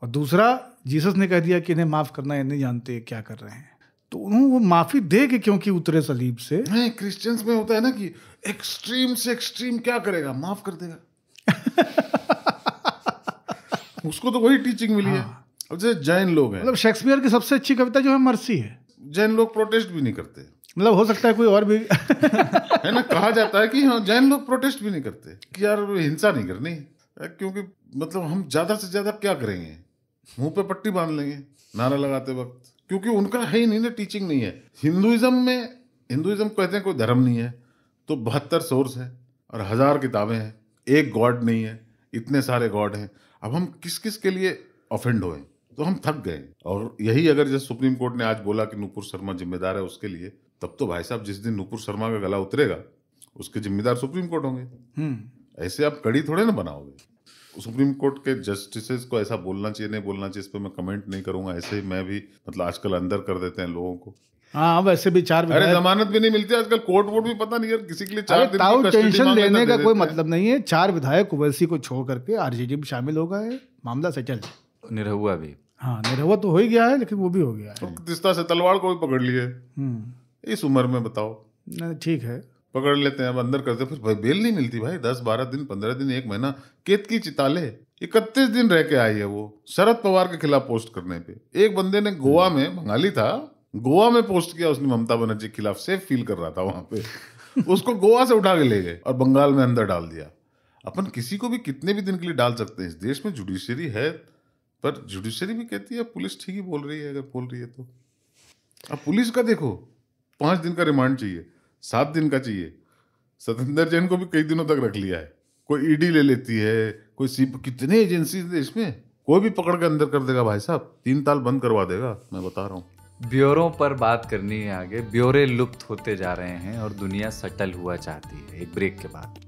और दूसरा जीसस ने कह दिया कि इन्हें माफ़ करना, ये नहीं जानते क्या कर रहे हैं। तो वो माफी दे के क्योंकि उतरे सलीब से। नहीं, क्रिश्चियंस में होता है ना कि एक्सट्रीम से एक्सट्रीम क्या करेगा, माफ कर देगा। उसको तो वही टीचिंग मिली है। अब जैसे जैन लोग हैं, मतलब शेक्सपियर की सबसे अच्छी कविता जो है मर्सी है। जैन लोग प्रोटेस्ट भी नहीं करते। मतलब हो सकता है कोई और भी है ना, कहा जाता है कि हाँ जैन लोग प्रोटेस्ट भी नहीं करते कि यार हिंसा नहीं करनी, क्योंकि मतलब हम ज्यादा से ज्यादा क्या करेंगे, मुंह पे पट्टी बांध लेंगे नारा लगाते वक्त, क्योंकि उनका है ही नहीं ना, टीचिंग नहीं है। हिंदुइज्म कहते हैं कोई धर्म नहीं है, तो 72 सोर्स है और 1000 किताबें हैं, एक गॉड नहीं है, इतने सारे गॉड हैं। अब हम किस किस के लिए ऑफेंड हुए, तो हम थक गए। और यही अगर जैसे सुप्रीम कोर्ट ने आज बोला कि नूपुर शर्मा जिम्मेदार है उसके लिए, तब तो भाई साहब जिस दिन नूपुर शर्मा का गला उतरेगा उसके जिम्मेदार सुप्रीम कोर्ट होंगे। ऐसे आप कड़ी थोड़े ना बनाओगे। सुप्रीम कोर्ट के जस्टिसेस को ऐसा बोलना चाहिए नहीं बोलना चाहिए, इस पर मैं कमेंट नहीं करूंगा। ऐसे ही मैं भी मतलब आजकल अंदर कर देते हैं लोगों को। हाँ, वैसे भी 4 अरे जमानत भी नहीं मिलती आजकल, कोर्ट वोट भी पता नहीं यार किसी के लिए 4 दिन की कस्टडी टेंशन मांगे लेने तो का दे कोई देते हैं। मतलब नहीं है। 4 विधायक ओवैसी को छोड़ करके आरजेडी में शामिल हो गए, मामला सेटल। निरहुआ भी, हाँ निरहुआ तो हो ही गया है, लेकिन वो भी हो गया है। तो तिस्ता से तलवार को भी पकड़ लिए इस उम्र में, बताओ। नहीं, ठीक है, पकड़ लेते हैं, अब अंदर करते, फिर भाई बेल नहीं मिलती भाई। 10-12 दिन 15 दिन 1 महीना कैद की चिताले। 31 दिन रह के आई है वो शरद पवार के खिलाफ पोस्ट करने पे। एक बंदे ने गोवा में, बंगाली था, गोवा में पोस्ट किया उसने ममता बनर्जी के खिलाफ, सेफ फील कर रहा था वहां पे। उसको गोवा से उठा के ले गए और बंगाल में अंदर डाल दिया। अपन किसी को भी कितने भी दिन के लिए डाल सकते हैं, इस देश में जुडिशरी है, पर जुडिशरी भी कहती है पुलिस ठीक ही बोल रही है, अगर बोल रही है तो। अब पुलिस का देखो, 5 दिन का रिमांड चाहिए, 7 दिन का चाहिए। सतेंद्र जैन को भी कई दिनों तक रख लिया है। कोई ईडी ले लेती है, कोई कितने एजेंसी देश में, कोई भी पकड़ के अंदर कर देगा भाई साहब, 3 ताल बंद करवा देगा, मैं बता रहा हूँ। ब्योरों पर बात करनी है आगे। ब्योरे लुप्त होते जा रहे हैं और दुनिया सटल हुआ चाहती है। एक ब्रेक के बाद।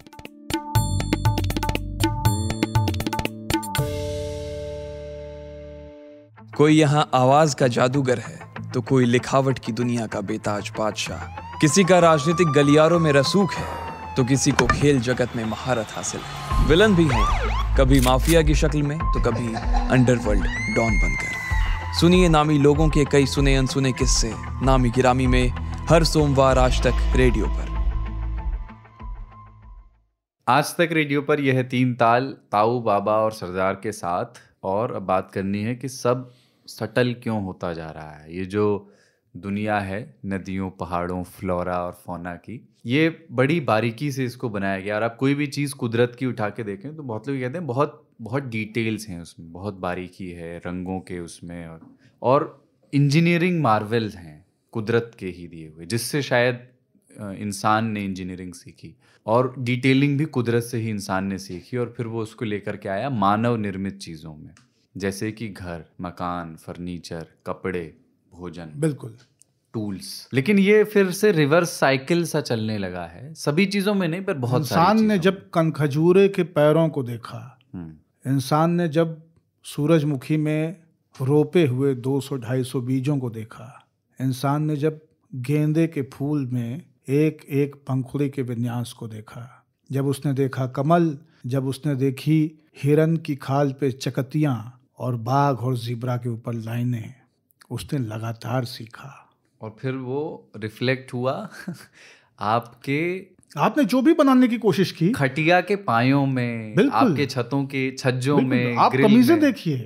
कोई यहाँ आवाज का जादूगर है तो कोई लिखावट की दुनिया का बेताज बादशाह। किसी का राजनीतिक गलियारों में रसूख है तो किसी को खेल जगत में महारत हासिल है। विलन भी है, कभी माफिया की शक्ल में तो कभी अंडरवर्ल्ड डॉन बनकर। सुनिए नामी लोगों के कई सुने अनसुने किस्से नामी गिरामी में, हर सोमवार आज तक रेडियो पर। आज तक रेडियो पर यह 3 ताल ताऊ बाबा और सरदार के साथ। और अब बात करनी है कि सब सटल क्यों होता जा रहा है। ये जो दुनिया है नदियों, पहाड़ों, फ्लोरा और फौना की, ये बड़ी बारीकी से इसको बनाया गया। और आप कोई भी चीज़ कुदरत की उठा के देखें तो बहुत लोग कहते हैं बहुत बहुत डिटेल्स हैं उसमें, बहुत बारीकी है रंगों के उसमें, और इंजीनियरिंग मार्वल्स हैं कुदरत के ही दिए हुए, जिससे शायद इंसान ने इंजीनियरिंग सीखी और डिटेलिंग भी कुदरत से ही इंसान ने सीखी। और फिर वो उसको लेकर के आया मानव निर्मित चीज़ों में, जैसे कि घर, मकान, फर्नीचर, कपड़े, भोजन, बिल्कुल, टूल्स। लेकिन ये फिर से रिवर्स साइकिल सा चलने लगा है, सभी चीज़ों में नहीं पर बहुत इंसान ने जब कनखजूरे के पैरों को देखा, इंसान ने जब सूरजमुखी में रोपे हुए 200-250 बीजों को देखा, इंसान ने जब गेंदे के फूल में एक एक पंखुड़ी के विन्यास को देखा, जब उसने देखा कमल, जब उसने देखी हिरन की खाल पे चकतियां और बाघ और ज़ीब्रा के ऊपर लाइनें, उसने लगातार सीखा। और फिर वो रिफ्लेक्ट हुआ आपने जो भी बनाने की कोशिश की, खटिया के पायों में, आपके छतों के छज्जों में, आप कमीजें देखिए,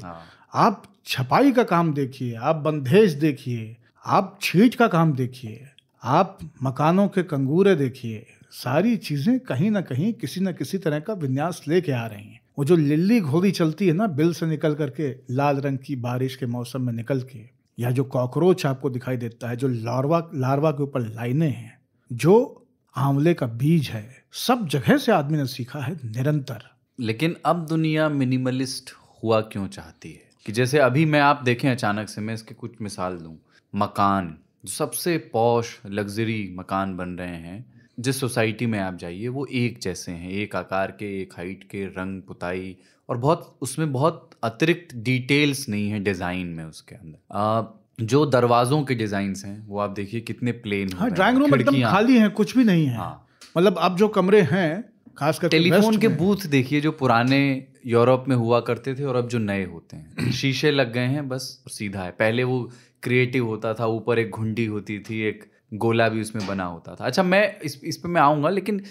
आप छपाई का काम देखिए, आप बंधेज देखिए, आप छींट का काम देखिए, आप मकानों के कंगूरे देखिए, सारी चीजें कहीं ना कहीं किसी न किसी तरह का विन्यास लेके आ रही हैं। वो जो लिल्ली घोड़ी चलती है ना बिल से निकल करके, लाल रंग की बारिश के मौसम में निकल के, या जो कॉकरोच आपको दिखाई देता है, जो लार्वा के ऊपर लाइनें हैं, जो आंवले का बीज है, सब जगह से आदमी ने सीखा है निरंतर। लेकिन अब दुनिया मिनिमलिस्ट हुआ क्यों चाहती है? कि जैसे अभी मैं आप देखें अचानक से, मैं इसके कुछ मिसाल दूं, मकान, जो सबसे पॉश लग्जरी मकान बन रहे हैं, जिस सोसाइटी में आप जाइए वो एक जैसे हैं, एक आकार के, एक हाइट के, रंग पुताई, और बहुत उसमें बहुत अतिरिक्त डिटेल्स नहीं है डिज़ाइन में उसके अंदर। जो दरवाज़ों के डिज़ाइंस हैं वो आप देखिए कितने प्लेन, ड्राइंग रूम एकदम खाली हैं, कुछ भी नहीं है। मतलब अब जो कमरे हैं, खास करके टेलीफोन वेस्ट के में। बूथ देखिए जो पुराने यूरोप में हुआ करते थे और अब जो नए होते हैं, शीशे लग गए हैं बस, सीधा है। पहले वो क्रिएटिव होता था, ऊपर एक घुंडी होती थी, एक गोला भी उसमें बना होता था। अच्छा, मैं इस पे मैं आऊँगा, लेकिन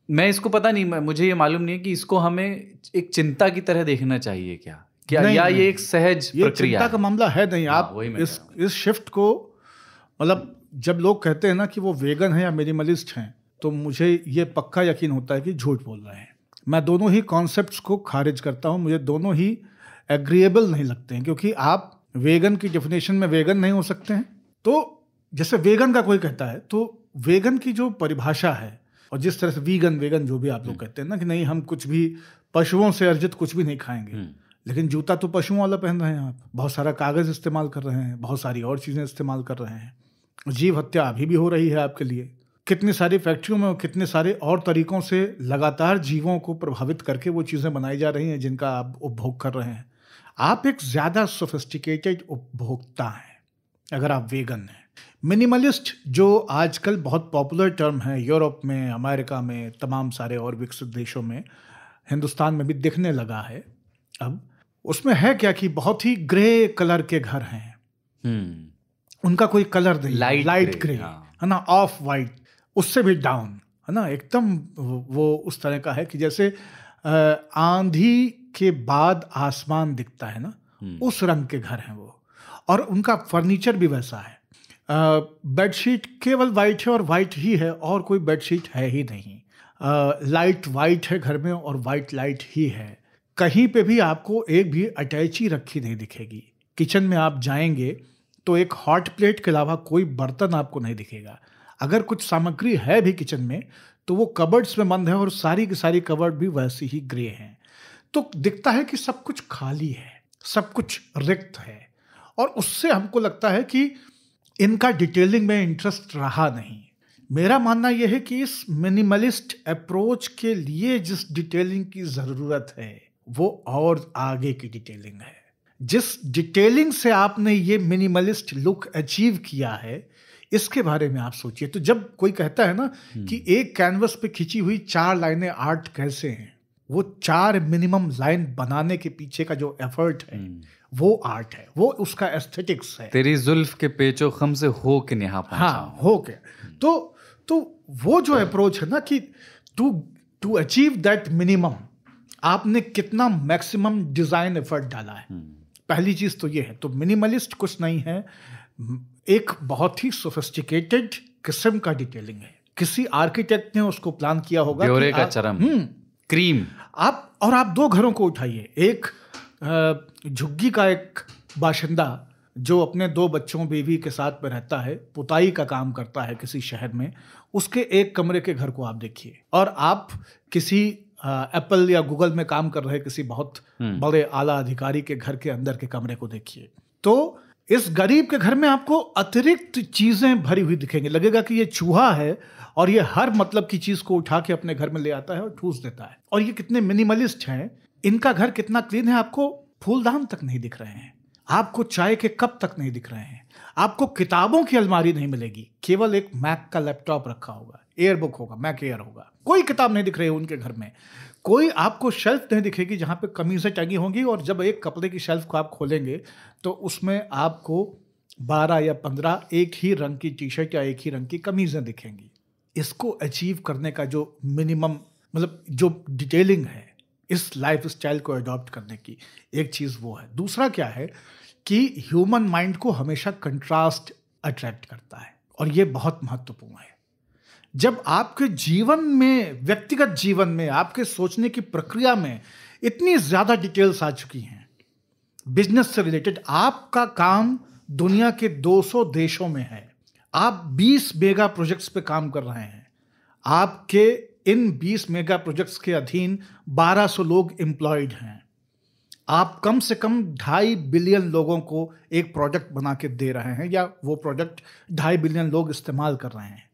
मैं इसको पता नहीं, मुझे ये मालूम नहीं है कि इसको हमें एक चिंता की तरह देखना चाहिए क्या नहीं, या नहीं। ये एक सहज ये प्रक्रिया चिंता है? का मामला है नहीं। हाँ, आप वही मैं कह इस शिफ्ट को, मतलब जब लोग कहते हैं ना कि वो वेगन है या मिनिमलिस्ट हैं, तो मुझे ये पक्का यकीन होता है कि झूठ बोल रहे हैं। मैं दोनों ही कॉन्सेप्ट्स को खारिज करता हूँ, मुझे दोनों ही एग्रीएबल नहीं लगते हैं, क्योंकि आप वेगन की डेफिनेशन में वेगन नहीं हो सकते हैं। तो जैसे वेगन का कोई कहता है, तो वेगन की जो परिभाषा है, और जिस तरह से वीगन जो भी आप लोग कहते हैं ना कि नहीं हम कुछ भी पशुओं से अर्जित कुछ भी नहीं खाएंगे, लेकिन जूता तो पशुओं वाला पहन रहे हैं आप, बहुत सारा कागज इस्तेमाल कर रहे हैं, बहुत सारी और चीज़ें इस्तेमाल कर रहे हैं, जीव हत्या अभी भी हो रही है आपके लिए, कितनी सारी फैक्ट्रियों में कितने सारे और तरीकों से लगातार जीवों को प्रभावित करके वो चीज़ें बनाई जा रही हैं जिनका आप उपभोग कर रहे हैं। आप एक ज़्यादा सोफिस्टिकेटेड उपभोक्ता हैं अगर आप वेगन हैं। मिनिमलिस्ट जो आजकल बहुत पॉपुलर टर्म है यूरोप में, अमेरिका में, तमाम सारे और विकसित देशों में, हिंदुस्तान में भी दिखने लगा है अब, उसमें है क्या कि बहुत ही ग्रे कलर के घर हैं, उनका कोई कलर नहीं, लाइट ग्रे है ना, ऑफ वाइट, उससे भी डाउन है ना, एकदम वो उस तरह का है कि जैसे आंधी के बाद आसमान दिखता है ना, उस रंग के घर हैं वो। और उनका फर्नीचर भी वैसा है, बेडशीट केवल वाइट है और वाइट ही है, और कोई बेडशीट है ही नहीं, लाइट वाइट है घर में और वाइट लाइट ही है। कहीं पे भी आपको एक भी अटैची रखी नहीं दिखेगी। किचन में आप जाएंगे तो एक हॉट प्लेट के अलावा कोई बर्तन आपको नहीं दिखेगा। अगर कुछ सामग्री है भी किचन में तो वो कबर्ड्स में बंद है, और सारी की सारी कबर्ड भी वैसी ही ग्रे हैं। तो दिखता है कि सब कुछ खाली है, सब कुछ रिक्त है, और उससे हमको लगता है कि इनका डिटेलिंग में इंटरेस्ट रहा नहीं। मेरा मानना यह है कि इस मिनिमलिस्ट अप्रोच के लिए जिस डिटेलिंग की ज़रूरत है वो और आगे की डिटेलिंग है। जिस डिटेलिंग से आपने ये मिनिमलिस्ट लुक अचीव किया है, इसके बारे में आप सोचिए। तो जब कोई कहता है ना कि एक कैनवस पे खिंची हुई 4 लाइनें आर्ट कैसे हैं, वो 4 मिनिमम लाइन बनाने के पीछे का जो एफर्ट है वो आर्ट है, वो उसका एस्थेटिक्स है। तेरी जुल्फ के पेचो खम से हो के यहाँ पहुंचा। हाँ, हो के। तो वो जो अप्रोच है ना कि टू अचीव दैट मिनिमम, आपने कितना मैक्सिमम डिजाइन एफर्ट डाला है, पहली चीज तो ये है। तो मिनिमलिस्ट कुछ नहीं है, एक बहुत ही सोफिस्टिकेटेड किस्म का डिटेलिंग है। किसी आर्किटेक्ट ने उसको प्लान किया होगा, ब्योरे का चरम, क्रीम। आप 2 घरों को उठाइए, एक झुग्गी का एक बाशिंदा जो अपने 2 बच्चों बीवी के साथ में रहता है, पुताई का काम करता है किसी शहर में, उसके एक कमरे के घर को आप देखिए, और आप किसी एप्पल या गूगल में काम कर रहे किसी बहुत बड़े आला अधिकारी के घर के अंदर के कमरे को देखिए। तो इस गरीब के घर में आपको अतिरिक्त चीजें भरी हुई दिखेंगी, लगेगा कि ये चूहा है और ये हर मतलब की चीज को उठा के अपने घर में ले आता है और ठूस देता है। और ये कितने मिनिमलिस्ट हैं, इनका घर कितना क्लीन है, आपको फूलदान तक नहीं दिख रहे हैं, आपको चाय के कप तक नहीं दिख रहे हैं, आपको किताबों की अलमारी नहीं मिलेगी, केवल एक मैक का लैपटॉप रखा होगा, एयर बुक होगा, मैक एयर होगा, कोई किताब नहीं दिख रही है उनके घर में। कोई आपको शेल्फ नहीं दिखेगी जहां पे कमीजें टंगी होंगी, और जब एक कपड़े की शेल्फ को आप खोलेंगे तो उसमें आपको 12 या 15 एक ही रंग की टी शर्ट या एक ही रंग की कमीजें दिखेंगी। इसको अचीव करने का जो मिनिमम, मतलब जो डिटेलिंग है इस लाइफ स्टाइल को अडॉप्ट करने की, एक चीज़ वो है। दूसरा क्या है कि ह्यूमन माइंड को हमेशा कंट्रास्ट अट्रैक्ट करता है, और ये बहुत महत्वपूर्ण है। जब आपके जीवन में, व्यक्तिगत जीवन में, आपके सोचने की प्रक्रिया में इतनी ज़्यादा डिटेल्स आ चुकी हैं, बिजनेस से रिलेटेड, आपका काम दुनिया के 200 देशों में है, आप 20 मेगा प्रोजेक्ट्स पे काम कर रहे हैं, आपके इन 20 मेगा प्रोजेक्ट्स के अधीन 1200 लोग एम्प्लॉयड हैं, आप कम से कम 2.5 बिलियन लोगों को एक प्रोडक्ट बना के दे रहे हैं, या वो प्रोडक्ट 2.5 बिलियन लोग इस्तेमाल कर रहे हैं।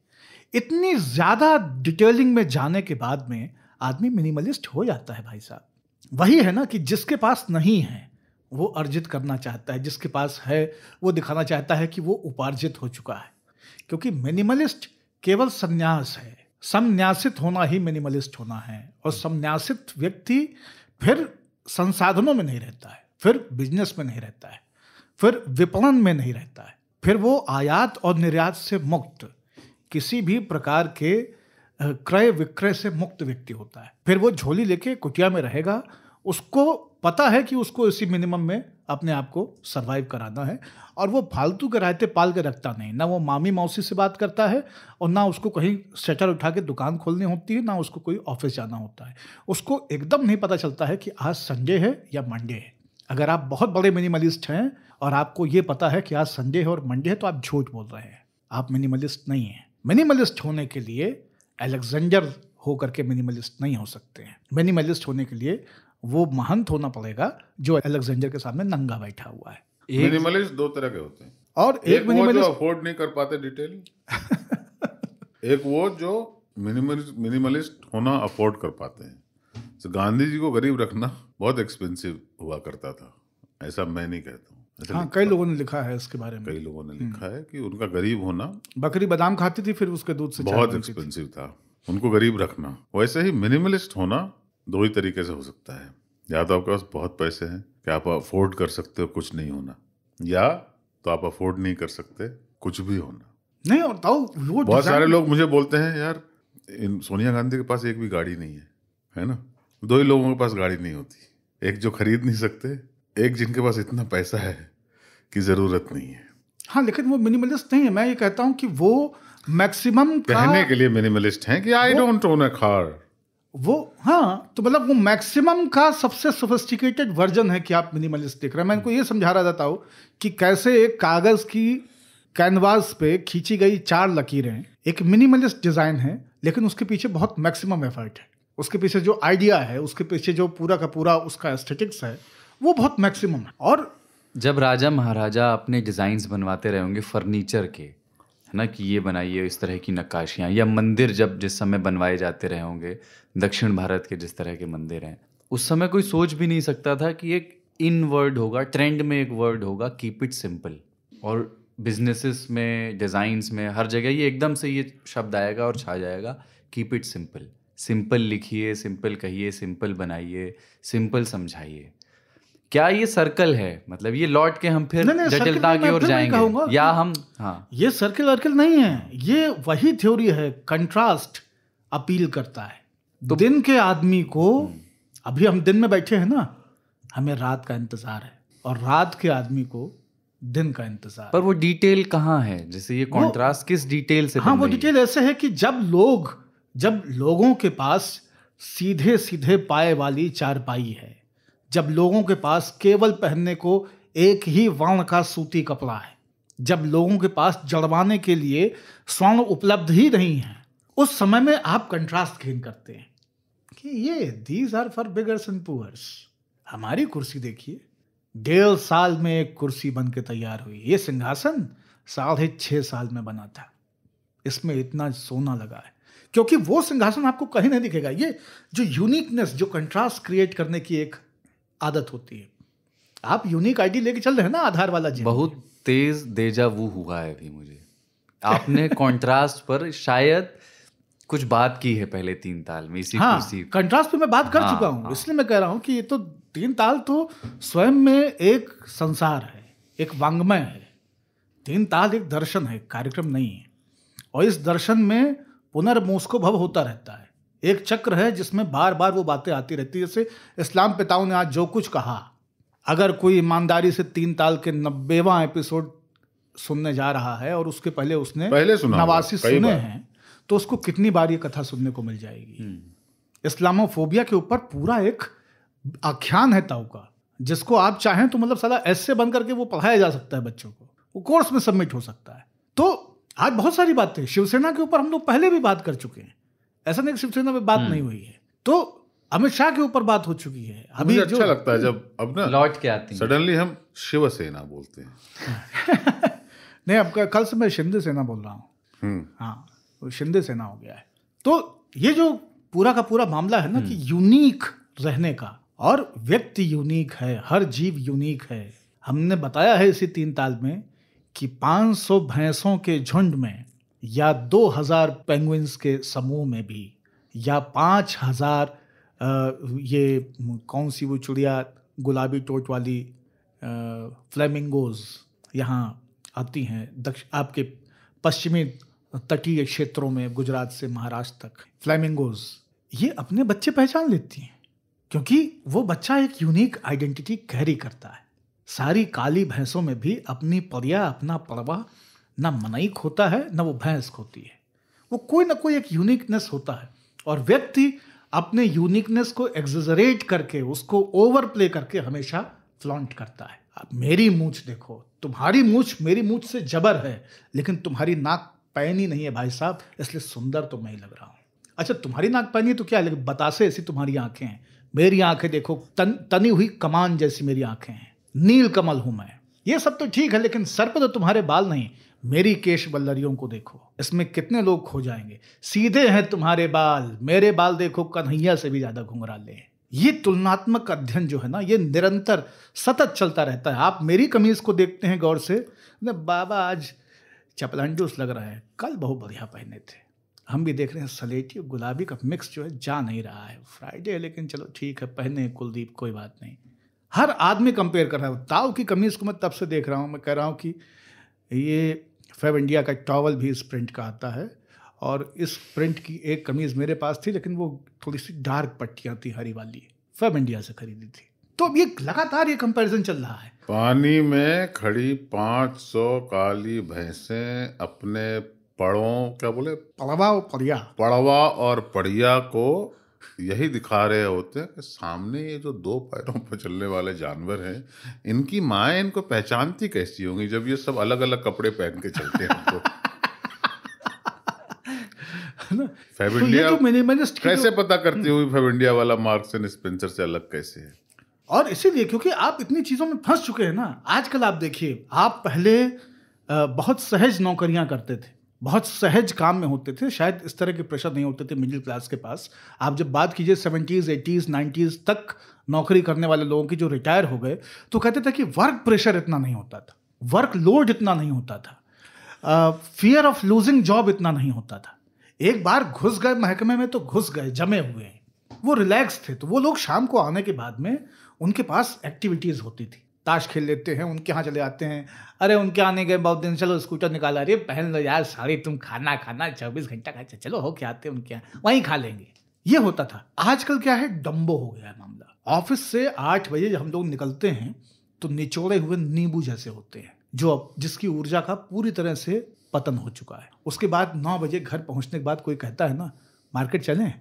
इतनी ज़्यादा डिटेलिंग में जाने के बाद में आदमी मिनिमलिस्ट हो जाता है भाई साहब। वही है ना कि जिसके पास नहीं है वो अर्जित करना चाहता है, जिसके पास है वो दिखाना चाहता है कि वो उपार्जित हो चुका है। क्योंकि मिनिमलिस्ट केवल संन्यास है, संन्यासित होना ही मिनिमलिस्ट होना है। और संन्यासित व्यक्ति फिर संसाधनों में नहीं रहता है, फिर बिजनेस में नहीं रहता है, फिर विपणन में नहीं रहता है, फिर वो आयात और निर्यात से मुक्त, किसी भी प्रकार के क्रय विक्रय से मुक्त व्यक्ति होता है। फिर वो झोली लेके कुटिया में रहेगा, उसको पता है कि उसको इसी मिनिमम में अपने आप को सरवाइव कराना है, और वो फालतू के रायते पाल के रखता नहीं। ना वो मामी मौसी से बात करता है, और ना उसको कहीं शटर उठा के दुकान खोलनी होती है, ना उसको कोई ऑफिस जाना होता है। उसको एकदम नहीं पता चलता है कि आज संडे है या मंडे है। अगर आप बहुत बड़े मिनिमलिस्ट हैं और आपको ये पता है कि आज संडे है और मंडे है, तो आप झूठ बोल रहे हैं, आप मिनिमलिस्ट नहीं हैं। मिनिमलिस्ट होने के लिए अलेक्जेंडर होकर के मिनिमलिस्ट नहीं हो सकते हैं। मिनिमलिस्ट होने के लिए वो महंत होना पड़ेगा जो अलेक्जेंडर के सामने नंगा बैठा हुआ है। मिनिमलिस्ट दो तरह के होते हैं, और एक वो जो अफोर्ड नहीं कर पाते डिटेल एक वो जो मिनिमलिस्ट होना अफोर्ड कर पाते हैं। तो गांधी जी को गरीब रखना बहुत एक्सपेंसिव हुआ करता था, ऐसा मैं नहीं कहता हूँ। हाँ, कई लोगों ने लिखा है इसके बारे में। कई लोगों ने लिखा है कि उनका गरीब होना, बकरी बादाम खाती थी फिर उसके दूध से बहुत एक्सपेंसिव था, उनको गरीब रखना। वैसे ही मिनिमलिस्ट होना दो ही तरीके से हो सकता है। या तो आपके पास बहुत पैसे हैं कि आप अफोर्ड कर सकते हो कुछ नहीं होना, या तो आप अफोर्ड नहीं कर सकते कुछ भी होना। नहीं, और वो बहुत सारे लोग मुझे बोलते हैं, यार सोनिया गांधी के पास एक भी गाड़ी नहीं है ना। दो ही लोगों के पास गाड़ी नहीं होती, एक जो खरीद नहीं सकते, एक जिनके पास इतना पैसा है कि जरूरत नहीं है। हाँ, लेकिन वो मिनिमलिस्ट नहीं है। मैं ये कहता हूँ कि वो मैक्सिमम कहने के लिए मिनिमलिस्ट हैं कि I don't own a car. वो हाँ, तो मतलब वो मैक्सिमम का सबसे सोफिस्टिकेटेड वर्जन है कि आप मिनिमलिस्ट देख रहे हैं। मैं इनको ये समझा रहा था कि कैसे एक कागज की कैनवास पे खींची गई 4 लकीरें एक मिनिमलिस्ट डिजाइन है, लेकिन उसके पीछे बहुत मैक्सिमम एफर्ट है। उसके पीछे जो आइडिया है, उसके पीछे जो पूरा का पूरा उसका एस्थेटिक्स है, वो बहुत मैक्सिमम है। और जब राजा महाराजा अपने डिज़ाइंस बनवाते रहे होंगे फर्नीचर के, है ना, कि ये बनाइए इस तरह की नक्काशियाँ, या मंदिर जब जिस समय बनवाए जाते रहे होंगे, दक्षिण भारत के जिस तरह के मंदिर हैं, उस समय कोई सोच भी नहीं सकता था कि एक इन वर्ड होगा, ट्रेंड में एक वर्ड होगा, कीप इट सिंपल। और बिजनेसेस में, डिज़ाइंस में, हर जगह ये एकदम से ये शब्द आएगा और छा जाएगा, कीप इट सिंपल। सिंपल लिखिए, सिंपल कहिए, सिंपल बनाइए, सिंपल समझाइए। क्या ये सर्कल है? मतलब ये लौट के हम फिर जटिलता की ओर जाएंगे, या हम ये सर्कल अर्कल नहीं है, ये वही थ्योरी है। कंट्रास्ट अपील करता है। तो दिन के आदमी को, अभी हम दिन में बैठे हैं ना, हमें रात का इंतजार है, और रात के आदमी को दिन का इंतजार। पर वो डिटेल कहाँ है? जैसे ये कॉन्ट्रास्ट किस डिटेल से? हाँ, वो डिटेल ऐसे है कि जब लोगों के पास सीधे सीधे पाए वाली चारपाई है, जब लोगों के पास केवल पहनने को एक ही वर्ण का सूती कपड़ा है, जब लोगों के पास जड़वाने के लिए स्वर्ण उपलब्ध ही नहीं है, उस समय में आप कंट्रास्ट गेन करते हैं कि ये these are for beggars and poors. हमारी कुर्सी देखिए, 1.5 साल में एक कुर्सी बन के तैयार हुई। ये सिंहासन 6.5 साल में बना था, इसमें इतना सोना लगा है, क्योंकि वो सिंहासन आपको कहीं नहीं दिखेगा। ये जो यूनिकनेस, जो कंट्रास्ट क्रिएट करने की एक आदत होती है। आप यूनिक आईडी लेके चल रहे हैं ना, आधार वाला जी। बहुत तेज देजा वू हुआ है अभी मुझे। आपने कंट्रास्ट पर शायद कुछ बात की है पहले 3 ताल में, इसी कुर्सी। कंट्रास्ट पे मैं बात कर चुका हूँ, इसलिए मैं कह रहा हूँ कि ये तो 3 ताल तो स्वयं में एक संसार है, एक वांग्मय है। 3 ताल एक दर्शन है, कार्यक्रम नहीं है। और इस दर्शन में पुनर्मोस्को भव होता रहता है। एक चक्र है जिसमें बार बार वो बातें आती रहती है। जैसे इस्लाम पिताओं ने आज जो कुछ कहा, अगर कोई ईमानदारी से 3 ताल के 90वां एपिसोड सुनने जा रहा है और उसके पहले उसने 89 सुने हैं, तो उसको कितनी बार ये कथा सुनने को मिल जाएगी। इस्लामोफोबिया के ऊपर पूरा एक आख्यान है ताऊ का, जिसको आप चाहें तो मतलब साला ऐसे बन करके वो पढ़ाया जा सकता है बच्चों को, वो कोर्स में सबमिट हो सकता है। तो आज बहुत सारी बातें, शिवसेना के ऊपर हम लोग पहले भी बात कर चुके हैं, ऐसा नहीं कि शिवसेना में बात नहीं हुई है। तो अमित शाह के ऊपर बात हो चुकी है। अभी मुझे अच्छा लगता है जब अब ना लौट के आती है, सडनली हम शिवसेना बोलते हैं। नहीं, अब कल से मैं शिंदे सेना बोल रहा हूँ। हाँ, वो शिंदे सेना हो गया है। तो ये जो पूरा का पूरा मामला है ना कि यूनिक रहने का, और व्यक्ति यूनिक है, हर जीव यूनिक है। हमने बताया है इसी 3 ताल में कि 500 भैंसों के झुंड में या 2000 पेंगुइन्स के समूह में भी, या 5000 ये कौन सी वो चिड़िया गुलाबी टोट वाली फ्लेमिंगोज यहाँ आती हैं आपके पश्चिमी तटीय क्षेत्रों में, गुजरात से महाराष्ट्र तक, फ्लेमिंगोज, ये अपने बच्चे पहचान लेती हैं क्योंकि वो बच्चा एक यूनिक आइडेंटिटी कैरी करता है। सारी काली भैंसों में भी अपनी परिया, अपना पड़वा, ना मनई खोता है ना वो भैंस खोती है, वो कोई ना कोई एक यूनिकनेस होता है और व्यक्ति अपने यूनिकनेस को एग्जेजरेट करके, उसको ओवर प्ले करके हमेशा फ्लॉन्ट करता है। अब मेरी मूंछ देखो, तुम्हारी मूंछ मेरी मूंछ से जबर है, लेकिन तुम्हारी नाक पैनी नहीं है भाई साहब, इसलिए सुंदर तो मैं ही लग रहा हूँ। अच्छा तुम्हारी नाक पैनी है तो क्या, लेकिन बतासे ऐसी तुम्हारी आंखें हैं, मेरी आंखें देखो तनी हुई कमान जैसी मेरी आंखें हैं, नील कमल हूं मैं। ये सब तो ठीक है, लेकिन सर पे तो तुम्हारे बाल नहीं। मेरी केश बल्लरियों को देखो, इसमें कितने लोग खो जाएंगे। सीधे हैं तुम्हारे बाल, मेरे बाल देखो कन्हैया से भी ज्यादा घुंघराले हैं। ये तुलनात्मक अध्ययन जो है ना, ये निरंतर सतत चलता रहता है। आप मेरी कमीज को देखते हैं गौर से, बाबा आज चपलंडूस लग रहा है, कल बहुत बढ़िया पहने थे। हम भी देख रहे हैं सलेटी और गुलाबी का मिक्स जो है जा नहीं रहा है। फ्राइडे है लेकिन चलो ठीक है, पहने कुलदीप, कोई बात नहीं। हर आदमी कंपेयर कर रहा है। ताऊ की कमीज को मैं तब से देख रहा हूँ, मैं कह रहा हूँ कि ये फैब इंडिया का टॉवल भी इस प्रिंट का आता है, और इस प्रिंट की एक कमीज मेरे पास थी, लेकिन वो थोड़ी सी डार्क पट्टियाँ थी हरी वाली, फैब इंडिया से खरीदी थी। तो ये लगातार ये कंपैरिजन चल रहा है। पानी में खड़ी 500 काली भैंसें अपने पड़ों, क्या बोले, पड़वा और पड़िया को यही दिखा रहे होते हैं कि सामने ये जो 2 पैरों पर चलने वाले जानवर हैं, इनकी माएँ इनको पहचानती कैसी होंगी जब ये सब अलग अलग कपड़े पहन के चलते हैं। तो फैब इंडिया कैसे पता करती हुई फैब इंडिया वाला मार्क्स एंड स्पेंसर से अलग कैसे है? और इसीलिए क्योंकि आप इतनी चीजों में फंस चुके हैं ना। आजकल आप देखिए, आप पहले बहुत सहज नौकरियां करते थे, बहुत सहज काम में होते थे, शायद इस तरह के प्रेशर नहीं होते थे मिडिल क्लास के पास। आप जब बात कीजिए 70s 80s 90s तक नौकरी करने वाले लोगों की जो रिटायर हो गए, तो कहते थे कि वर्क प्रेशर इतना नहीं होता था, वर्क लोड इतना नहीं होता था, फियर ऑफ लूजिंग जॉब इतना नहीं होता था। एक बार घुस गए महकमे में तो घुस गए, जमे हुए हैं, वो रिलैक्स थे। तो वो लोग शाम को आने के बाद में उनके पास एक्टिविटीज़ होती थी, ताश खेल लेते हैं, उनके यहाँ चले आते हैं, अरे उनके आने गए बहुत दिन, चलो स्कूटर निकाला, अरे पहन लो यार साड़ी, तुम खाना 24 घंटा खा, चलो हो के आते हैं उनके यहाँ, वहीं खा लेंगे। ये होता था। आजकल क्या है, डम्बो हो गया है मामला। ऑफिस से 8 बजे हम लोग निकलते हैं तो निचोड़े हुए नींबू जैसे होते हैं, जो जिसकी ऊर्जा का पूरी तरह से पतन हो चुका है। उसके बाद 9 बजे घर पहुंचने के बाद कोई कहता है ना मार्केट चलें,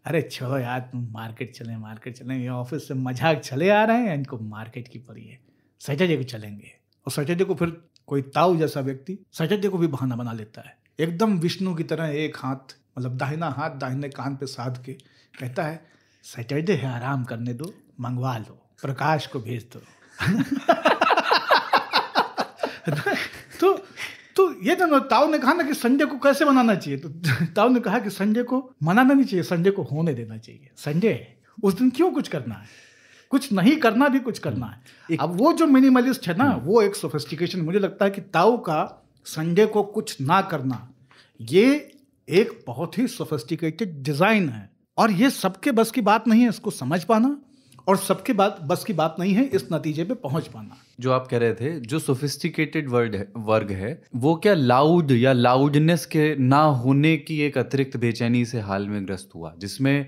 अरे छोड़ो यार तुम मार्केट चलें, ये ऑफिस से मजाक चले आ रहे हैं, इनको मार्केट की पड़ी है, सैटरडे को चलेंगे। और सैटरडे को फिर कोई ताऊ जैसा व्यक्ति सैटरडे को भी बहाना बना लेता है, एकदम विष्णु की तरह एक हाथ, मतलब दाहिना हाथ दाहिने कान पे साध के कहता है सैटरडे है, आराम करने दो, मंगवा लो, प्रकाश को भेज दो। तो ये तो ताऊ ने कहा ना कि संडे को कैसे मनाना चाहिए, तो ताऊ ने कहा कि संडे को मनाना नहीं चाहिए, संडे को होने देना चाहिए। संडे उस दिन क्यों कुछ करना है, कुछ नहीं करना भी कुछ करना है। अब वो जो मिनिमलिस्ट है ना, वो एक सोफिस्टिकेशन, मुझे लगता है कि ताऊ का संडे को कुछ ना करना ये एक बहुत ही सोफिस्टिकेटेड डिजाइन है, और ये सबके बस की बात नहीं है इसको समझ पाना, और सबके बस की बात नहीं है इस नतीजे पे पहुंच पाना। जो आप कह रहे थे, जो सोफिस्टिकेटेड वर्ग है वो क्या लाउड या लाउडनेस के ना होने की एक अतिरिक्त बेचैनी से हाल में ग्रस्त हुआ, जिसमें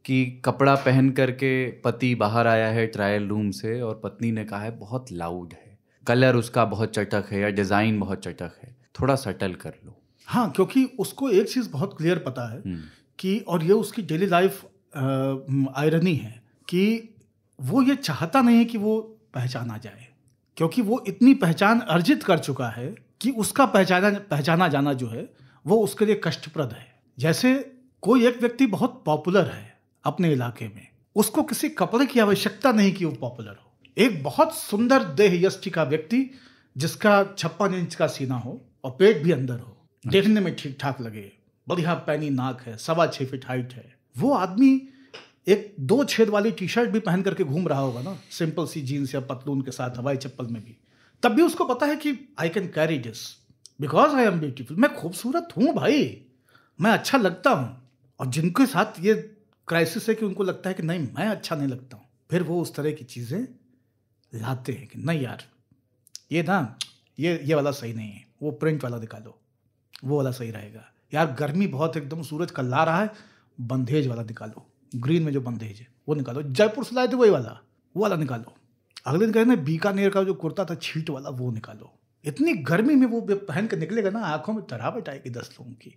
कि कपड़ा पहन करके पति बाहर आया है ट्रायल रूम से और पत्नी ने कहा है बहुत लाउड है, कलर उसका बहुत चटक है या डिज़ाइन बहुत चटक है, थोड़ा सटल कर लो। हाँ, क्योंकि उसको एक चीज़ बहुत क्लियर पता है कि, और ये उसकी डेली लाइफ आयरनी है कि वो ये चाहता नहीं है कि वो पहचाना जाए, क्योंकि वो इतनी पहचान अर्जित कर चुका है कि उसका पहचाना जाना जो है वो उसके लिए कष्टप्रद है। जैसे कोई एक व्यक्ति बहुत पॉपुलर है अपने इलाके में, उसको किसी कपड़े की आवश्यकता नहीं कि वो पॉपुलर हो। एक बहुत सुंदर देह यष्टि का व्यक्ति जिसका 56 इंच का सीना हो और पेट भी अंदर हो, देखने में ठीक ठाक लगे, बढ़िया पैनी नाक है, 6.25 फीट हाइट है, वो आदमी एक 2 छेद वाली टी शर्ट भी पहन करके घूम रहा होगा ना, सिंपल सी जीन्स या पतलून के साथ, हवाई चप्पल में भी, तब भी उसको पता है कि I can carry this, because I am beautiful. मैं खूबसूरत हूँ भाई, मैं अच्छा लगता हूँ। और जिनके साथ ये क्राइसिस है कि उनको लगता है कि नहीं मैं अच्छा नहीं लगता हूँ, फिर वो उस तरह की चीज़ें लाते हैं कि नहीं यार ये ना ये वाला सही नहीं है, वो प्रिंट वाला निकालो, वो वाला सही रहेगा। यार गर्मी बहुत एकदम सूरज कल्ला रहा है, बंधेज वाला निकालो, ग्रीन में जो बंधेज है वो निकालो, जयपुर से लाए थे वही वाला, वो वाला निकालो। अगले दिन कहते ना बीकानेर का जो कुर्ता था छीट वाला, वो निकालो। इतनी गर्मी में वो पहन के निकलेगा ना, आंखों में तरावट आएगी 10 लोगों की।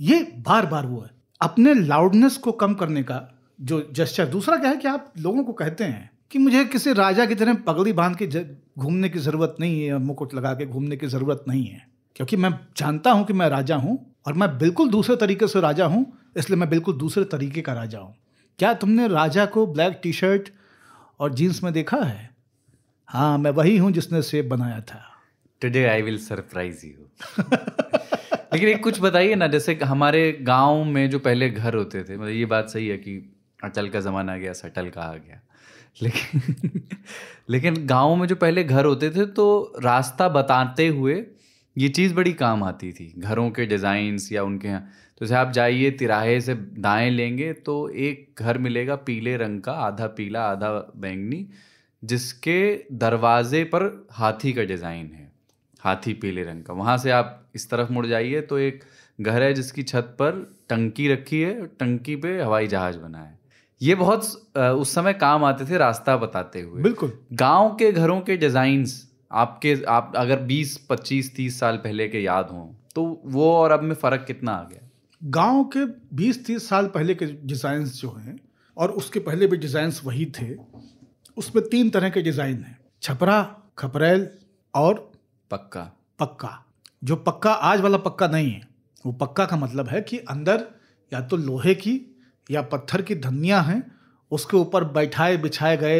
ये बार बार वो है अपने लाउडनेस को कम करने का जो जेस्चर। दूसरा क्या है कि आप लोगों को कहते हैं कि मुझे किसी राजा की तरह पगड़ी बांध के घूमने की ज़रूरत नहीं है, मुकुट लगा के घूमने की ज़रूरत नहीं है, क्योंकि मैं जानता हूं कि मैं राजा हूं और मैं बिल्कुल दूसरे तरीके से राजा हूं, इसलिए मैं बिल्कुल दूसरे तरीके का राजा हूं। क्या तुमने राजा को ब्लैक टी शर्ट और जीन्स में देखा है? हाँ, मैं वही हूं जिसने सेब बनाया था। Today I will surprise you. लेकिन एक कुछ बताइए ना, जैसे हमारे गांव में जो पहले घर होते थे, मतलब ये बात सही है कि अटल का ज़माना आ गया, सटल का आ गया, लेकिन गांव में जो पहले घर होते थे तो रास्ता बताते हुए ये चीज़ बड़ी काम आती थी। घरों के डिज़ाइंस या उनके यहाँ, तो जैसे आप जाइए तिराहे से दाएं लेंगे तो एक घर मिलेगा पीले रंग का, आधा पीला आधा बैंगनी, जिसके दरवाजे पर हाथी का डिज़ाइन है, हाथी पीले रंग का। वहाँ से आप इस तरफ मुड़ जाइए तो एक घर है जिसकी छत पर टंकी रखी है, टंकी पे हवाई जहाज़ बना है। ये बहुत उस समय काम आते थे रास्ता बताते हुए। बिल्कुल। गांव के घरों के डिज़ाइंस आप अगर 20, 25, 30 साल पहले के याद हों तो वो और अब में फ़र्क कितना आ गया? गांव के 20-30 साल पहले के डिज़ाइंस जो हैं, और उसके पहले भी डिज़ाइंस वही थे, उसमें 3 तरह के डिज़ाइन हैं, छपरा, खपरेल और पक्का। जो पक्का आज वाला पक्का नहीं है, वो पक्का का मतलब है कि अंदर या तो लोहे की या पत्थर की धन्नियाँ हैं, उसके ऊपर बैठाए बिछाए गए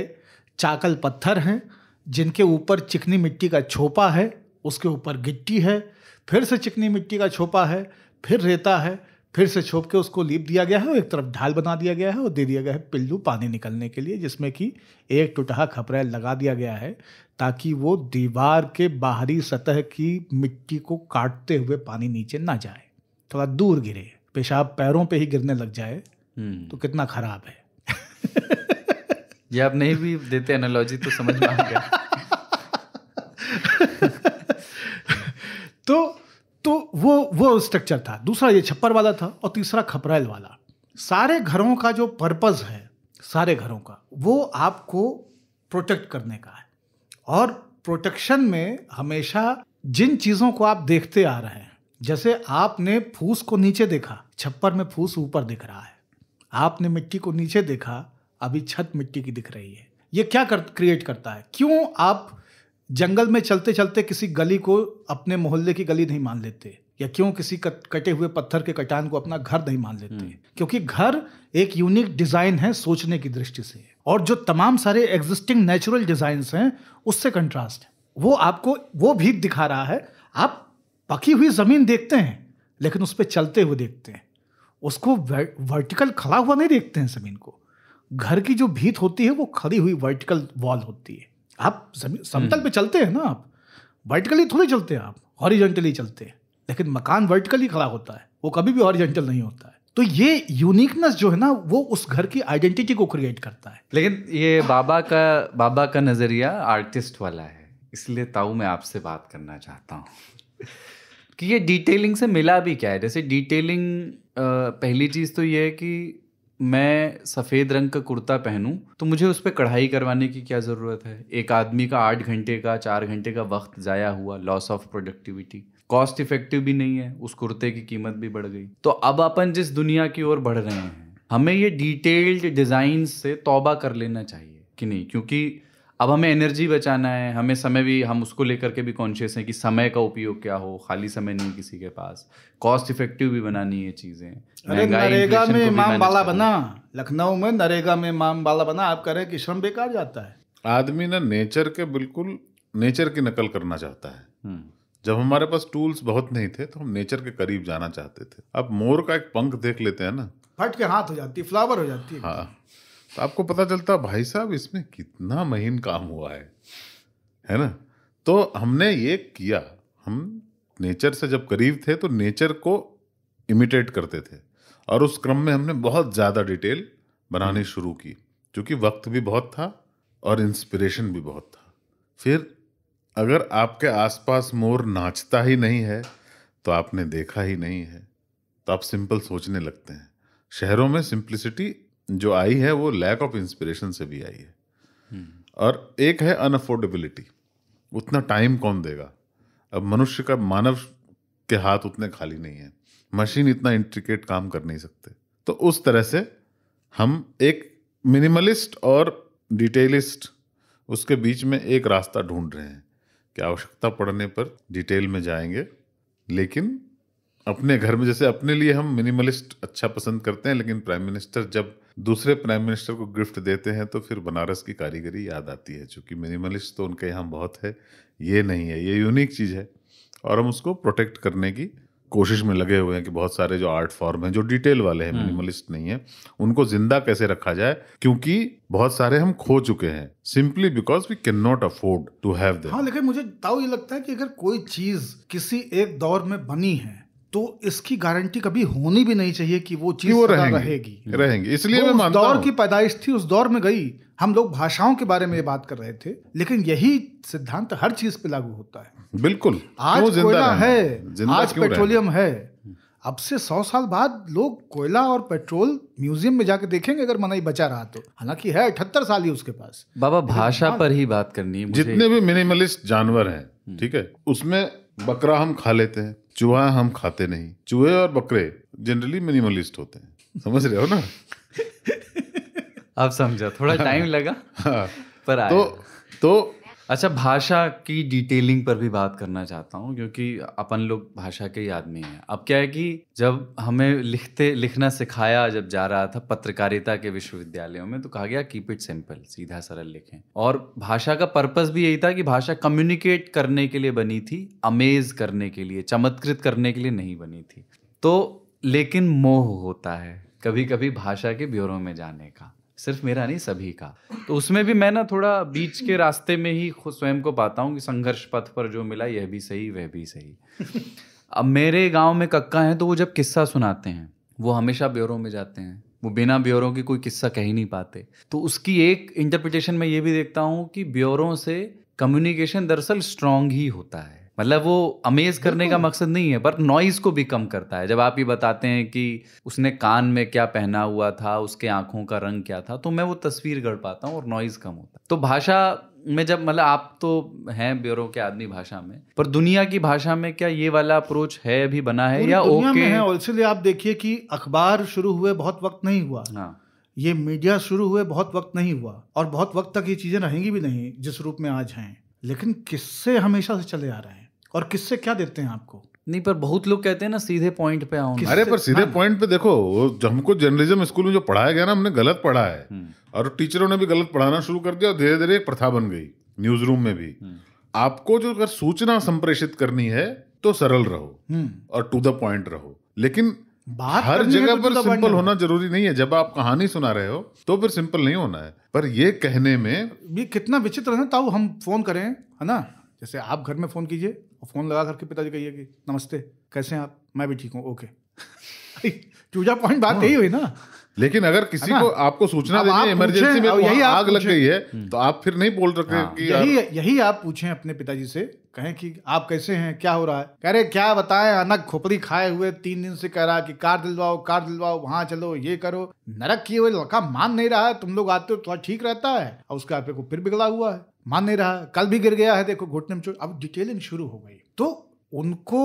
चाकल पत्थर हैं, जिनके ऊपर चिकनी मिट्टी का छोपा है, उसके ऊपर गिट्टी है, फिर से चिकनी मिट्टी का छोपा है, फिर रेता है, फिर से छोप के उसको लीप दिया गया है और एक तरफ ढाल बना दिया गया है और दे दिया गया है पिल्लू पानी निकलने के लिए, जिसमें कि एक टुटहा खपरेल लगा दिया गया है ताकि वो दीवार के बाहरी सतह की मिट्टी को काटते हुए पानी नीचे ना जाए, थोड़ा दूर गिरे। पेशाब पैरों पे ही गिरने लग जाए तो कितना खराब है। ये आप नहीं भी देते एनालॉजी तो समझ में आ गया। तो वो स्ट्रक्चर था। दूसरा ये छप्पर वाला था और तीसरा खपरेल वाला। सारे घरों का जो पर्पस है, सारे घरों का, वो आपको प्रोटेक्ट करने का है। और प्रोटेक्शन में हमेशा जिन चीज़ों को आप देखते आ रहे हैं, जैसे आपने फूस को नीचे देखा, छप्पर में फूस ऊपर दिख रहा है, आपने मिट्टी को नीचे देखा, अभी छत मिट्टी की दिख रही है। ये क्या क्रिएट करता है? क्यों आप जंगल में चलते चलते किसी गली को अपने मोहल्ले की गली नहीं मान लेते, या क्यों किसी कटे हुए पत्थर के कटान को अपना घर नहीं मान लेते? क्योंकि घर एक यूनिक डिजाइन है सोचने की दृष्टि से, और जो तमाम सारे एग्जिस्टिंग नेचुरल डिजाइन्स हैं उससे कंट्रास्ट है। वो आपको वो भी दिखा रहा है। आप पकी हुई जमीन देखते हैं लेकिन उस पर चलते हुए देखते हैं, उसको वर्टिकल खड़ा हुआ नहीं देखते हैं जमीन को। घर की जो भीत होती है वो खड़ी हुई वर्टिकल वॉल होती है। आप समतल पे चलते हैं ना, आप वर्टिकली थोड़ी चलते हैं, आप हॉरिजॉन्टली चलते हैं। लेकिन मकान वर्टिकली खड़ा होता है, वो कभी भी हॉरिजॉन्टल नहीं होता है। तो ये यूनिकनेस जो है ना, वो उस घर की आइडेंटिटी को क्रिएट करता है। लेकिन ये बाबा का नजरिया आर्टिस्ट वाला है, इसलिए ताऊ मैं आपसे बात करना चाहता हूँ कि ये डिटेलिंग से मिला भी क्या है। जैसे डिटेलिंग, पहली चीज़ तो ये है कि मैं सफ़ेद रंग का कुर्ता पहनूं तो मुझे उस पर कढ़ाई करवाने की क्या ज़रूरत है? एक आदमी का 8 घंटे का 4 घंटे का वक्त ज़ाया हुआ, loss of productivity, cost effective भी नहीं है, उस कुर्ते की कीमत भी बढ़ गई। तो अब अपन जिस दुनिया की ओर बढ़ रहे हैं, हमें ये डिटेल्ड डिज़ाइन से तौबा कर लेना चाहिए कि नहीं? क्योंकि अब हमें एनर्जी बचाना है, हमें समय भी, हम उसको लेकर के भी कॉन्शियस हैं कि समय का उपयोग क्या हो, खाली समय नहीं किसी के पास, कॉस्ट इफेक्टिव भी बनानी है चीज़ें। अरे नरेगा में इमाम बाला बना, लखनऊ में नरेगा में इमाम बाला बना, आप कह रहे हैं कि श्रम बेकार जाता है। आदमी ना नेचर के बिल्कुल नेचर की नकल करना चाहता है। जब हमारे पास टूल्स बहुत नहीं थे तो हम नेचर के करीब जाना चाहते थे। अब मोर का एक पंख देख लेते हैं ना, फट के हाथ हो जाती है, फ्लावर हो जाती है। हाँ, तो आपको पता चलता भाई साहब इसमें कितना महीन काम हुआ है ना? तो हमने ये किया, हम नेचर से जब करीब थे तो नेचर को इमिटेट करते थे, और उस क्रम में हमने बहुत ज़्यादा डिटेल बनानी शुरू की, क्योंकि वक्त भी बहुत था और इंस्पिरेशन भी बहुत था। फिर अगर आपके आसपास मोर नाचता ही नहीं है तो आपने देखा ही नहीं है, तो आप सिंपल सोचने लगते हैं। शहरों में सिंप्लिसिटी जो आई है वो लैक ऑफ इंस्पिरेशन से भी आई है। और एक है अनअफोर्डेबिलिटी, उतना टाइम कौन देगा। अब मनुष्य का, मानव के हाथ उतने खाली नहीं है, मशीन इतना इंट्रिकेट काम कर नहीं सकते। तो उस तरह से हम एक मिनिमलिस्ट और डिटेलिस्ट, उसके बीच में एक रास्ता ढूंढ रहे हैं कि आवश्यकता पड़ने पर डिटेल में जाएंगे, लेकिन अपने घर में, जैसे अपने लिए हम मिनिमलिस्ट अच्छा पसंद करते हैं, लेकिन प्राइम मिनिस्टर जब दूसरे प्राइम मिनिस्टर को गिफ्ट देते हैं तो फिर बनारस की कारीगरी याद आती है, क्योंकि मिनिमलिस्ट तो उनके यहाँ बहुत है, ये नहीं है, ये यूनिक चीज़ है और हम उसको प्रोटेक्ट करने की कोशिश में लगे हुए हैं कि बहुत सारे जो आर्ट फॉर्म हैं जो डिटेल वाले हैं, मिनिमलिस्ट नहीं है, उनको जिंदा कैसे रखा जाए, क्योंकि बहुत सारे हम खो चुके हैं simply because we can not afford to have them. हाँ, लेकिन मुझे ताऊ ये लगता है कि अगर कोई चीज किसी एक दौर में बनी है तो इसकी गारंटी कभी होनी भी नहीं चाहिए कि वो चीज रहेंगी। इसलिए मैं मानता हूं, दौर की पैदाइश थी, उस दौर में गई। हम लोग भाषाओं के बारे में ये बात कर रहे थे, लेकिन यही सिद्धांत हर चीज पे लागू होता है। बिल्कुल, आज कोयला है, आज पेट्रोलियम है, अब से 100 साल बाद लोग कोयला और पेट्रोल म्यूजियम में जाके देखेंगे अगर मनाई बचा रहा तो। हालांकि है 78 साल ही उसके पास। बाबा, भाषा पर ही बात करनी है। जितने भी मिनिमलिस्ट जानवर हैं, ठीक है, उसमें बकरा हम खा लेते हैं, चूहा हम खाते नहीं। चूहे और बकरे जनरली मिनिमलिस्ट होते हैं, समझ रहे हो ना? अब समझा, थोड़ा टाइम लगा पर आया। तो अच्छा, भाषा की डिटेलिंग पर भी बात करना चाहता हूँ, क्योंकि अपन लोग भाषा के ही आदमी हैं। अब क्या है कि जब हमें लिखना सिखाया जब जा रहा था पत्रकारिता के विश्वविद्यालयों में, तो कहा गया कीप इट सिंपल, सीधा सरल लिखें। और भाषा का पर्पस भी यही था कि भाषा कम्युनिकेट करने के लिए बनी थी, अमेज करने के लिए, चमत्कृत करने के लिए नहीं बनी थी। तो लेकिन मोह होता है कभी कभी भाषा के ब्यूरो में जाने का, सिर्फ मेरा नहीं, सभी का। तो उसमें भी मैं ना थोड़ा बीच के रास्ते में ही खुद स्वयं को पाता हूँ कि संघर्ष पथ पर जो मिला यह भी सही वह भी सही। अब मेरे गांव में कक्का हैं, तो वो जब किस्सा सुनाते हैं वो हमेशा ब्यूरो में जाते हैं, वो बिना ब्यूरो की कोई किस्सा कह ही नहीं पाते। तो उसकी एक इंटरप्रिटेशन में ये भी देखता हूँ कि ब्यूरो से कम्युनिकेशन दरअसल स्ट्रांग ही होता है। मतलब वो अमेज करने का मकसद नहीं है, पर नॉइज को भी कम करता है। जब आप ये बताते हैं कि उसने कान में क्या पहना हुआ था, उसके आंखों का रंग क्या था, तो मैं वो तस्वीर गढ़ पाता हूँ और नॉइज कम होता है। तो भाषा में जब, मतलब आप तो हैं ब्यूरो के आदमी भाषा में, पर दुनिया की भाषा में क्या ये वाला अप्रोच है, अभी बना है या ओके है? और इसलिए आप देखिए कि अखबार शुरू हुए बहुत वक्त नहीं हुआ, ये मीडिया शुरू हुए बहुत वक्त नहीं हुआ, और बहुत वक्त तक ये चीजें रहेंगी भी नहीं जिस रूप में आज हैं। लेकिन किससे हमेशा से चले आ रहे हैं, और किससे क्या देते हैं आपको? नहीं, पर बहुत लोग कहते हैं ना सीधे पॉइंट पे आओ। अरे पर सीधे पॉइंट पे देखो, वो हमको जर्नलिज्म स्कूल में जो पढ़ाया गया ना, हमने गलत पढ़ा है, और टीचरों ने भी गलत पढ़ाना शुरू कर दिया, और धीरे धीरे एक प्रथा बन गई न्यूज रूम में भी। आपको जो अगर सूचना संप्रेषित करनी है तो सरल रहो और टू द पॉइंट रहो, लेकिन हर जगह पर सिंपल होना जरूरी नहीं है। जब आप कहानी सुना रहे हो तो फिर सिंपल नहीं होना है। पर ये कहने में भी कितना विचित्र है ताऊ, हम फोन करें, है ना, जैसे आप घर में फोन कीजिए और फोन लगा करके पिताजी कहिए कि नमस्ते, कैसे हैं आप? मैं भी ठीक हूँ, ओके। चूजा पॉइंट बात यही हुई ना। लेकिन अगर किसी को आपको सूचना देनी है, इमरजेंसी में यही आग लग गई है, तो आप फिर नहीं बोल रहे कि यही आप पूछें अपने पिताजी से, कहें कि आप कैसे हैं, क्या हो रहा है? कह रहे क्या बताएं, अनक खोपड़ी खाए हुए 3 दिन से कह रहा कि कार दिलवाओ, वहां चलो, ये करो, नरक किए हुए लड़का मान नहीं रहा है। तुम लोग आते हो तो ठीक रहता है, और उसके आप को फिर बिगड़ा हुआ है, मान नहीं रहा, कल भी गिर गया है, देखो घुटने में चोट। अब डिटेलिंग शुरू हो गई, तो उनको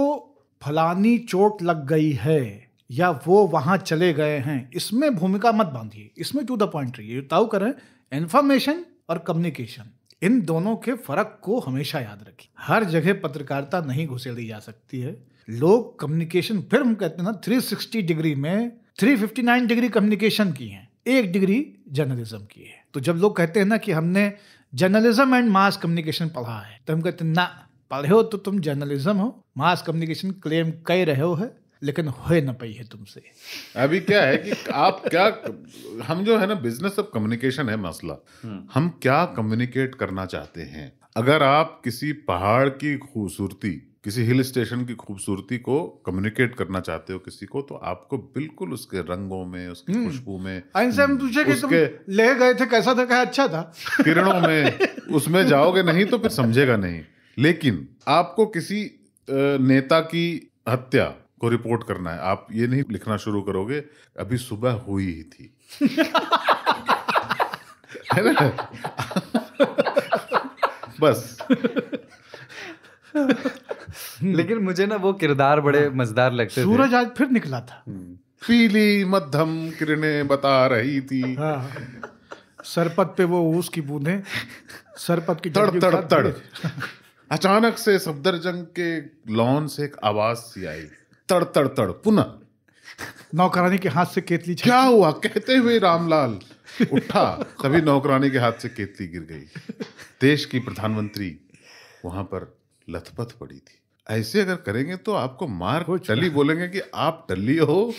फलानी चोट लग गई है या वो वहां चले गए हैं, इसमें भूमिका मत बांधिए, इसमें टू द पॉइंट रहिए। ताऊ करें इन्फॉर्मेशन और कम्युनिकेशन, इन दोनों के फर्क को हमेशा याद रखिए। हर जगह पत्रकारिता नहीं घुसेड़ी जा सकती है। लोग कम्युनिकेशन, फिर हम कहते हैं ना 360 डिग्री में 359 डिग्री कम्युनिकेशन की है, 1 डिग्री जर्नलिज्म की है। तो जब लोग कहते हैं ना कि हमने जर्नलिज्म एंड मास कम्युनिकेशन पढ़ा है, तो हम कहते हैं ना, पढ़े हो तो तुम जर्नलिज्म हो, मास कम्युनिकेशन क्लेम कर रहे हो है, लेकिन हो न पाई है तुमसे। अभी क्या है कि आप क्या, हम जो है ना, बिजनेस ऑफ कम्युनिकेशन है मसला। हम क्या कम्युनिकेट करना चाहते हैं। अगर आप किसी पहाड़ की खूबसूरती किसी हिल स्टेशन की खूबसूरती को कम्युनिकेट करना चाहते हो किसी को, तो आपको बिल्कुल उसके रंगों में, उसकी खुशबू में, इनसे हम पूछे कि तुम ले गए थे कैसा था, कहा अच्छा था, किरणों में, उसमें जाओगे नहीं तो फिर समझेगा नहीं। लेकिन आपको किसी नेता की हत्या को रिपोर्ट करना है, आप ये नहीं लिखना शुरू करोगे अभी सुबह हुई ही थी है ना बस। लेकिन मुझे ना वो किरदार बड़े मजेदार लगते थे। सूरज आज फिर निकला था, पीली मध्यम किरणें बता रही थी। हाँ, सरपत पे वो उसकी बूंदें, सरपत की तड़ तड़ तड़। अचानक से सफदरजंग के लॉन से एक आवाज सी आई, तड़ तड़ तड़। पुनः नौकरानी के हाथ से केतली क्या हुआ कहते हुए रामलाल उठा, तभी नौकरानी के हाथ से केतली गिर गई। देश की प्रधानमंत्री वहां पर लथपथ पड़ी थी। ऐसे अगर करेंगे तो आपको मार टली बोलेंगे कि आप टली हो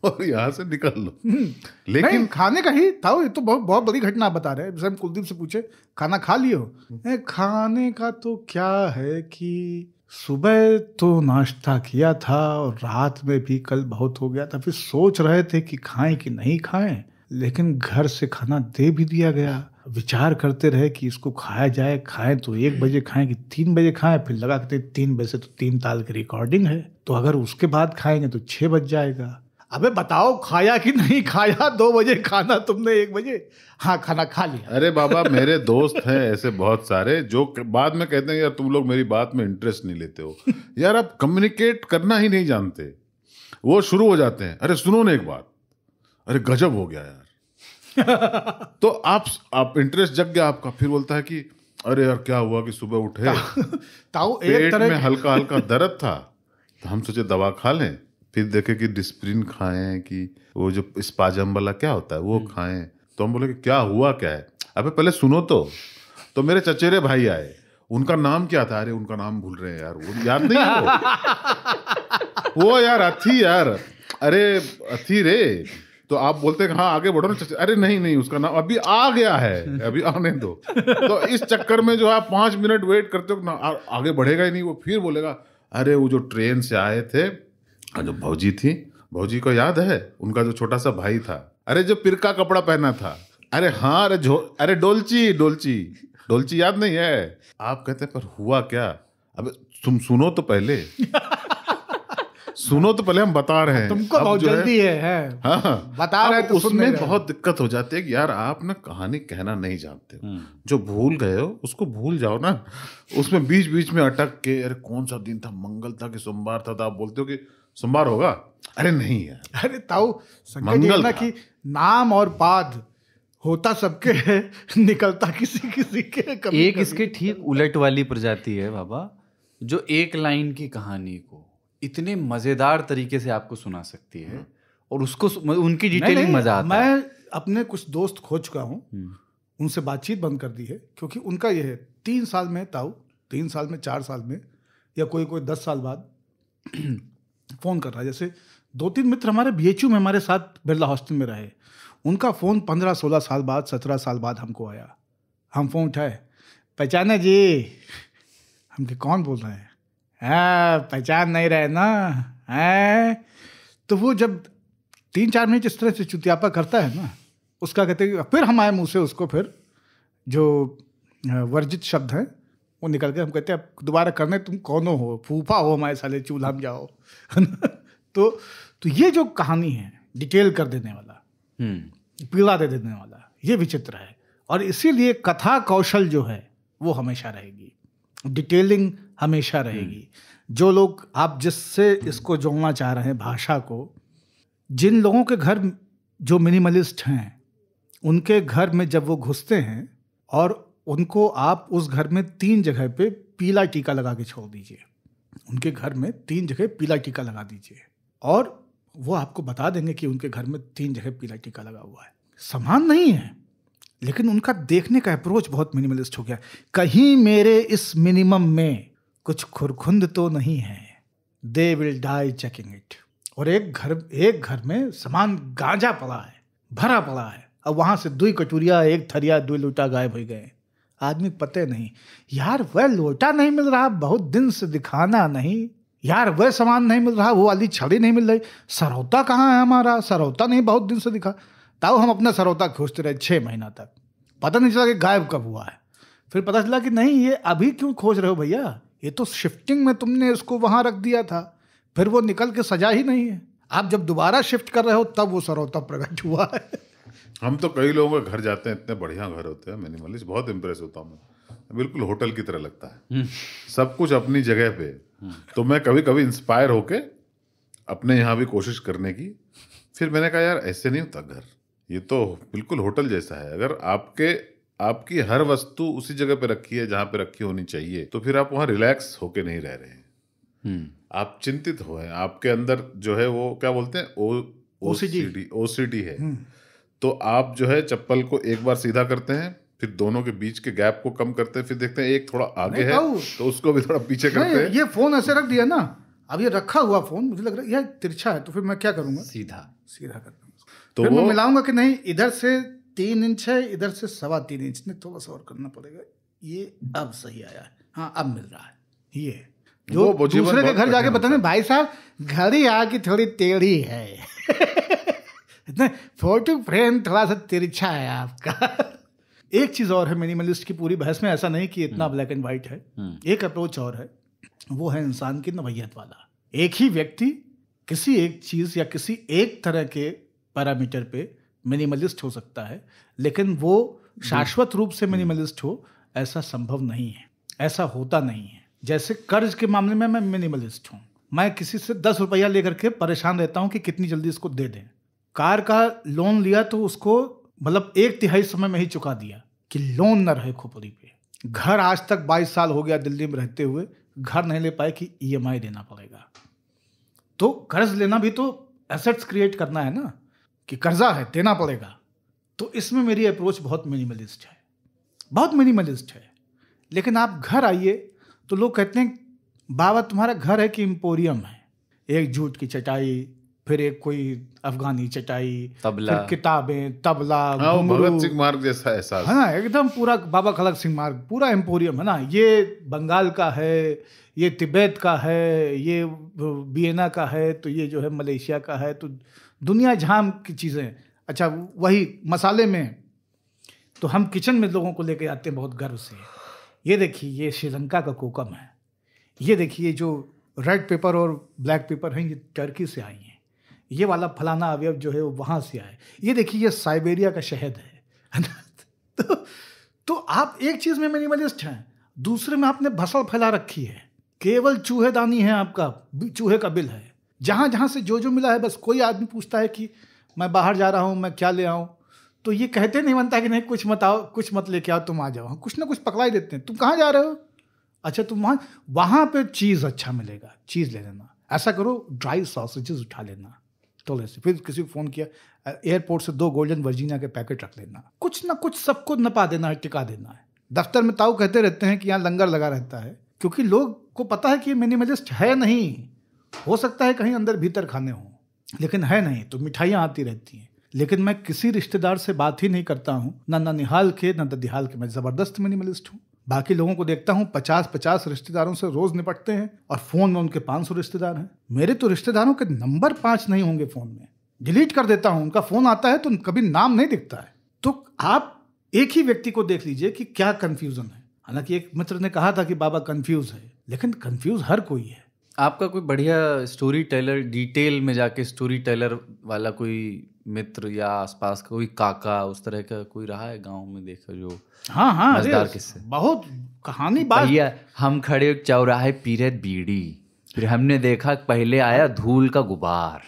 और यहाँ से निकल लो। लेकिन नहीं, खाने का ही था ये तो बहुत बहुत बड़ी घटना आप बता रहे हैं। जैसे हम कुलदीप से पूछे खाना खा लियो, खाने का तो क्या है कि सुबह तो नाश्ता किया था और रात में भी कल बहुत हो गया था, फिर सोच रहे थे कि खाएं कि नहीं खाएं, लेकिन घर से खाना दे भी दिया गया। विचार करते रहे कि इसको खाया जाए, खाएं तो 1 बजे खाएं कि 3 बजे खाएं, फिर लगा कि 3 बजे से तो 3 ताल की रिकॉर्डिंग है, तो अगर उसके बाद खाएंगे तो 6 बज जाएगा। अबे बताओ खाया कि नहीं खाया? 2 बजे खाना तुमने, 1 बजे हाँ खाना खा लिया। अरे बाबा मेरे दोस्त हैं ऐसे बहुत सारे जो बाद में कहते हैं यार तुम लोग मेरी बात में इंटरेस्ट नहीं लेते हो। यार आप कम्युनिकेट करना ही नहीं जानते। वो शुरू हो जाते हैं, अरे सुनो ना एक बात, अरे गजब हो गया यार तो आप इंटरेस्ट जग गया आपका, फिर बोलता है कि अरे यार क्या हुआ कि सुबह उठे ताऊ पेट एक तरह में हल्का हल्का दर्द था, तो हम सोचे दवा खा लें, फिर देखे कि डिस्प्रिन खाएं कि वो जो स्पाजम वाला क्या होता है वो खाएं। तो हम बोले कि क्या हुआ क्या है? अबे पहले सुनो तो मेरे चचेरे भाई आए, उनका नाम क्या था? अरे उनका नाम भूल रहे हैं यार, वो याद नहीं है वो यार अथी यार, अरे अथी रे। तो आप बोलते हैं हाँ आगे बढ़ो ना, अरे नहीं उसका नाम अभी आ गया है, अभी आने दो। तो इस चक्कर में जो आप 5 मिनट वेट करते हो ना, आगे बढ़ेगा ही नहीं। वो फिर बोलेगा अरे वो जो ट्रेन से आए थे, जो भौजी थी, भौजी को याद है, उनका जो छोटा सा भाई था, अरे जो पिरका कपड़ा पहना था, अरे हाँ अरे डोलची याद नहीं है? आप कहते पर हुआ क्या? अब तुम सुनो तो पहले सुनो तो पहले, हम बता रहे हैं, तुमको बहुत जल्दी है। हाँ बता रहे तो उसमें बहुत दिक्कत हो जाती है कि यार आप ना कहानी कहना नहीं जानते हो, जो भूल गए हो उसको भूल जाओ ना। उसमें बीच बीच में अटक के अरे कौन सा दिन था, मंगल था कि सोमवार था, तो आप बोलते हो कि सोमवार होगा, अरे नहीं यार, अरे ताऊ मंगल कि नाम और पाद होता सबके है, निकलता किसी के। एक इसके ठीक उलट वाली प्रजाति है बाबा, जो एक लाइन की कहानी को इतने मजेदार तरीके से आपको सुना सकती है और उसको उनकी डिटेलिंग मजा आता है। मैं अपने कुछ दोस्त खो चुका हूँ, उनसे बातचीत बंद कर दी है, क्योंकि उनका ये है 3 साल में ताऊ, 3 साल में 4 साल में, या कोई 10 साल बाद फ़ोन कर रहा है। जैसे 2-3 मित्र हमारे BHU में हमारे साथ बिरला हॉस्टल में रहे, उनका फ़ोन 15-16 साल बाद, 17 साल बाद हमको आया। हम फ़ोन उठाए, पहचाने जी? हम के कौन बोल रहे हैं? हाँ पहचान नहीं रहे ना है? तो वो जब 3-4 मिनट इस तरह से चुतियापा करता है ना, उसका कहते हैं, फिर हम आए मुँह से उसको, फिर जो वर्जित शब्द हैं वो निकल के हम कहते हैं अब दोबारा करने तुम कौन हो, फूफा हो हमारे साले, चूल्हा में जाओ तो ये जो कहानी है डिटेल कर देने वाला, पीड़ा दे देने वाला, ये विचित्र है। और इसीलिए कथा कौशल जो है वो हमेशा रहेगी, डिटेलिंग हमेशा रहेगी। जो लोग आप जिससे इसको जोड़ना चाह रहे हैं भाषा को, जिन लोगों के घर जो मिनिमलिस्ट हैं, उनके घर में जब वो घुसते हैं और उनको आप उस घर में 3 जगह पे पीला टीका लगा के छोड़ दीजिए, उनके घर में 3 जगह पीला टीका लगा दीजिए, और वो आपको बता देंगे कि उनके घर में 3 जगह पीला टीका लगा हुआ है। समान नहीं है, लेकिन उनका देखने का अप्रोच बहुत मिनिमलिस्ट हो गया। कहीं मेरे इस मिनिमम में कुछ खुरखुंद तो नहीं है, they will die checking it. और एक घर में सामान गांजा पड़ा है, भरा पड़ा है, अब वहां से 2 कटोरिया, 1 थरिया, 2 लोटा गायब हो गए। आदमी पते नहीं यार, वह लोटा नहीं मिल रहा बहुत दिन से, दिखाना नहीं यार, वह सामान नहीं मिल रहा, वो वाली छड़ी नहीं मिल रही, सरौता कहाँ है हमारा, सरौता नहीं बहुत दिन से दिखा। ताऊ हम अपना सरौता खोजते रहे 6 महीना तक, पता नहीं चला कि गायब कब हुआ है। फिर पता चला कि नहीं, ये अभी क्यों खोज रहे हो भैया, ये तो शिफ्टिंग में तुमने इसको वहाँ रख दिया था, फिर वो निकल के सजा ही नहीं है। आप जब दोबारा शिफ्ट कर रहे हो तब वो सरौता प्रकट हुआ है। हम तो कई लोगों के घर जाते हैं, इतने बढ़िया घर होते हैं मिनिमलिस्ट, बहुत इंप्रेस होता हूँ मैं, बिल्कुल होटल की तरह लगता है, सब कुछ अपनी जगह पे। तो मैं कभी कभी इंस्पायर होके अपने यहाँ भी कोशिश करने की, फिर मैंने कहा यार ऐसे नहीं होता घर, ये तो बिल्कुल होटल जैसा है। अगर आपकी हर वस्तु उसी जगह पे रखी है जहाँ पे रखी होनी चाहिए, तो फिर आप वहाँ रिलैक्स होके नहीं रह रहे हैं, आप चिंतित हो हैं, आपके अंदर जो है वो क्या बोलते हैं ओसीडी है। तो आप जो है चप्पल को एक बार सीधा करते हैं, फिर दोनों के बीच के गैप को कम करते हैं, फिर देखते हैं एक थोड़ा आगे है तो उसको भी थोड़ा पीछे करते हैं। ये फोन ऐसे रख दिया ना, अब ये रखा हुआ फोन मुझे लग रहा है यह तिरछा है, तो फिर मैं क्या करूंगा, सीधा कर दूंगा। तो फिर मैं मिलाऊंगा कि नहीं, इधर से 3 इंच है, इधर से 3.25 इंच, ने थोड़ा सा और करना पड़ेगा, ये अब सही आया है, हाँ अब मिल रहा है। ये जो दूसरे के घर जाके बताने, भाई साहब घड़ी आके थोड़ी टेढ़ी है इतना फोटो फ्रेम थोड़ा सा तिरछा है आपका। एक चीज और है मिनिमलिस्ट की पूरी बहस में, ऐसा नहीं कि इतना ब्लैक एंड व्हाइट है, एक अप्रोच और है, वो है इंसान की नवैयत वाला। एक ही व्यक्ति किसी एक चीज या किसी एक तरह के पैरामीटर पे मिनिमलिस्ट हो सकता है, लेकिन वो शाश्वत रूप से मिनिमलिस्ट हो ऐसा संभव नहीं है, ऐसा होता नहीं है। जैसे कर्ज के मामले में मैं मिनिमलिस्ट हूँ, मैं किसी से 10 रुपया लेकर के परेशान रहता हूँ कि कितनी जल्दी इसको दे दें। कार का लोन लिया तो उसको मतलब 1/3 समय में ही चुका दिया कि लोन न रहे खोपड़ी पे। घर आज तक 22 साल हो गया दिल्ली में रहते हुए, घर नहीं ले पाए कि EMI देना पड़ेगा। तो कर्ज लेना भी तो एसेट्स क्रिएट करना है ना, कि कर्जा है देना पड़ेगा। तो इसमें मेरी अप्रोच बहुत मिनिमलिस्ट है, बहुत मिनिमलिस्ट है। लेकिन आप घर आइए तो लोग कहते हैं बाबा तुम्हारा घर है कि एम्पोरियम है, एक जूट की चटाई, फिर एक कोई अफगानी चटाई, तबला, फिर किताबें, तबला, भगत सिंह मार्ग जैसा एहसास है ना, एकदम पूरा बाबा खड़क सिंह मार्ग, पूरा एम्पोरियम है ना। ये बंगाल का है, ये तिब्बत का है, ये वियना का है, तो ये जो है मलेशिया का है, तो दुनिया झाम की चीज़ें। अच्छा वही मसाले में तो हम किचन में लोगों को लेके आते हैं बहुत गर्व से। ये देखिए ये श्रीलंका का कोकम है, ये देखिए जो रेड पेपर और ब्लैक पेपर हैं ये टर्की से आई हैं, ये वाला फलाना अवयव जो है वो वहाँ से आए, ये देखिए ये साइबेरिया का शहद है ना। तो आप एक चीज़ में मिनिमलिस्ट हैं, दूसरे में आपने भसल फैला रखी है, केवल चूहेदानी है, आपका चूहे का बिल है, जहाँ जहाँ से जो मिला है बस। कोई आदमी पूछता है कि मैं बाहर जा रहा हूँ, मैं क्या ले आऊँ, तो ये कहते नहीं बनता कि नहीं कुछ मत आओ, कुछ मत लेके आओ, तुम आ जाओ, कुछ ना कुछ पकड़ा ही देते हैं। तुम कहाँ जा रहे हो, अच्छा तुम वहाँ पे चीज़ अच्छा मिलेगा, चीज़ ले लेना। ऐसा करो ड्राई सॉसेजेस उठा लेना तो ऐसे। फिर किसी को फ़ोन किया, एयरपोर्ट से 2 गोल्डन वर्जीनिया के पैकेट रख लेना, कुछ ना कुछ सबको नपा देना है, टिका देना है। दफ्तर में ताऊ कहते रहते हैं कि यहाँ लंगर लगा रहता है, क्योंकि लोग को पता है कि ये मिनिमलिस्ट है नहीं, हो सकता है कहीं अंदर भीतर खाने हों, लेकिन है नहीं, तो मिठाइयाँ आती रहती हैं। लेकिन मैं किसी रिश्तेदार से बात ही नहीं करता हूँ, ना ननिहाल के ना ददिहाल के, मैं ज़बरदस्त मिनिमलिस्ट हूँ। बाकी लोगों को देखता हूँ 50-50 रिश्तेदारों से रोज निपटते हैं और फोन में उनके 500 रिश्तेदार हैं। मेरे तो रिश्तेदारों के नंबर 5 नहीं होंगे फोन में, डिलीट कर देता हूँ। उनका फोन आता है तो कभी नाम नहीं दिखता है। तो आप एक ही व्यक्ति को देख लीजिए कि क्या कंफ्यूजन है। हालांकि एक मित्र ने कहा था कि बाबा कंफ्यूज है, लेकिन कंफ्यूज हर कोई है। आपका कोई बढ़िया स्टोरी टेलर, डिटेल में जाके स्टोरी टेलर वाला कोई मित्र या आसपास का कोई काका, उस तरह का कोई रहा है गांव में देखा जो? हाँ मजेदार किस्से, बहुत कहानी बात। भैया हम खड़े चौराहे पीरत बीड़ी, फिर हमने देखा पहले आया धूल का गुबार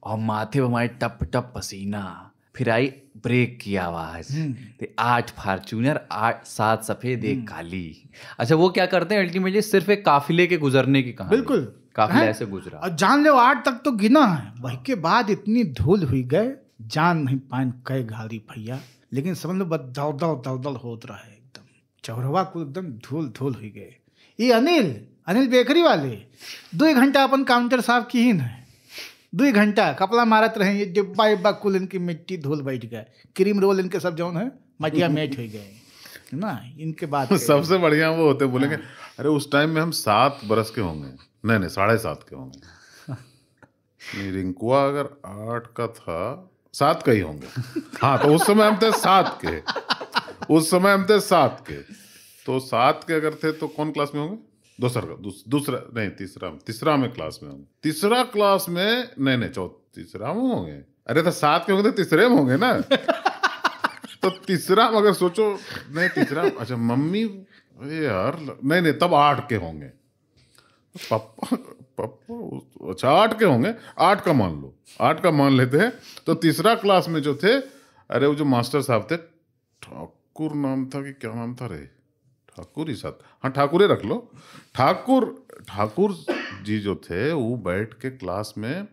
और माथे पे हमारे टप टप पसीना, फिर आई ब्रेक की आवाज, 8 फॉर्च्यूनर 7 सफेद 1 काली। अच्छा वो क्या करते हैं अल्टीमेटली, सिर्फ एक काफिले के गुजरने की कहानी। बिल्कुल काफिला ऐसे गुजरा और जान लो 8 तक तो गिना है, वही के बाद इतनी धूल हुई गए जान नहीं पान कई घाली भैया। लेकिन समझ लो बस दौड़ होत रहा है, एकदम चौरवा को एकदम धूल हुई गए। ये अनिल बेकरी वाले 2 घंटा अपन काउंटर साफ की ही न, 2 घंटा कपड़ा मारत रहे, ये डिब्बा कुल इनकी मिट्टी धूल बैठ गए, क्रीम रोल इनके सब जौन है मटिया मेट हो गए। ना, इनके बाद सबसे बढ़िया वो होते, बोलेंगे अरे उस टाइम में हम 7 बरस के होंगे, नहीं 7.5 के होंगे। नहीं, रिंकुआ अगर 8 का था, 7 का ही होंगे। हाँ, तो उस समय हम थे 7 के, उस समय हम थे 7 के, तो 7 के अगर थे तो कौन क्लास में होंगे? दूसरा नहीं, तीसरा में क्लास में होंगे। तीसरा क्लास में नहीं तीसरा में होंगे। अरे तो 7 के होंगे तो तीसरे में होंगे ना। तो तीसरा में अगर सोचो, नहीं तीसरा, अच्छा मम्मी, अरे यार नहीं तब 8 के होंगे। पापा अच्छा 8 के होंगे, 8 का मान लो, 8 का मान लेते हैं। तो तीसरा क्लास में जो थे, अरे वो जो मास्टर साहब थे, ठाकुर नाम था कि क्या नाम था रे, ठाकुर ही साथ, हाँ ठाकुर ही रख लो। ठाकुर जी जो थे वो बैठ के क्लास में,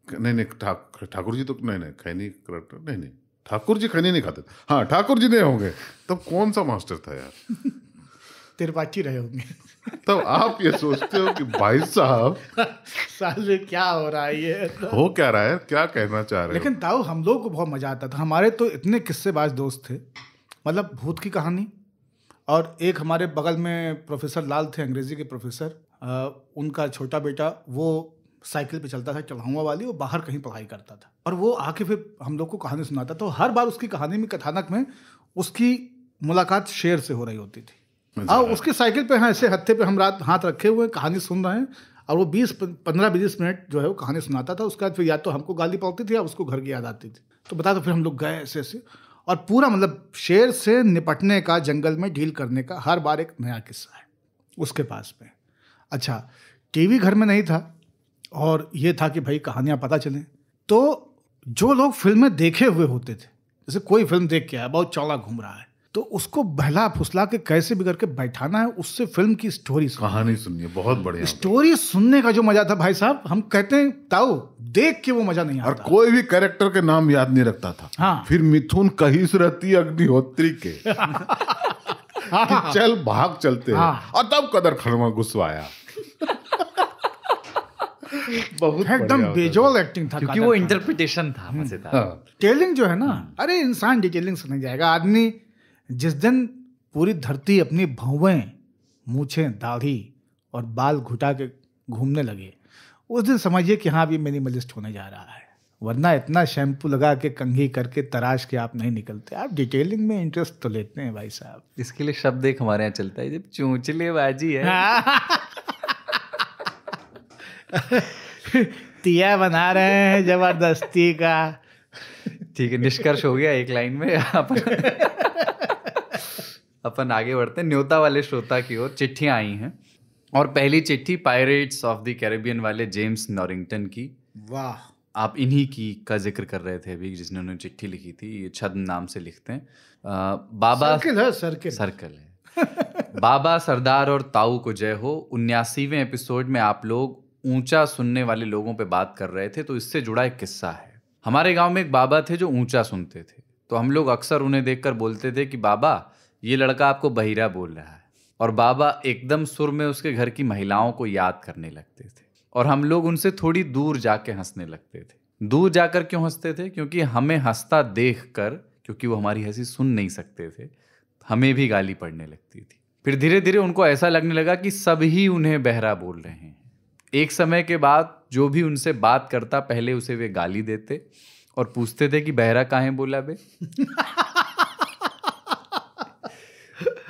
नहीं ठाकुर जी तो नहीं खैनी करेक्टर, नहीं ठाकुर जी खैनी नहीं खाते, हाँ ठाकुर जी नहीं होंगे। तब कौन सा मास्टर था यार? तिरपाची रहे होंगे। तब आप ये सोचते हो कि भाई साहब साल में क्या हो रहा है, ये हो क्या रहा है, क्या कहना चाह रहे हो? लेकिन ताऊ हम लोग को बहुत मजा आता था। हमारे तो इतने किस्सेबाज दोस्त थे, मतलब भूत की कहानी। और एक हमारे बगल में प्रोफेसर लाल थे, अंग्रेजी के प्रोफेसर, उनका छोटा बेटा वो साइकिल पे चलता था, चढ़ाऊंगा वाली, वो बाहर कहीं पढ़ाई करता था, और वो आके फिर हम लोग को कहानी सुनाता। तो हर बार उसकी कहानी में, कथानक में, उसकी मुलाकात शेर से हो रही होती थी। और उसकी साइकिल पे, हाँ ऐसे हत्थे पे हम हाथ रखे हुए कहानी सुन रहे हैं, और वो 15-20 मिनट जो है वो कहानी सुनाता था। उसके बाद फिर या तो हमको गाली पड़ती थी या उसको घर की याद आती थी। तो बता, तो फिर हम लोग गए ऐसे, और पूरा मतलब शेर से निपटने का, जंगल में डील करने का हर बार एक नया किस्सा है उसके पास में। अच्छा, टीवी घर में नहीं था, और ये था कि भाई कहानियाँ पता चलें। तो जो लोग फिल्में देखे हुए होते थे, जैसे कोई फिल्म देख के आया, बहुत चौड़ा घूम रहा है, तो उसको बहला फुसला के कैसे भी करके बैठाना है, उससे फिल्म की स्टोरी कहानी सुनिए, बहुत बढ़िया स्टोरी सुनने का जो मजा था भाई साहब, हम कहते हैं ताऊ देख के वो मजा नहीं आता। और कोई भी कैरेक्टर के नाम याद नहीं रखता था। हाँ। फिर मिथुन कहिस रहती अग्निहोत्री के कि चल भाग चलते हैं। और तब कदर खरमा गुस्साया। बहुत एकदम बेजोल एक्टिंग था, क्योंकि वो इंटरप्रिटेशन था मजेदार। डिटेलिंग जो है ना, अरे इंसान डिटेलिंग से नहीं जाएगा। आदमी जिस दिन पूरी धरती अपनी भौवें, मूछें, दाढ़ी और बाल घुटा के घूमने लगे, उस दिन समझिए कि हाँ, अभी मिनिमलिस्ट होने जा रहा है। वरना इतना शैम्पू लगा के, कंघी करके, तराश के आप नहीं निकलते। आप डिटेलिंग में इंटरेस्ट तो लेते हैं भाई साहब। इसके लिए शब्द एक हमारे यहाँ चलता है, जब चूंचलेबाजी है। तिया बना रहे हैं जबरदस्ती का। ठीक है, निष्कर्ष हो गया एक लाइन में। अपन आगे बढ़ते हैं न्योता वाले श्रोता की ओर। चिट्ठियां आई हैं, और पहली चिट्ठी पायरेट्स ऑफ द कैरेबियन वाले जेम्स नॉरिंगटन की। वाह, आप इन्हीं की का जिक्र कर रहे थे अभी, जिसने उन्होंने चिट्ठी लिखी थी। ये छद्म नाम से लिखते हैं। बाबा सर्कल है। बाबा, सरदार और ताऊ को जय हो। 79वें एपिसोड में आप लोग ऊंचा सुनने वाले लोगों पे बात कर रहे थे, तो इससे जुड़ा एक किस्सा है। हमारे गांव में एक बाबा थे जो ऊंचा सुनते थे, तो हम लोग अक्सर उन्हें देखकर बोलते थे कि बाबा, ये लड़का आपको बहिरा बोल रहा है। और बाबा एकदम सुर में उसके घर की महिलाओं को याद करने लगते थे, और हम लोग उनसे थोड़ी दूर जाके हंसने लगते थे। दूर जाकर क्यों हंसते थे? क्योंकि हमें हंसता देखकर, क्योंकि वो हमारी हंसी सुन नहीं सकते थे, हमें भी गाली पड़ने लगती थी। फिर धीरे धीरे उनको ऐसा लगने लगा कि सभी उन्हें बहरा बोल रहे हैं। एक समय के बाद जो भी उनसे बात करता, पहले उसे वे गाली देते और पूछते थे कि बहरा काहे बोला बे।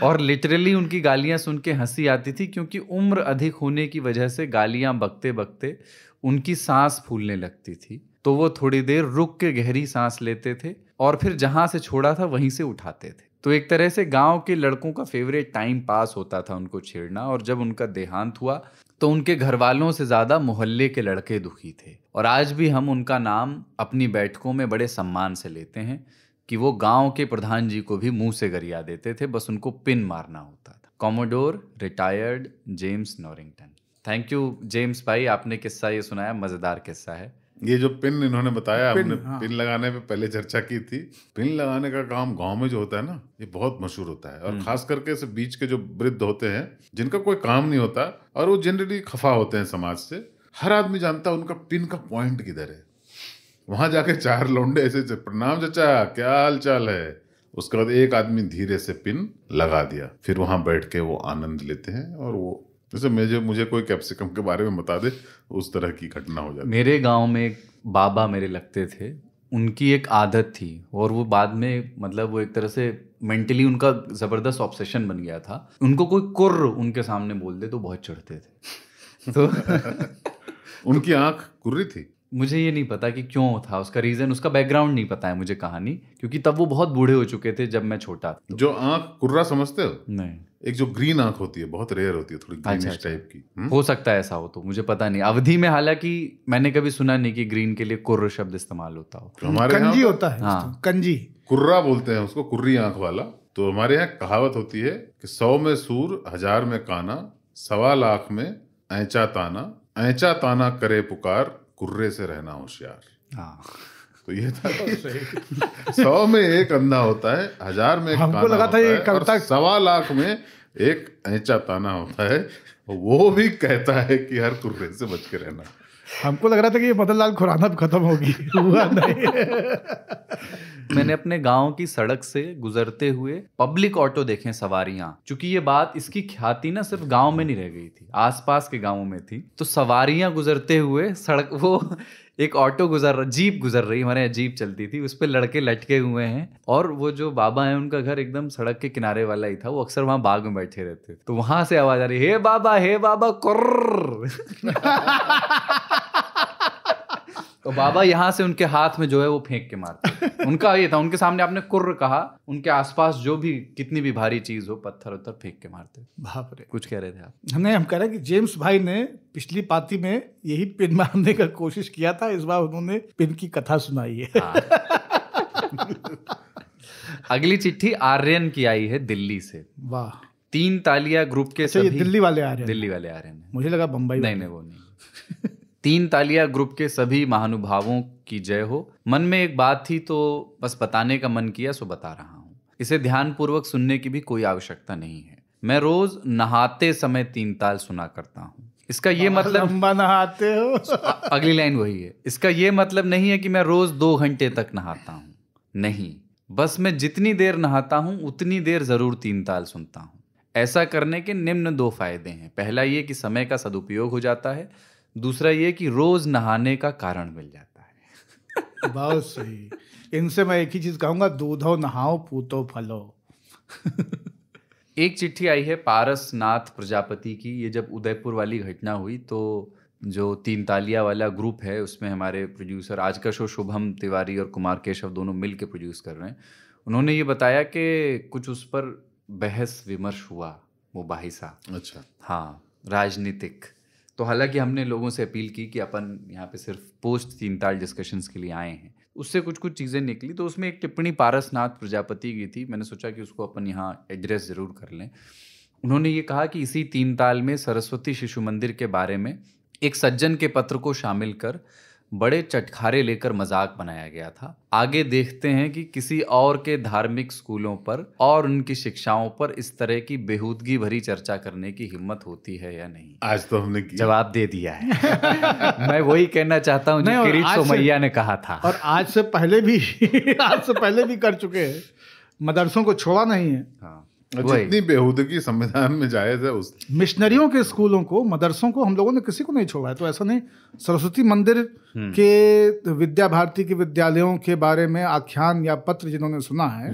और लिटरली उनकी गालियां सुन के हंसी आती थी, क्योंकि उम्र अधिक होने की वजह से गालियां बकते बकते उनकी सांस फूलने लगती थी। तो वो थोड़ी देर रुक के गहरी सांस लेते थे, और फिर जहां से छोड़ा था वहीं से उठाते थे। तो एक तरह से गांव के लड़कों का फेवरेट टाइम पास होता था उनको छेड़ना। और जब उनका देहांत हुआ तो उनके घर वालों से ज्यादा मोहल्ले के लड़के दुखी थे। और आज भी हम उनका नाम अपनी बैठकों में बड़े सम्मान से लेते हैं कि वो गांव के प्रधान जी को भी मुंह से गरिया देते थे, बस उनको पिन मारना होता था। Commodore retired James Norrington. Thank you James भाई, आपने किस्सा ये सुनाया, मजेदार किस्सा है। ये जो पिन इन्होंने बताया, हमने पिन लगाने पे पहले चर्चा की थी। पिन लगाने का काम गांव में जो होता है ना, ये बहुत मशहूर होता है। और खास करके ऐसे बीच के जो वृद्ध होते हैं, जिनका कोई काम नहीं होता और वो जनरली खफा होते हैं समाज से, हर आदमी जानता है उनका पिन का पॉइंट किधर है। वहां जाके 4 लौंडे ऐसे, प्रणाम चाचा, क्या हाल चाल है, उसके बाद एक आदमी धीरे से पिन लगा दिया, फिर वहां बैठ के वो आनंद लेते हैं। और वो जैसे मुझे कोई कैप्सिकम के बारे में बता दे, उस तरह की घटना हो जाती। मेरे गांव में एक बाबा मेरे लगते थे, उनकी एक आदत थी, और वो बाद में मतलब वो एक तरह से मेंटली उनका जबरदस्त ऑब्सेशन बन गया था। उनको कोई कुर्र उनके सामने बोल दे तो बहुत चिढ़ते थे। तो उनकी आंख कुर्री थी। मुझे ये नहीं पता कि क्यों था, उसका रीजन, उसका बैकग्राउंड नहीं पता है मुझे कहानी, क्योंकि तब वो बहुत बूढ़े हो चुके थे जब मैं छोटा था। जो आंख कुर्रा समझते हो? नहीं, एक जो ग्रीन आंख होती है, बहुत रेयर होती है, थोड़ी ग्रीनिश टाइप की। हो सकता है ऐसा हो, तो मुझे पता नहीं। अवधि में हालांकि मैंने कभी सुना नहीं कि ग्रीन के लिए कुर्र शब्द इस्तेमाल होता हो। तो हमारे कंजी यहाँ होता है। हाँ। कंजी कुर्रा बोलते हैं उसको, कुर्री आंख वाला। तो हमारे यहाँ कहावत होती है कि 100 में सूर 1000 में काना, 1.25 लाख में ऐंचा ताना करे पुकार, कुर्रे से रहना होशियार। हाँ, तो ये था कि 100 में एक अंधा होता है, 1000 में एक हमको काना लगा था होता ये है, कविता- और 1.25 लाख में एक ऐंचा ताना होता है। वो भी कहता है कि हर कुर्रे से बच के रहना। हमको लग रहा था कि ये मदन लाल खुराना भी खत्म होगी, हुआ नहीं। मैंने अपने गांव की सड़क से गुजरते हुए पब्लिक ऑटो देखे, सवारियां। चूंकि ये बात, इसकी ख्याति ना सिर्फ गांव में नहीं रह गई थी, आसपास के गांवों में थी। तो सवारियां गुजरते हुए सड़क, वो एक ऑटो जीप गुजर रही, हमारे यहाँ जीप चलती थी, उस पे लड़के लटके हुए हैं, और वो जो बाबा है उनका घर एकदम सड़क के किनारे वाला ही था। वो अक्सर वहां बाग में बैठे रहते थे, तो वहां से आवाज आ रही, हे बाबा कुर्र। तो बाबा यहाँ से उनके हाथ में जो है वो फेंक के मारते। उनका ये था, उनके सामने आपने कुर्र कहा, उनके आसपास जो भी कितनी भी भारी चीज हो, पत्थर उत्थर फेंक के मारते। बाप रे। कुछ कह रहे थे आप? हम कह रहे हैं कि जेम्स भाई ने पिछली पार्टी में यही पिन मारने का कोशिश किया था, इस बार उन्होंने पिन की कथा सुनाई है। अगली चिट्ठी आर्यन की आई है दिल्ली से। वाह। 3 तालिया ग्रुप के अच्छा, ये सभी दिल्ली वाले आ रहे हैं? दिल्ली वाले आर्यन है। मुझे लगा बम्बई नहीं नहीं, वो नहीं। 3 तालिया ग्रुप के सभी महानुभावों की जय हो। मन में एक बात थी तो बस बताने का मन किया, सो बता रहा हूँ। इसे ध्यानपूर्वक सुनने की भी कोई आवश्यकता नहीं है। मैं रोज नहाते समय 3 ताल सुना करता हूँ। इसका ये मतलब, लंबा नहाते हो। अगली लाइन वही है। इसका ये मतलब नहीं है कि मैं रोज 2 घंटे तक नहाता हूँ, नहीं, बस मैं जितनी देर नहाता हूँ उतनी देर जरूर 3 ताल सुनता हूँ। ऐसा करने के निम्न 2 फायदे हैं। पहला ये कि समय का सदुपयोग हो जाता है, दूसरा ये कि रोज नहाने का कारण मिल जाता है। बहुत सही। इनसे मैं एक ही चीज कहूंगा, दूधो नहाओ पूतो फलो। एक चिट्ठी आई है पारसनाथ प्रजापति की। ये जब उदयपुर वाली घटना हुई तो जो 3 तालिया वाला ग्रुप है उसमें हमारे प्रोड्यूसर, आज का शो शुभम तिवारी और कुमार केशव दोनों मिल के प्रोड्यूस कर रहे हैं, उन्होंने ये बताया कि कुछ उस पर बहस विमर्श हुआ, मुबाहिसा। अच्छा। हाँ, राजनीतिक। तो हालांकि हमने लोगों से अपील की कि अपन यहाँ पे सिर्फ पोस्ट 3 ताल डिस्कशंस के लिए आए हैं, उससे कुछ चीज़ें निकली। तो उसमें एक टिप्पणी पारसनाथ प्रजापति की थी, मैंने सोचा कि उसको अपन यहाँ एड्रेस ज़रूर कर लें। उन्होंने ये कहा कि इसी 3 ताल में सरस्वती शिशु मंदिर के बारे में एक सज्जन के पत्र को शामिल कर बड़े चटखारे लेकर मजाक बनाया गया था। आगे देखते हैं कि किसी और के धार्मिक स्कूलों पर और उनकी शिक्षाओं पर इस तरह की बेहूदगी भरी चर्चा करने की हिम्मत होती है या नहीं। आज तो हमने जवाब दे दिया है। मैं वही कहना चाहता हूँ जो किरीट सोमैया ने कहा था, और आज से पहले भी कर चुके हैं, मदरसों को छोड़ा नहीं है। हाँ, जितनी बेहूदगी संविधान में जायज है उस मिशनरियों के स्कूलों को, मदरसों को हम लोगों ने किसी को नहीं छोड़ा है। तो ऐसा नहीं, सरस्वती मंदिर के, विद्या भारती के विद्यालयों के बारे में आख्यान या पत्र जिन्होंने सुना है,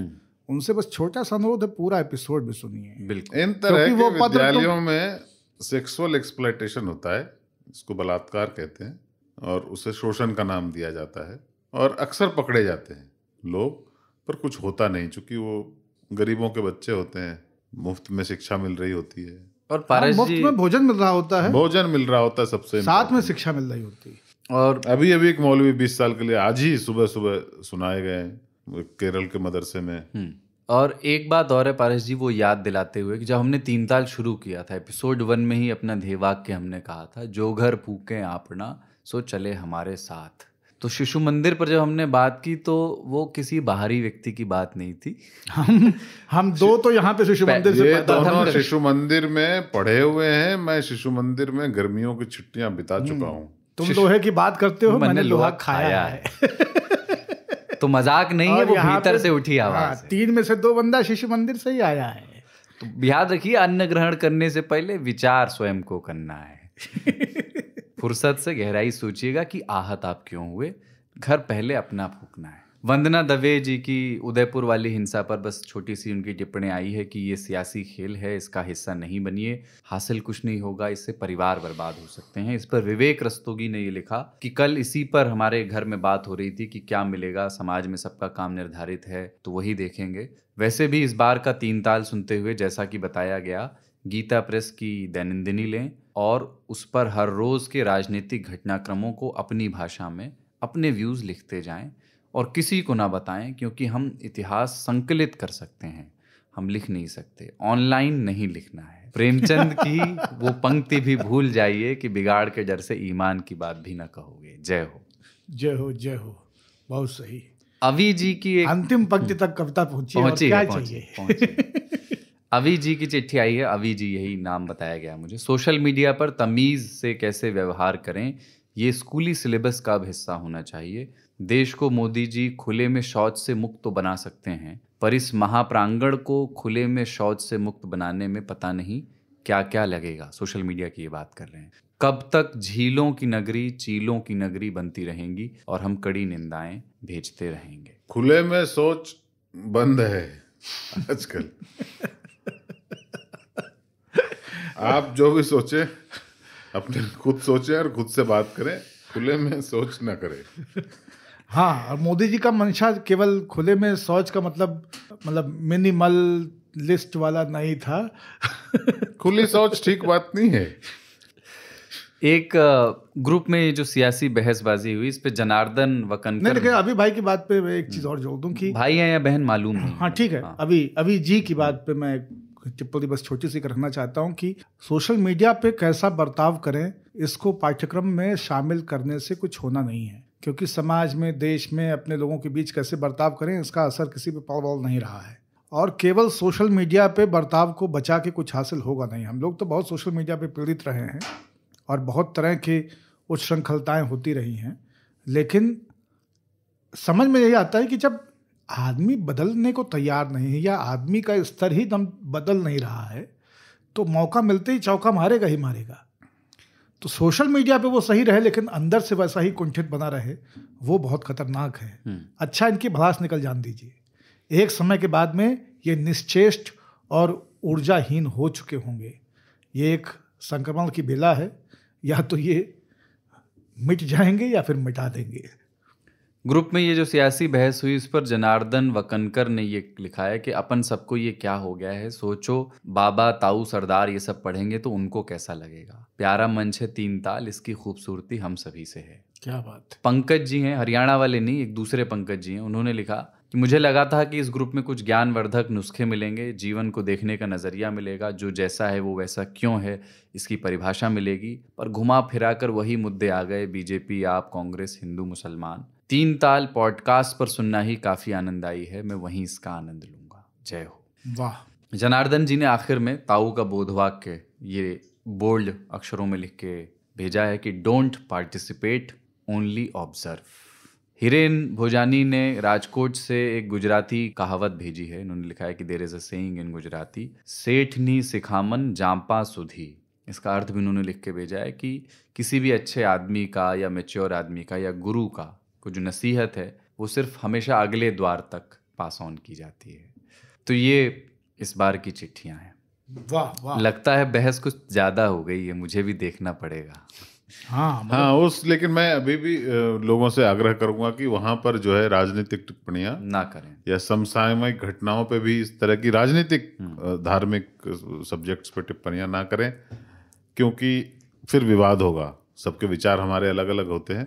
उनसे बस छोटा सा अनुरोध है, पूरा एपिसोड भी सुनिए। बिल्कुल। इन तरह के विद्यालयों में सेक्सुअल एक्सप्लॉयटेशन होता है, इसको बलात्कार कहते हैं, और उसे शोषण का नाम दिया जाता है, और अक्सर पकड़े जाते हैं लोग, पर कुछ होता नहीं, चूंकि वो गरीबों के बच्चे होते हैं, मुफ्त में शिक्षा मिल रही होती है, और पारस मुफ्त जी में भोजन मिल रहा होता है, भोजन मिल रहा होता है, सबसे साथ में शिक्षा मिल रही होती है। और अभी एक मौलवी 20 साल के लिए आज ही सुबह सुबह सुनाए गए केरल के मदरसे में। और एक बात और है पारस जी, वो याद दिलाते हुए कि जब हमने 3 ताल शुरू किया था, एपिसोड 1 में ही अपना ध्येयवाक्य हमने कहा था, जो घर फूके आपना सो चले हमारे साथ। तो शिशु मंदिर पर जब हमने बात की तो वो किसी बाहरी व्यक्ति की बात नहीं थी। हम दो तो यहाँ पे शिशु मंदिर से ये पैदा दोनों हुए। शिशु मंदिर में पढ़े हुए हैं। मैं शिशु मंदिर में गर्मियों की छुट्टियां बिता चुका हूँ। तुम लोहे की बात करते हो, मैंने लोहा खाया है। तो मजाक नहीं है, और वो यहाँ भीतर पे- से उठी आवाज हाँ, है। 3 में से 2 बंदा शिशु मंदिर से ही आया है। तो याद रखिए, अन्न ग्रहण करने से पहले विचार स्वयं को करना है। फुर्सत से गहराई सोचिएगा कि आहत आप क्यों हुए, घर पहले अपना फूकना है। वंदना दवे जी की उदयपुर वाली हिंसा पर बस छोटी सी उनकी टिप्पणी आई है कि ये सियासी खेल है, इसका हिस्सा नहीं बनिए, हासिल कुछ नहीं होगा, इससे परिवार बर्बाद हो सकते हैं। इस पर विवेक रस्तोगी ने ये लिखा कि कल इसी पर हमारे घर में बात हो रही थी कि क्या मिलेगा, समाज में सबका काम निर्धारित है तो वही देखेंगे। वैसे भी इस बार का 3 ताल सुनते हुए जैसा कि बताया गया, गीता प्रेस की दैनंदिनी लें और उस पर हर रोज के राजनीतिक घटनाक्रमों को अपनी भाषा में अपने व्यूज लिखते जाएं और किसी को ना बताएं, क्योंकि हम इतिहास संकलित कर सकते हैं, हम लिख नहीं सकते। ऑनलाइन नहीं लिखना है। प्रेमचंद की वो पंक्ति भी भूल जाइए कि बिगाड़ के डर से ईमान की बात भी ना कहोगे। जय हो। जय हो, जय हो। बहुत सही। अवी जी की एक अंतिम पंक्ति तक कविता पहुंची है, और क्या चाहिए। अवी जी की चिट्ठी आई है। अवी जी, यही नाम बताया गया मुझे। सोशल मीडिया पर तमीज से कैसे व्यवहार करें, ये स्कूली सिलेबस का अब हिस्सा होना चाहिए। देश को मोदी जी खुले में शौच से मुक्त तो बना सकते हैं, पर इस महाप्रांगण को खुले में शौच से मुक्त बनाने में पता नहीं क्या क्या लगेगा। सोशल मीडिया की ये बात कर रहे हैं। कब तक झीलों की नगरी चीलों की नगरी बनती रहेंगी और हम कड़ी निंदाएं भेजते रहेंगे। खुले में सोच बंद है आजकल। आप जो भी सोचे अपने खुद सोचे और खुद से बात करें, खुले में सोच ना करें। हाँ, और मोदी जी का मंशा केवल खुले में शौच का मतलब मिनिमल लिस्ट वाला नहीं था। खुली सोच ठीक बात नहीं है। एक ग्रुप में जो सियासी बहसबाजी हुई, इस पे जनार्दन नहीं, वकनकर, लेकिन अभी भाई की बात पे मैं एक चीज और जोड़ दूं कि भाई हैं या बहन मालूम नहीं। हाँ ठीक है, अभी जी की बात पे मैं टिप्पणी बस छोटी सी रखना चाहता हूँ कि सोशल मीडिया पे कैसा बर्ताव करें, इसको पाठ्यक्रम में शामिल करने से कुछ होना नहीं है, क्योंकि समाज में, देश में अपने लोगों के बीच कैसे बर्ताव करें, इसका असर किसी पे पड़ नहीं रहा है। और केवल सोशल मीडिया पे बर्ताव को बचा के कुछ हासिल होगा नहीं। हम लोग तो बहुत सोशल मीडिया पे पीड़ित रहे हैं और बहुत तरह की उच्छृंखलताएं होती रही हैं, लेकिन समझ में यही आता है कि जब आदमी बदलने को तैयार नहीं है या आदमी का स्तर ही दम बदल नहीं रहा है, तो मौका मिलते ही चौका मारेगा ही मारेगा। तो सोशल मीडिया पे वो सही रहे लेकिन अंदर से वैसा ही कुंठित बना रहे, वो बहुत खतरनाक है। अच्छा, इनकी भड़ास निकल जान दीजिए, एक समय के बाद में ये निश्चेष्ट और ऊर्जाहीन हो चुके होंगे। ये एक संक्रमण की बेला है, या तो ये मिट जाएंगे या फिर मिटा देंगे। ग्रुप में ये जो सियासी बहस हुई, इस पर जनार्दन वकनकर ने ये लिखा है कि अपन सबको ये क्या हो गया है, सोचो बाबा, ताऊ, सरदार ये सब पढ़ेंगे तो उनको कैसा लगेगा। प्यारा मंच है 3 ताल, इसकी खूबसूरती हम सभी से है। क्या बात। पंकज जी हैं, हरियाणा वाले नहीं, एक दूसरे पंकज जी हैं। उन्होंने लिखा कि मुझे लगा था कि इस ग्रुप में कुछ ज्ञानवर्धक नुस्खे मिलेंगे, जीवन को देखने का नज़रिया मिलेगा, जो जैसा है वो वैसा क्यों है इसकी परिभाषा मिलेगी, पर घुमा फिरा कर वही मुद्दे आ गए, बीजेपी, आप, कांग्रेस, हिंदू, मुसलमान। 3 ताल पॉडकास्ट पर सुनना ही काफ़ी आनंददायी है, मैं वहीं इसका आनंद लूँगा। जय हो। वाह। जनार्दन जी ने आखिर में ताऊ का बोधवाक्य ये बोल्ड अक्षरों में लिख के भेजा है कि don't participate, only observe. Hiren Bhojani ने राजकोट से एक गुजराती कहावत भेजी है। इन्होंने लिखा है कि there is a saying in Gujarati, सेठनी सिखामन जांपा सुधी। इसका अर्थ भी उन्होंने लिख के भेजा है कि किसी भी अच्छे आदमी का या मैच्योर आदमी का या गुरु का को जो नसीहत है वो सिर्फ हमेशा अगले द्वार तक पास ऑन की जाती है। तो ये इस बार की चिट्ठियां हैं। वाह वाह। लगता है बहस कुछ ज्यादा हो गई है, मुझे भी देखना पड़ेगा। हाँ लेकिन मैं अभी भी लोगों से आग्रह करूंगा कि वहां पर जो है राजनीतिक टिप्पणियां ना करें, या समसामयिक घटनाओं पे भी इस तरह की राजनीतिक धार्मिक सब्जेक्ट्स पे टिप्पणियां ना करें, क्योंकि फिर विवाद होगा। सबके विचार हमारे अलग अलग होते हैं,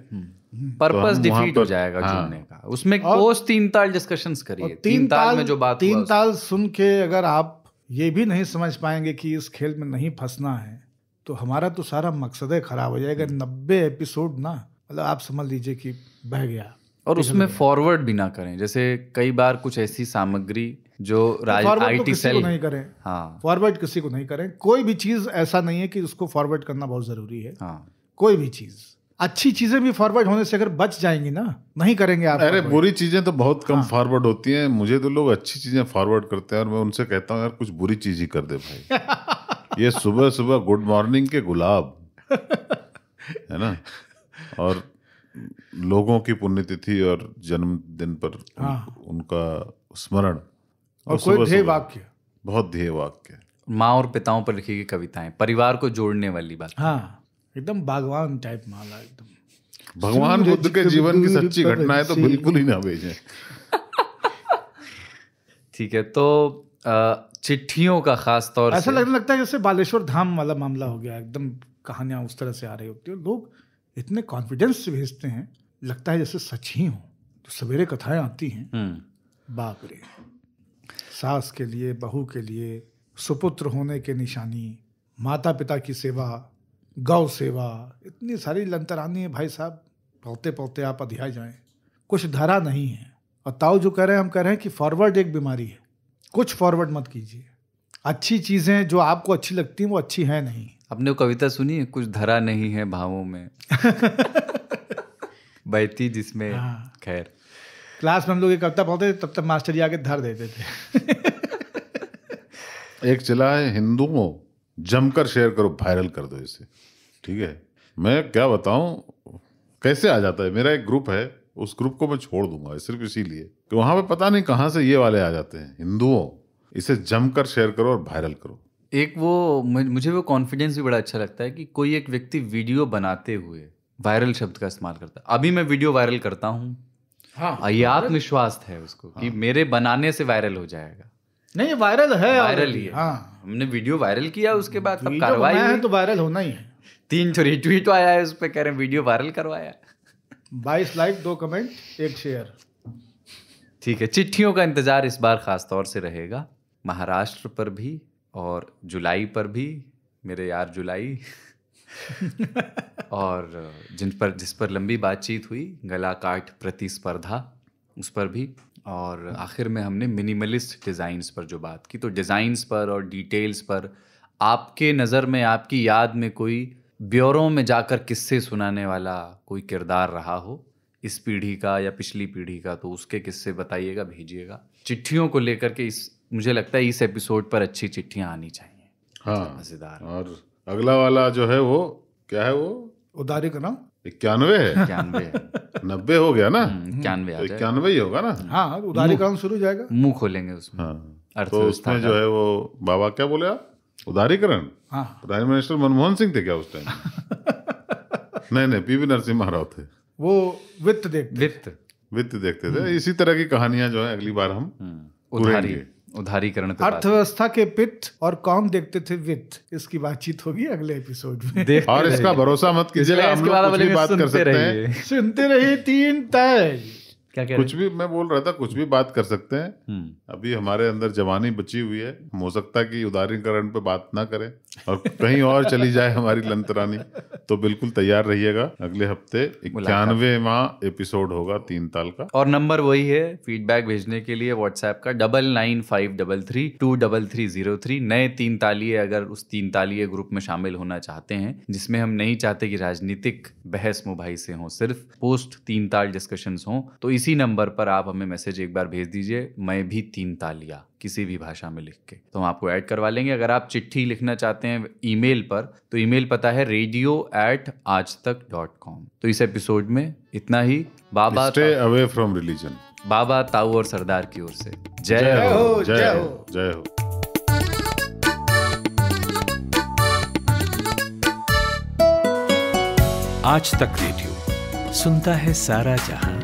पर्पस डिफीट हो जाएगा जुड़ने का। उसमें पोस्ट 3 ताल डिस्कशंस करिए। 3 ताल में जो बात 3 ताल सुन के अगर आप ये भी नहीं समझ पाएंगे कि इस खेल में नहीं फंसना है, तो हमारा तो सारा मकसद खराब हो जाएगा। 90 एपिसोड ना, मतलब आप समझ लीजिए कि बह गया। और उसमें फॉरवर्ड भी ना करें। जैसे कई बार कुछ ऐसी सामग्री जो IT सेल नहीं करें। हाँ, फॉरवर्ड किसी को नहीं करें। कोई भी चीज ऐसा नहीं है कि उसको फॉरवर्ड करना बहुत जरूरी है। हाँ, कोई भी चीज अच्छी चीजें भी फॉरवर्ड होने से अगर बच जाएंगी ना, नहीं करेंगे आप। अरे बुरी चीजें तो बहुत कम फॉरवर्ड होती हैं। मुझे तो लोग अच्छी चीजें फॉरवर्ड करते हैं और मैं उनसे कहता हूँ यार कुछ बुरी चीज ही कर दे भाई। ये सुबह सुबह गुड मॉर्निंग के गुलाब है ना, और लोगों की पुण्यतिथि और जन्मदिन पर उनका स्मरण, और कोई ध्येय वाक्य, बहुत ध्येय वाक्य, माँ और पिताओं पर लिखी गई कविताएं, परिवार को जोड़ने वाली बात। हाँ, एकदम बागवान टाइप माला एकदम। भगवान बुद्ध के जीवन की सच्ची घटनाएं तो बिल्कुल ही ना भेजें। ठीक है, तो चिट्ठियों का खास तौर ऐसा लगने लगता है जैसे बालेश्वर धाम वाला मामला हो गया, एकदम कहानियां उस तरह से आ रही होती है, लोग इतने कॉन्फिडेंस से भेजते हैं, लगता है जैसे सच ही हो। तो सवेरे कथाएं आती हैं, बाप रे, सास के लिए, बहू के लिए, सुपुत्र होने के निशानी, माता पिता की सेवा, गौ सेवा, इतनी सारी लंतरानी है भाई साहब। पौते पौते आप अध्याय जाएं, कुछ धरा नहीं है। और ताऊ जो कह रहे हैं, हम कह रहे हैं कि फॉरवर्ड एक बीमारी है, कुछ फॉरवर्ड मत कीजिए। अच्छी चीजें जो आपको अच्छी लगती हैं वो अच्छी हैं नहीं। आपने वो कविता सुनी है, कुछ धरा नहीं है भावों में बहती जिसमें। खैर, क्लास में हम लोग ये कविता पढ़ते थे, तब तक मास्टर जी आके धर देते थे। एक चला है, हिंदुओं जमकर शेयर करो, वायरल कर दो इसे। ठीक है, मैं क्या बताऊं कैसे आ जाता है। मेरा एक ग्रुप है, उस ग्रुप को मैं छोड़ दूंगा सिर्फ इसीलिए कि वहां पे पता नहीं कहां से ये वाले आ जाते हैं। हिंदुओं इसे जमकर शेयर करो और वायरल करो। एक वो मुझे वो कॉन्फिडेंस भी बड़ा अच्छा लगता है कि कोई एक व्यक्ति वीडियो बनाते हुए वायरल शब्द का इस्तेमाल करता है। अभी मैं वीडियो वायरल करता हूँ, हाँ, ये आत्मविश्वास है उसको कि मेरे बनाने से वायरल हो जाएगा। नहीं, वायरल है, वायरल ही है। हाँ, हमने वीडियो वायरल किया, उसके बाद तब कार्रवाई है तो वायरल होना ही है। 3 रिट्वीट आया है उस पे, कह रहे हैं वीडियो वायरल करवाया। 22 लाइक, 2 कमेंट, 1 शेयर। ठीक है, चिट्ठियों का इंतजार इस बार खास तौर से रहेगा, महाराष्ट्र पर भी और जुलाई पर भी, मेरे यार जुलाई और जिस पर लंबी बातचीत हुई, गला काट प्रतिस्पर्धा, उस पर भी। और आखिर में हमने मिनिमलिस्ट डिज़ाइंस पर जो बात की, तो डिज़ाइंस पर और डिटेल्स पर आपके नज़र में, आपकी याद में कोई ब्यूरो में जाकर किस्से सुनाने वाला कोई किरदार रहा हो इस पीढ़ी का या पिछली पीढ़ी का, तो उसके किस्से बताइएगा, भेजिएगा। चिट्ठियों को लेकर के मुझे लगता है इस एपिसोड पर अच्छी चिट्ठियाँ आनी चाहिए। हाँ, मज़ेदार। और अगला वाला जो है वो क्या है, वो उदारी का नाम 91 है। 91 90 हो गया ना, 91 ही होगा ना। हाँ, उदारी का शुरू हो जाएगा, मुंह खोलेंगे उसमें। हाँ, तो उसमें जो है वो बाबा क्या बोले आप, उदारीकरण। हाँ, प्राइम मिनिस्टर मनमोहन सिंह थे क्या उस टाइम? नहीं, पीवी नरसिम्हा राव थे। वो वित्त देखते थे। इसी तरह की कहानियां जो है अगली बार हम उदारीकरण पे, अर्थव्यवस्था के पित्त और कौन देखते थे वित्त, इसकी बातचीत होगी अगले एपिसोड में। और इसका भरोसा मत कीजिएगा, हम लोग कुछ भी बात कर सकते हैं। सुनते रहिए 3 तय। क्या कुछ भी, मैं बोल रहा था, कुछ भी बात कर सकते हैं। अभी हमारे अंदर जवानी बची हुई है, हो सकता है कि उदारीकरण पे बात ना करें और कहीं और चली जाए हमारी लंतरानी, तो बिल्कुल तैयार रहिएगा। अगले हफ्ते 91वां एपिसोड होगा 3 ताल का। और नंबर वही है फीडबैक भेजने के लिए व्हाट्सएप का 9953323303। नए 3 तालिये अगर उस 3 तालिये ग्रुप में शामिल होना चाहते हैं, जिसमें हम नहीं चाहते कि राजनीतिक बहस मुबाहिसे हों, सिर्फ पोस्ट 3 ताल डिस्कशंस हों, तो इसी नंबर पर आप हमें मैसेज एक बार भेज दीजिए, मैं भी 3 तालिया, किसी भी भाषा में लिख के, तो हम आपको ऐड करवा लेंगे। अगर आप चिट्ठी लिखना चाहते हैं ईमेल पर, तो ईमेल पता है radio@aajtak.com। तो इस एपिसोड में इतना ही। बाबा स्टे अवे फ्रॉम रिलीजन। बाबा, ताऊ और सरदार की ओर से जय हो, जय हो, जय हो। आज तक रेडियो सुनता है सारा जहां।